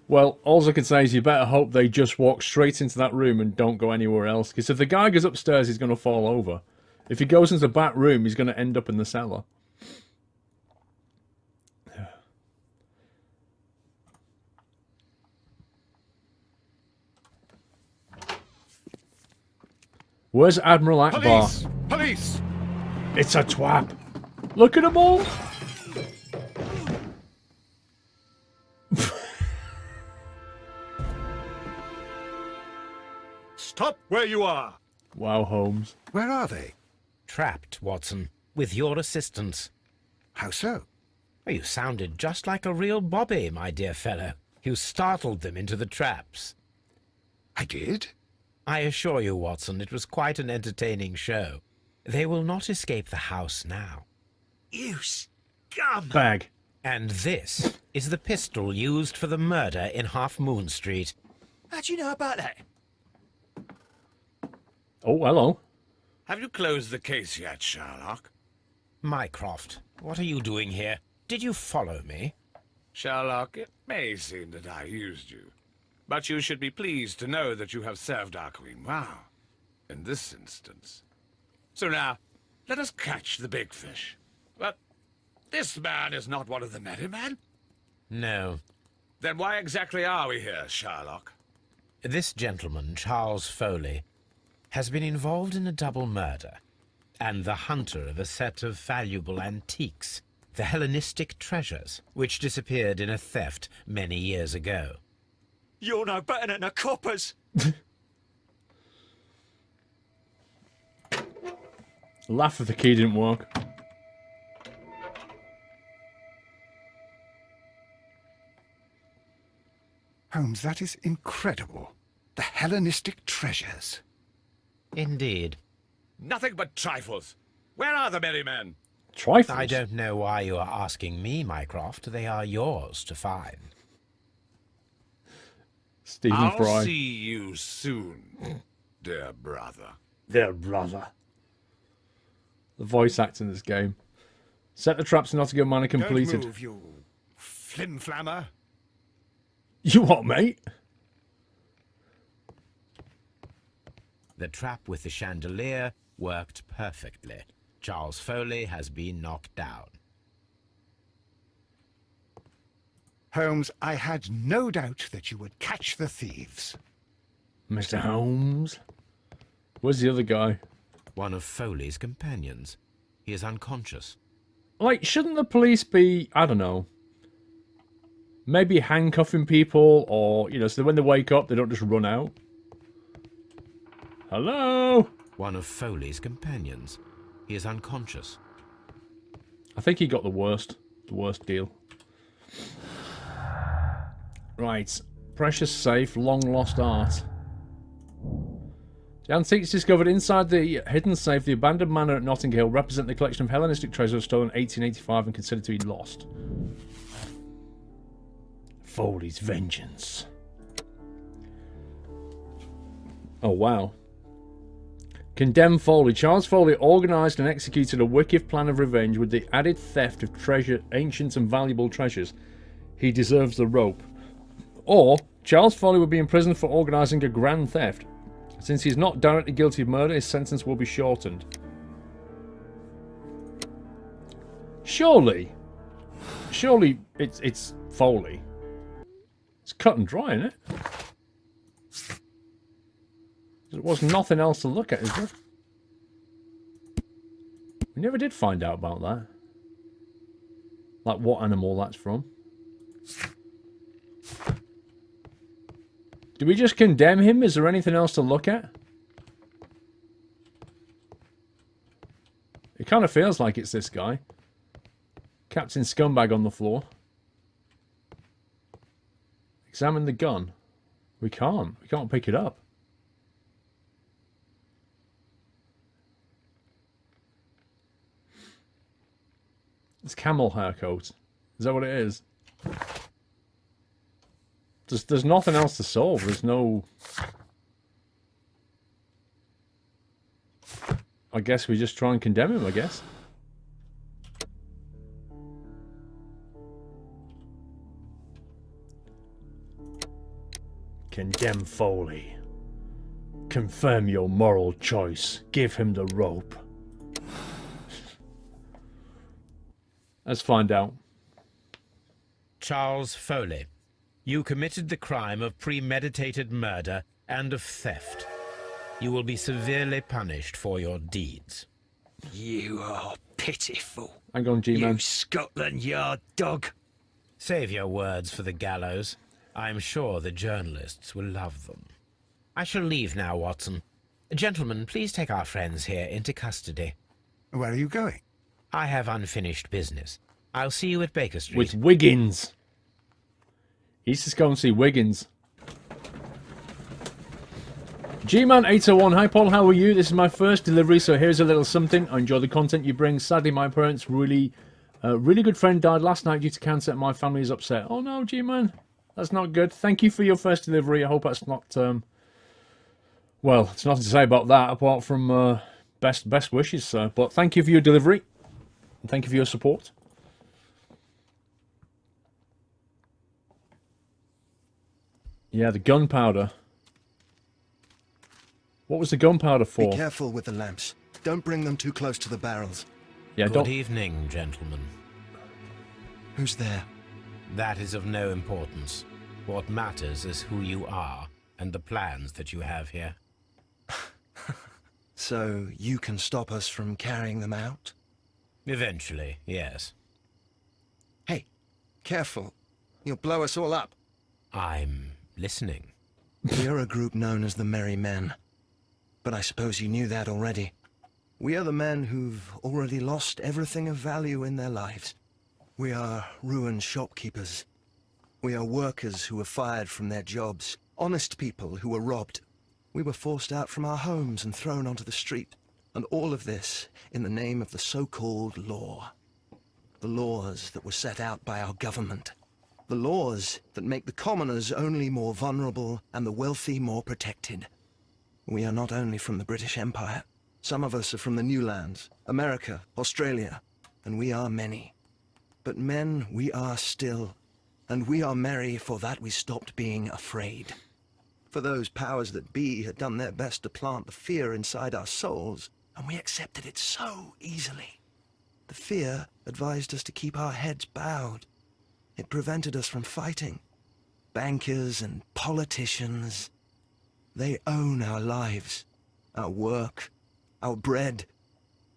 Well, all I can say is you better hope they just walk straight into that room and don't go anywhere else. Because if the guy goes upstairs, he's going to fall over. If he goes into the back room, he's going to end up in the cellar. Where's Admiral Akbar? Police! Police! It's a twap. Look at them all. Stop where you are! Wow, Holmes. Where are they? Trapped, Watson, with your assistance. How so? You sounded just like a real bobby, my dear fellow. You startled them into the traps. I did? I assure you, Watson, it was quite an entertaining show. They will not escape the house now. You scum! Bag. And this is the pistol used for the murder in Half Moon Street. How do you know about that? Oh, hello. Have you closed the case yet, Sherlock? Mycroft, what are you doing here? Did you follow me? Sherlock, it may seem that I used you, But you should be pleased to know that you have served our queen well, in this instance. So now, let us catch the big fish. But this man is not one of the merry men? No. Then why exactly are we here, Sherlock? This gentleman, Charles Foley, has been involved in a double murder, and the hunter of a set of valuable antiques, the Hellenistic treasures, which disappeared in a theft many years ago. You're no better than the coppers. Laugh if the key didn't work. Holmes, that is incredible. The Hellenistic treasures. Indeed. Nothing but trifles. Where are the merry men? Trifles? I don't know why you are asking me, Mycroft. They are yours to find. Stephen I'll Fry. see you soon, dear brother. Dear brother. The voice acts in this game. Set the traps in Nottingham Manor completed. Don't move, you flim-flammer. You what, mate? The trap with the chandelier worked perfectly. Charles Foley has been knocked down. Holmes, I had no doubt that you would catch the thieves. Mr. Holmes? Where's the other guy? One of Foley's companions. He is unconscious. Like, shouldn't the police be, I don't know, maybe handcuffing people, or, you know, so that when they wake up, they don't just run out? Hello? One of Foley's companions. He is unconscious. I think he got the worst deal. Right. Precious safe, long lost art. The antiques discovered inside the hidden safe, the abandoned manor at Notting Hill, represent the collection of Hellenistic treasures stolen in 1885 and considered to be lost. Foley's vengeance. Oh, wow. Condemn Foley. Charles Foley organised and executed a wicked plan of revenge with the added theft of treasure, ancient and valuable treasures. He deserves the rope. Or, Charles Foley will be imprisoned for organising a grand theft. Since he's not directly guilty of murder, his sentence will be shortened. Surely it's Foley. It's cut and dry, isn't it? There was nothing else to look at, is there? We never did find out about that. Like what animal that's from. Do we just condemn him? Is there anything else to look at? It kind of feels like it's this guy. Captain Scumbag on the floor. Examine the gun. We can't. We can't pick it up. It's camel hair coat. Is that what it is? There's nothing else to solve. There's no... I guess we just try and condemn him, I guess. Condemn Foley. Confirm your moral choice. Give him the rope. Let's find out. Charles Foley, you committed the crime of premeditated murder and of theft. You will be severely punished for your deeds. You are pitiful. Hang on, G-Man. You Scotland Yard dog. Save your words for the gallows. I'm sure the journalists will love them. I shall leave now, Watson. Gentlemen, please take our friends here into custody. Where are you going? I have unfinished business. I'll see you at Baker Street. With Wiggins. He's just going to see Wiggins. G-Man 801, hi Paul, how are you? This is my first delivery, so here's a little something. I enjoy the content you bring. Sadly, my parents' really good friend died last night due to cancer, and my family is upset. Oh no, G-Man. That's not good. Thank you for your first delivery. I hope that's not... well, it's nothing to say about that, apart from best wishes, sir. But thank you for your delivery. And thank you for your support. Yeah, the gunpowder. What was the gunpowder for? Be careful with the lamps. Don't bring them too close to the barrels. Yeah, Good evening, gentlemen. Who's there? That is of no importance. What matters is who you are and the plans that you have here. So you can stop us from carrying them out? Eventually, yes. Hey, careful. You'll blow us all up. I'm listening. We are a group known as the Merry Men. But I suppose you knew that already. We are the men who've already lost everything of value in their lives. We are ruined shopkeepers. We are workers who were fired from their jobs. Honest people who were robbed. We were forced out from our homes and thrown onto the street. And all of this in the name of the so-called law. The laws that were set out by our government. The laws that make the commoners only more vulnerable and the wealthy more protected. We are not only from the British Empire. Some of us are from the New Lands, America, Australia, and we are many. But men we are still, and we are merry for that we stopped being afraid. For those powers that be had done their best to plant the fear inside our souls, and we accepted it so easily. The fear advised us to keep our heads bowed. It prevented us from fighting. Bankers and politicians, they own our lives, our work, our bread,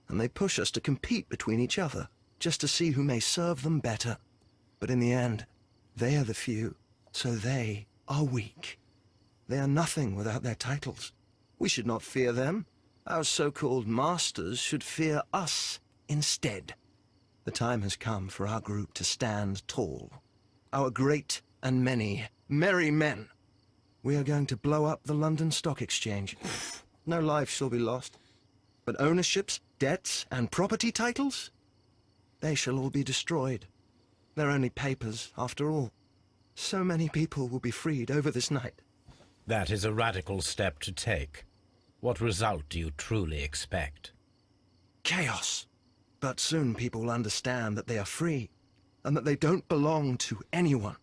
and they push us to compete between each other, just to see who may serve them better. But in the end, they are the few, so they are weak. They are nothing without their titles. We should not fear them. Our so-called masters should fear us instead. The time has come for our group to stand tall. Our great and many merry men. We are going to blow up the London Stock Exchange. No life shall be lost. But ownerships, debts, and property titles? They shall all be destroyed. They're only papers, after all. So many people will be freed over this night. That is a radical step to take. What result do you truly expect? Chaos. But soon people will understand that they are free, and that they don't belong to anyone.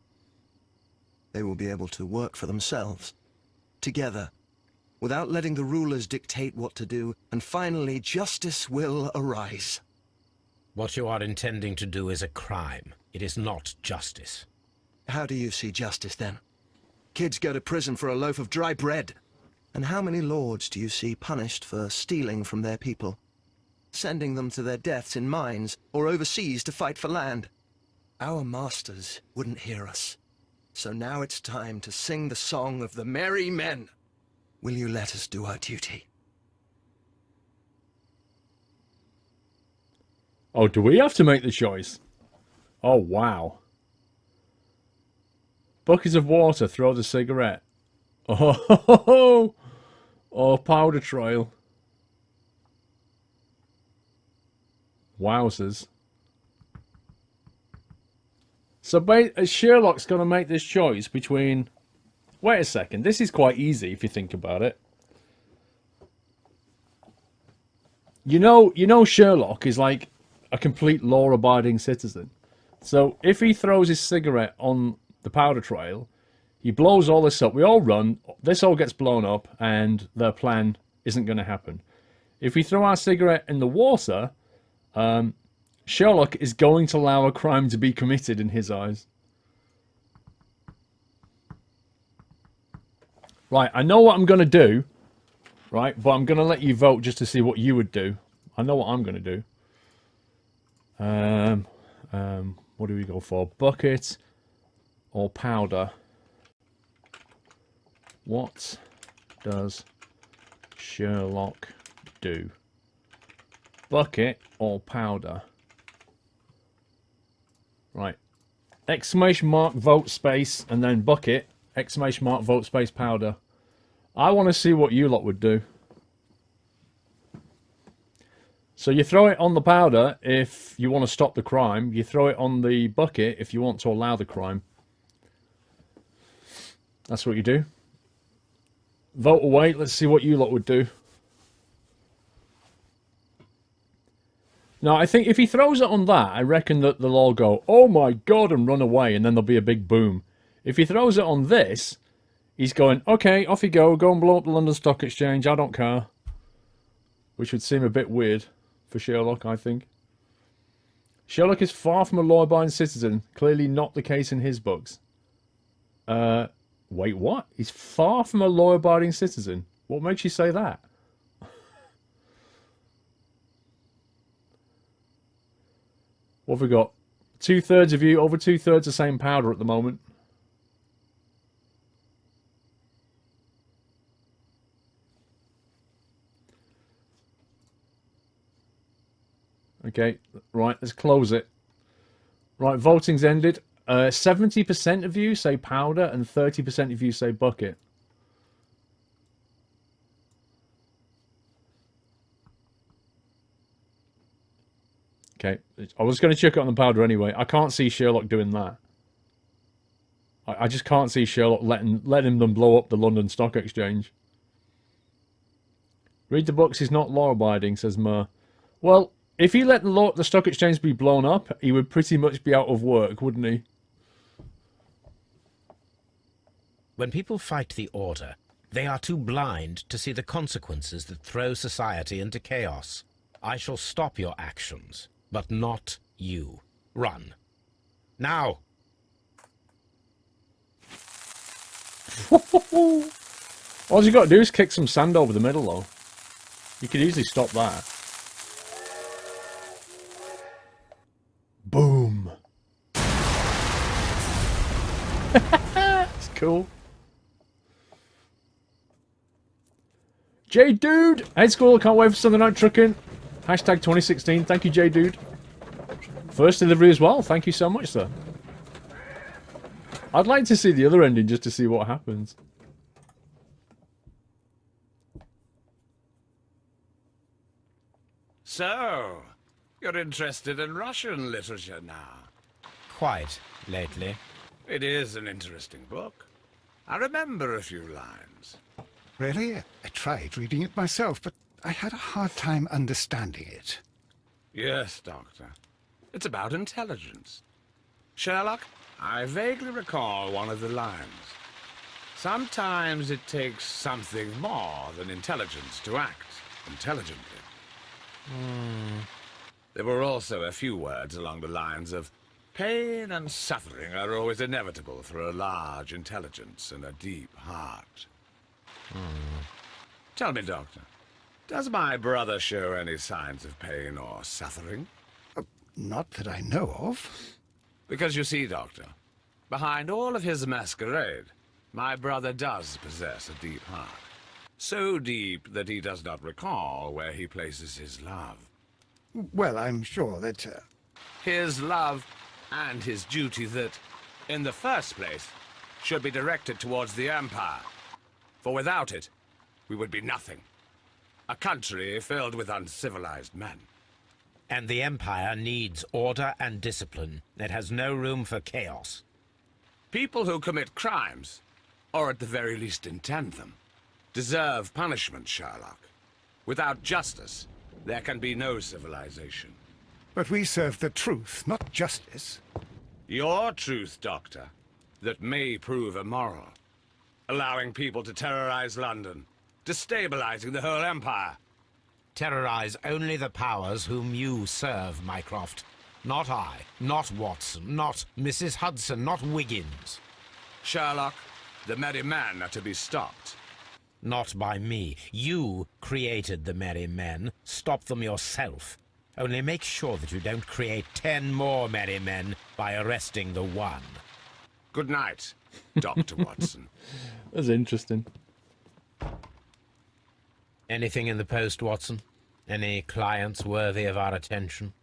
They will be able to work for themselves, together, without letting the rulers dictate what to do, and finally justice will arise. What you are intending to do is a crime. It is not justice. How do you see justice, then? Kids go to prison for a loaf of dry bread. And how many lords do you see punished for stealing from their people? Sending them to their deaths in mines, or overseas to fight for land? Our masters wouldn't hear us. So now it's time to sing the song of the merry men. Will you let us do our duty? Oh, do we have to make the choice? Oh, wow. Buckets of water, throw the cigarette. Oh, oh, powder trail. Wowzers. So Sherlock's going to make this choice between... Wait a second, this is quite easy if you think about it. You know Sherlock is like a complete law-abiding citizen. So if he throws his cigarette on the powder trail, he blows all this up, we all run, this all gets blown up, and their plan isn't going to happen. If we throw our cigarette in the water, Sherlock is going to allow a crime to be committed in his eyes. Right, I know what I'm going to do, right, but I'm going to let you vote just to see what you would do. I know what I'm going to do. What do we go for? Bucket or powder? What does Sherlock do? Bucket or powder? Right. Exclamation mark, vote space, and then bucket. Exclamation mark, vote space, powder. I want to see what you lot would do. So you throw it on the powder if you want to stop the crime. You throw it on the bucket if you want to allow the crime. That's what you do. Vote away. Let's see what you lot would do. Now, I think if he throws it on that, I reckon that they'll all go, oh my god, and run away, and then there'll be a big boom. If he throws it on this, He's going, okay, off you go and blow up the London Stock Exchange, I don't care. Which would seem a bit weird for Sherlock, I think. Sherlock is far from a law-abiding citizen, clearly not the case in his books. Wait, what? He's far from a law-abiding citizen? What makes you say that? What have we got? 2/3 of you, over 2/3 are saying powder at the moment. Okay, right, let's close it. Right, voting's ended. 70% of you say powder and 30% of you say bucket. Okay, I was going to check it on the powder anyway. I can't see Sherlock doing that. I just can't see Sherlock letting them blow up the London Stock Exchange. Read the books, he's not law-abiding, says Mer. Well, if he let the stock exchange be blown up, he would pretty much be out of work, wouldn't he? When people fight the order, they are too blind to see the consequences that throw society into chaos. I shall stop your actions, but not you. Run. Now! All you got to do is kick some sand over the middle, though. You could easily stop that. Boom. It's cool. J Dude! Hey Squirrel, can't wait for Sunday night trucking. Hashtag 2016. Thank you, J Dude. First delivery as well. Thank you so much, sir. I'd like to see the other ending just to see what happens. So, you're interested in Russian literature now? Quite lately. It is an interesting book. I remember a few lines. Really? I tried reading it myself, but I had a hard time understanding it. Yes, Doctor. It's about intelligence. Sherlock, I vaguely recall one of the lines. Sometimes it takes something more than intelligence to act intelligently. There were also a few words along the lines of, pain and suffering are always inevitable for a large intelligence and a deep heart. Tell me, Doctor, does my brother show any signs of pain or suffering? Not that I know of. Because you see, Doctor, behind all of his masquerade, my brother does possess a deep heart. So deep that he does not recall where he places his love. Well, I'm sure that... His love and his duty that, in the first place, should be directed towards the Empire. For without it, we would be nothing. A country filled with uncivilized men. And the Empire needs order and discipline. It has no room for chaos. People who commit crimes, or at the very least intend them, deserve punishment, Sherlock. Without justice, there can be no civilization. But we serve the truth, not justice. Your truth, Doctor, that may prove immoral. Allowing people to terrorize London, destabilizing the whole empire. Terrorize only the powers whom you serve, Mycroft. Not I, not Watson, not Mrs. Hudson, not Wiggins. Sherlock, the merry men are to be stopped. Not by me. You created the merry men. Stop them yourself. Only make sure that you don't create 10 more merry men by arresting the one. Good night, Dr. Watson. That's interesting. Anything in the post, Watson? Any clients worthy of our attention?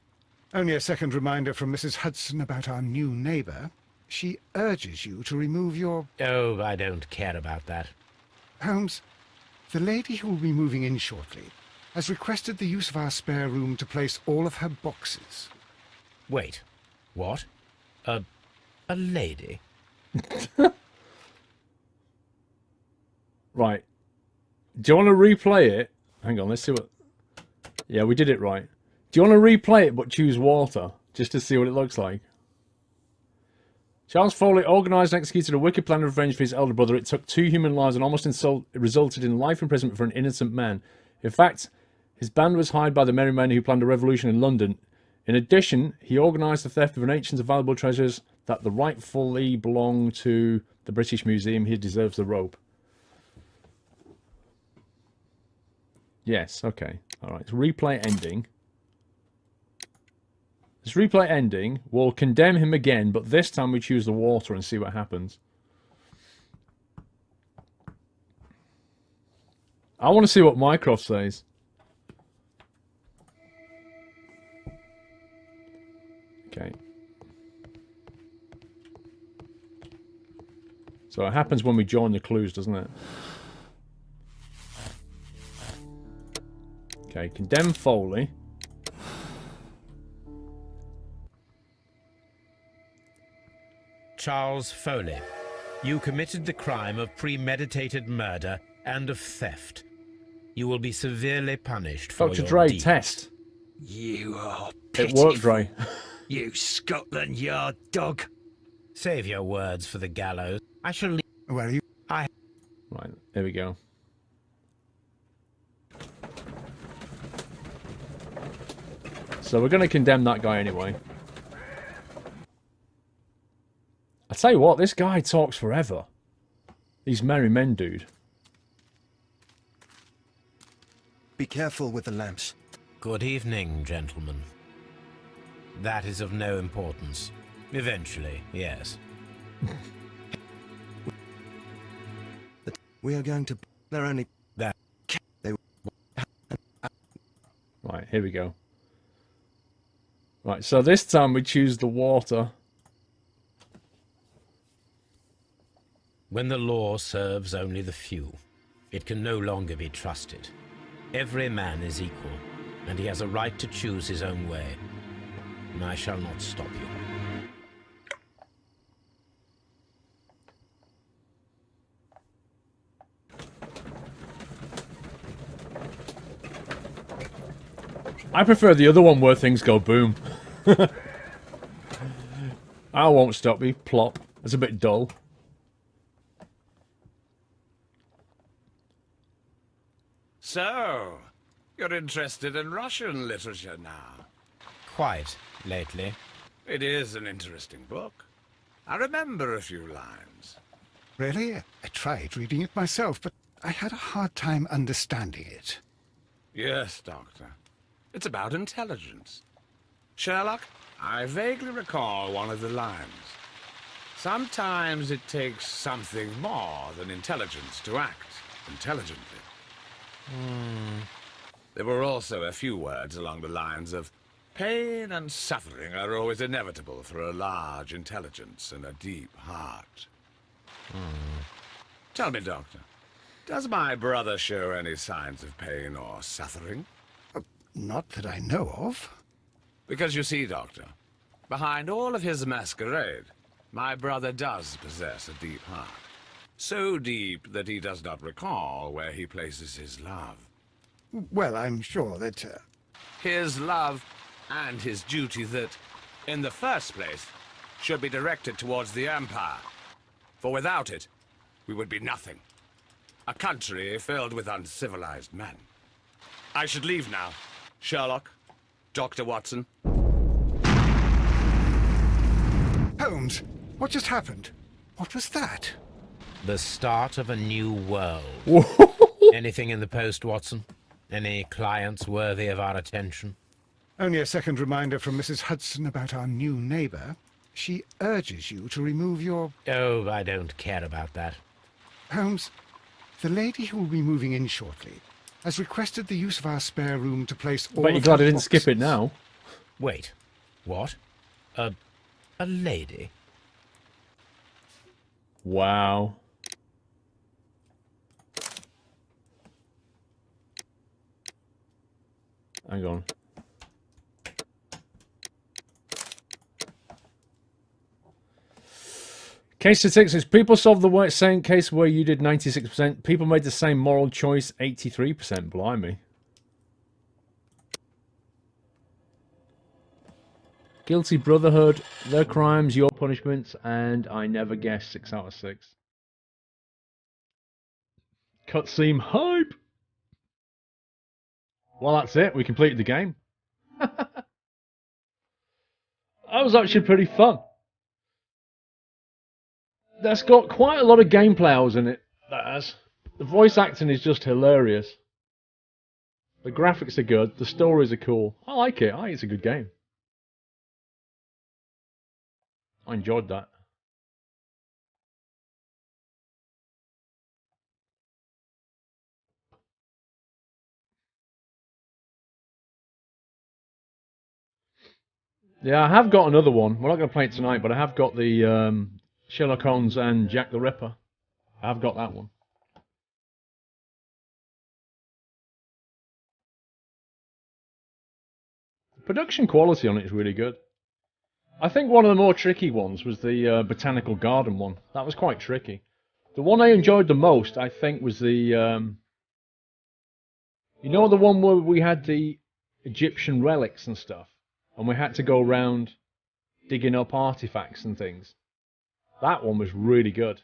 Only a second reminder from Mrs. Hudson about our new neighbour. She urges you to remove your... Oh, I don't care about that. Holmes, the lady who will be moving in shortly has requested the use of our spare room to place all of her boxes. Wait, what? A lady? Right. Do you want to replay it? Hang on, let's see what... Yeah, we did it right. Do you want to replay it but choose water? Just to see what it looks like? Charles Foley organised and executed a wicked plan of revenge for his elder brother. It took 2 human lives and almost resulted in life imprisonment for an innocent man. In fact, his band was hired by the merry men who planned a revolution in London. In addition, he organised the theft of an ancient and valuable treasures that the rightfully belong to the British Museum. He deserves the rope. Yes, okay. Alright, so replay ending. This replay ending will condemn him again, but this time we choose the water and see what happens. I want to see what Mycroft says. Okay. So it happens when we join the clues, doesn't it? Okay, condemn Foley. Charles Foley, you committed the crime of premeditated murder and of theft. You will be severely punished for Dr. your Dre, deeds. test. You are It pitiful. worked, Dre. You Scotland Yard dog. Save your words for the gallows. I shall leave. Where are you? I... Right, there we go. So we're going to condemn that guy anyway. I tell you what, this guy talks forever. These merry men, dude. Be careful with the lamps. Good evening, gentlemen. That is of no importance. Eventually, yes. We are going to... They're only... That... They... Right, here we go. Right, so this time we choose the water. When the law serves only the few, it can no longer be trusted. Every man is equal, and he has a right to choose his own way. And I shall not stop you. I prefer the other one where things go boom. I won't stop you. Plop. It's a bit dull. So, you're interested in Russian literature now? Quite, lately. It is an interesting book. I remember a few lines. Really? I tried reading it myself, but I had a hard time understanding it. Yes, Doctor. It's about intelligence. Sherlock, I vaguely recall one of the lines. Sometimes it takes something more than intelligence to act intelligently. There were also a few words along the lines of, pain and suffering are always inevitable for a large intelligence and a deep heart. Tell me, Doctor, does my brother show any signs of pain or suffering? Not that I know of. Because you see, Doctor, behind all of his masquerade, my brother does possess a deep heart. So deep that he does not recall where he places his love. Well, I'm sure that... His love and his duty that, in the first place, should be directed towards the Empire. For without it, we would be nothing. A country filled with uncivilized men. I should leave now. Sherlock, Dr. Watson. Holmes, what just happened? What was that? The start of a new world. Anything in the post, Watson? Any clients worthy of our attention? Only a second reminder from Mrs. Hudson about our new neighbour. She urges you to remove your... Oh, I don't care about that. Holmes, the lady who will be moving in shortly has requested the use of our spare room to place all Bet you're of glad her I didn't skip it boxes. now. Wait. What? A lady? Wow. Hang on. Case statistics. People solved the same case where you did 96%. People made the same moral choice 83%. Blimey. Guilty Brotherhood, Their Crimes, Your Punishments, and I Never Guess 6 out of 6. Cutscene hype! Well, that's it. We completed the game. That was actually pretty fun. That's got quite a lot of gameplay hours in it, that has. The voice acting is just hilarious. The graphics are good, the stories are cool. I like it. I think it's a good game. I enjoyed that. Yeah, I have got another one. We're not going to play it tonight, but I have got the Sherlock Holmes and Jack the Ripper. I have got that one. The production quality on it is really good. I think one of the more tricky ones was the Botanical Garden one. That was quite tricky. The one I enjoyed the most, I think, was the... you know the one where we had the Egyptian relics and stuff? And we had to go around digging up artifacts and things. That one was really good.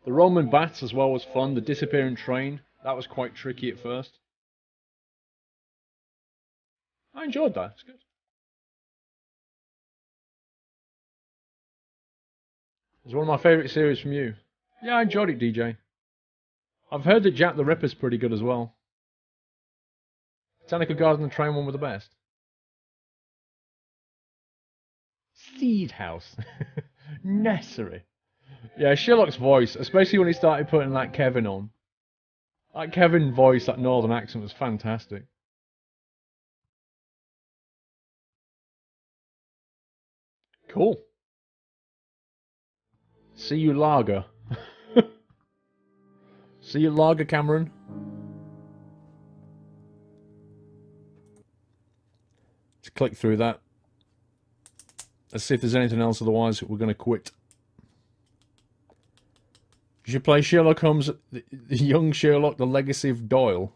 The Roman Bats as well was fun. The Disappearing Train, that was quite tricky at first. I enjoyed that. It's good. It's one of my favourite series from you. Yeah, I enjoyed it, DJ. I've heard that Jack the Ripper's pretty good as well. Botanical Garden and Train one were the best. Seed House. Nursery. Yeah, Sherlock's voice, especially when he started putting that Kevin on. That Kevin voice, that northern accent was fantastic. Cool. See you lager. See you lager, Cameron. Let's click through that. Let's see if there's anything else, otherwise we're going to quit. You should play Sherlock Holmes, the Young Sherlock, The Legacy of Doyle.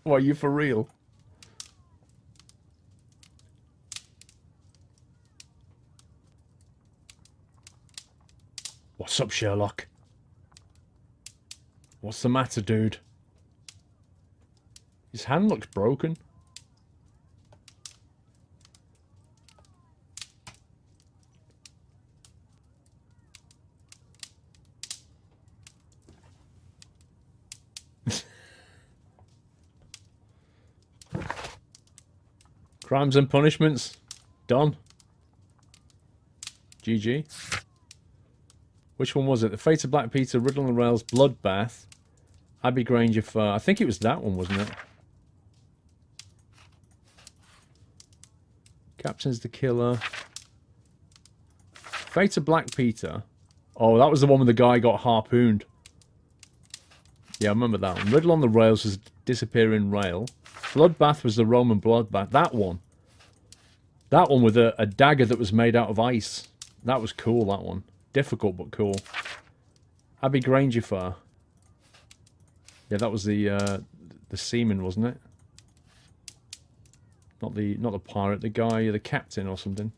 Why, are you for real? What's up, Sherlock? What's the matter, dude? His hand looks broken. Crimes and Punishments. Done. GG. Which one was it? The Fate of Black Peter, Riddle on the Rails, Bloodbath, Abbey Granger for... I think it was that one, wasn't it? Captain's the Killer. Fate of Black Peter. Oh, that was the one where the guy got harpooned. Yeah, I remember that one. Riddle on the Rails was Disappearing Rail. Bloodbath was the Roman Bloodbath. That one. That one with a dagger that was made out of ice. That was cool, that one. Difficult, but cool. Abbey Granger for... Yeah, that was the seaman, wasn't it? Not the pirate, the guy, the captain or something.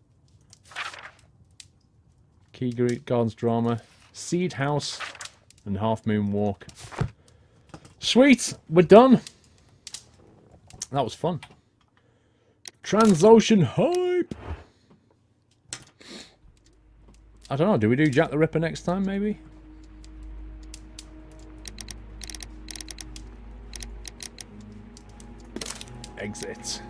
Key Gardens Drama. Seed House. And Half Moon Walk. Sweet! We're done! That was fun. Transocean hype! I don't know, do we do Jack the Ripper next time, maybe? Exit.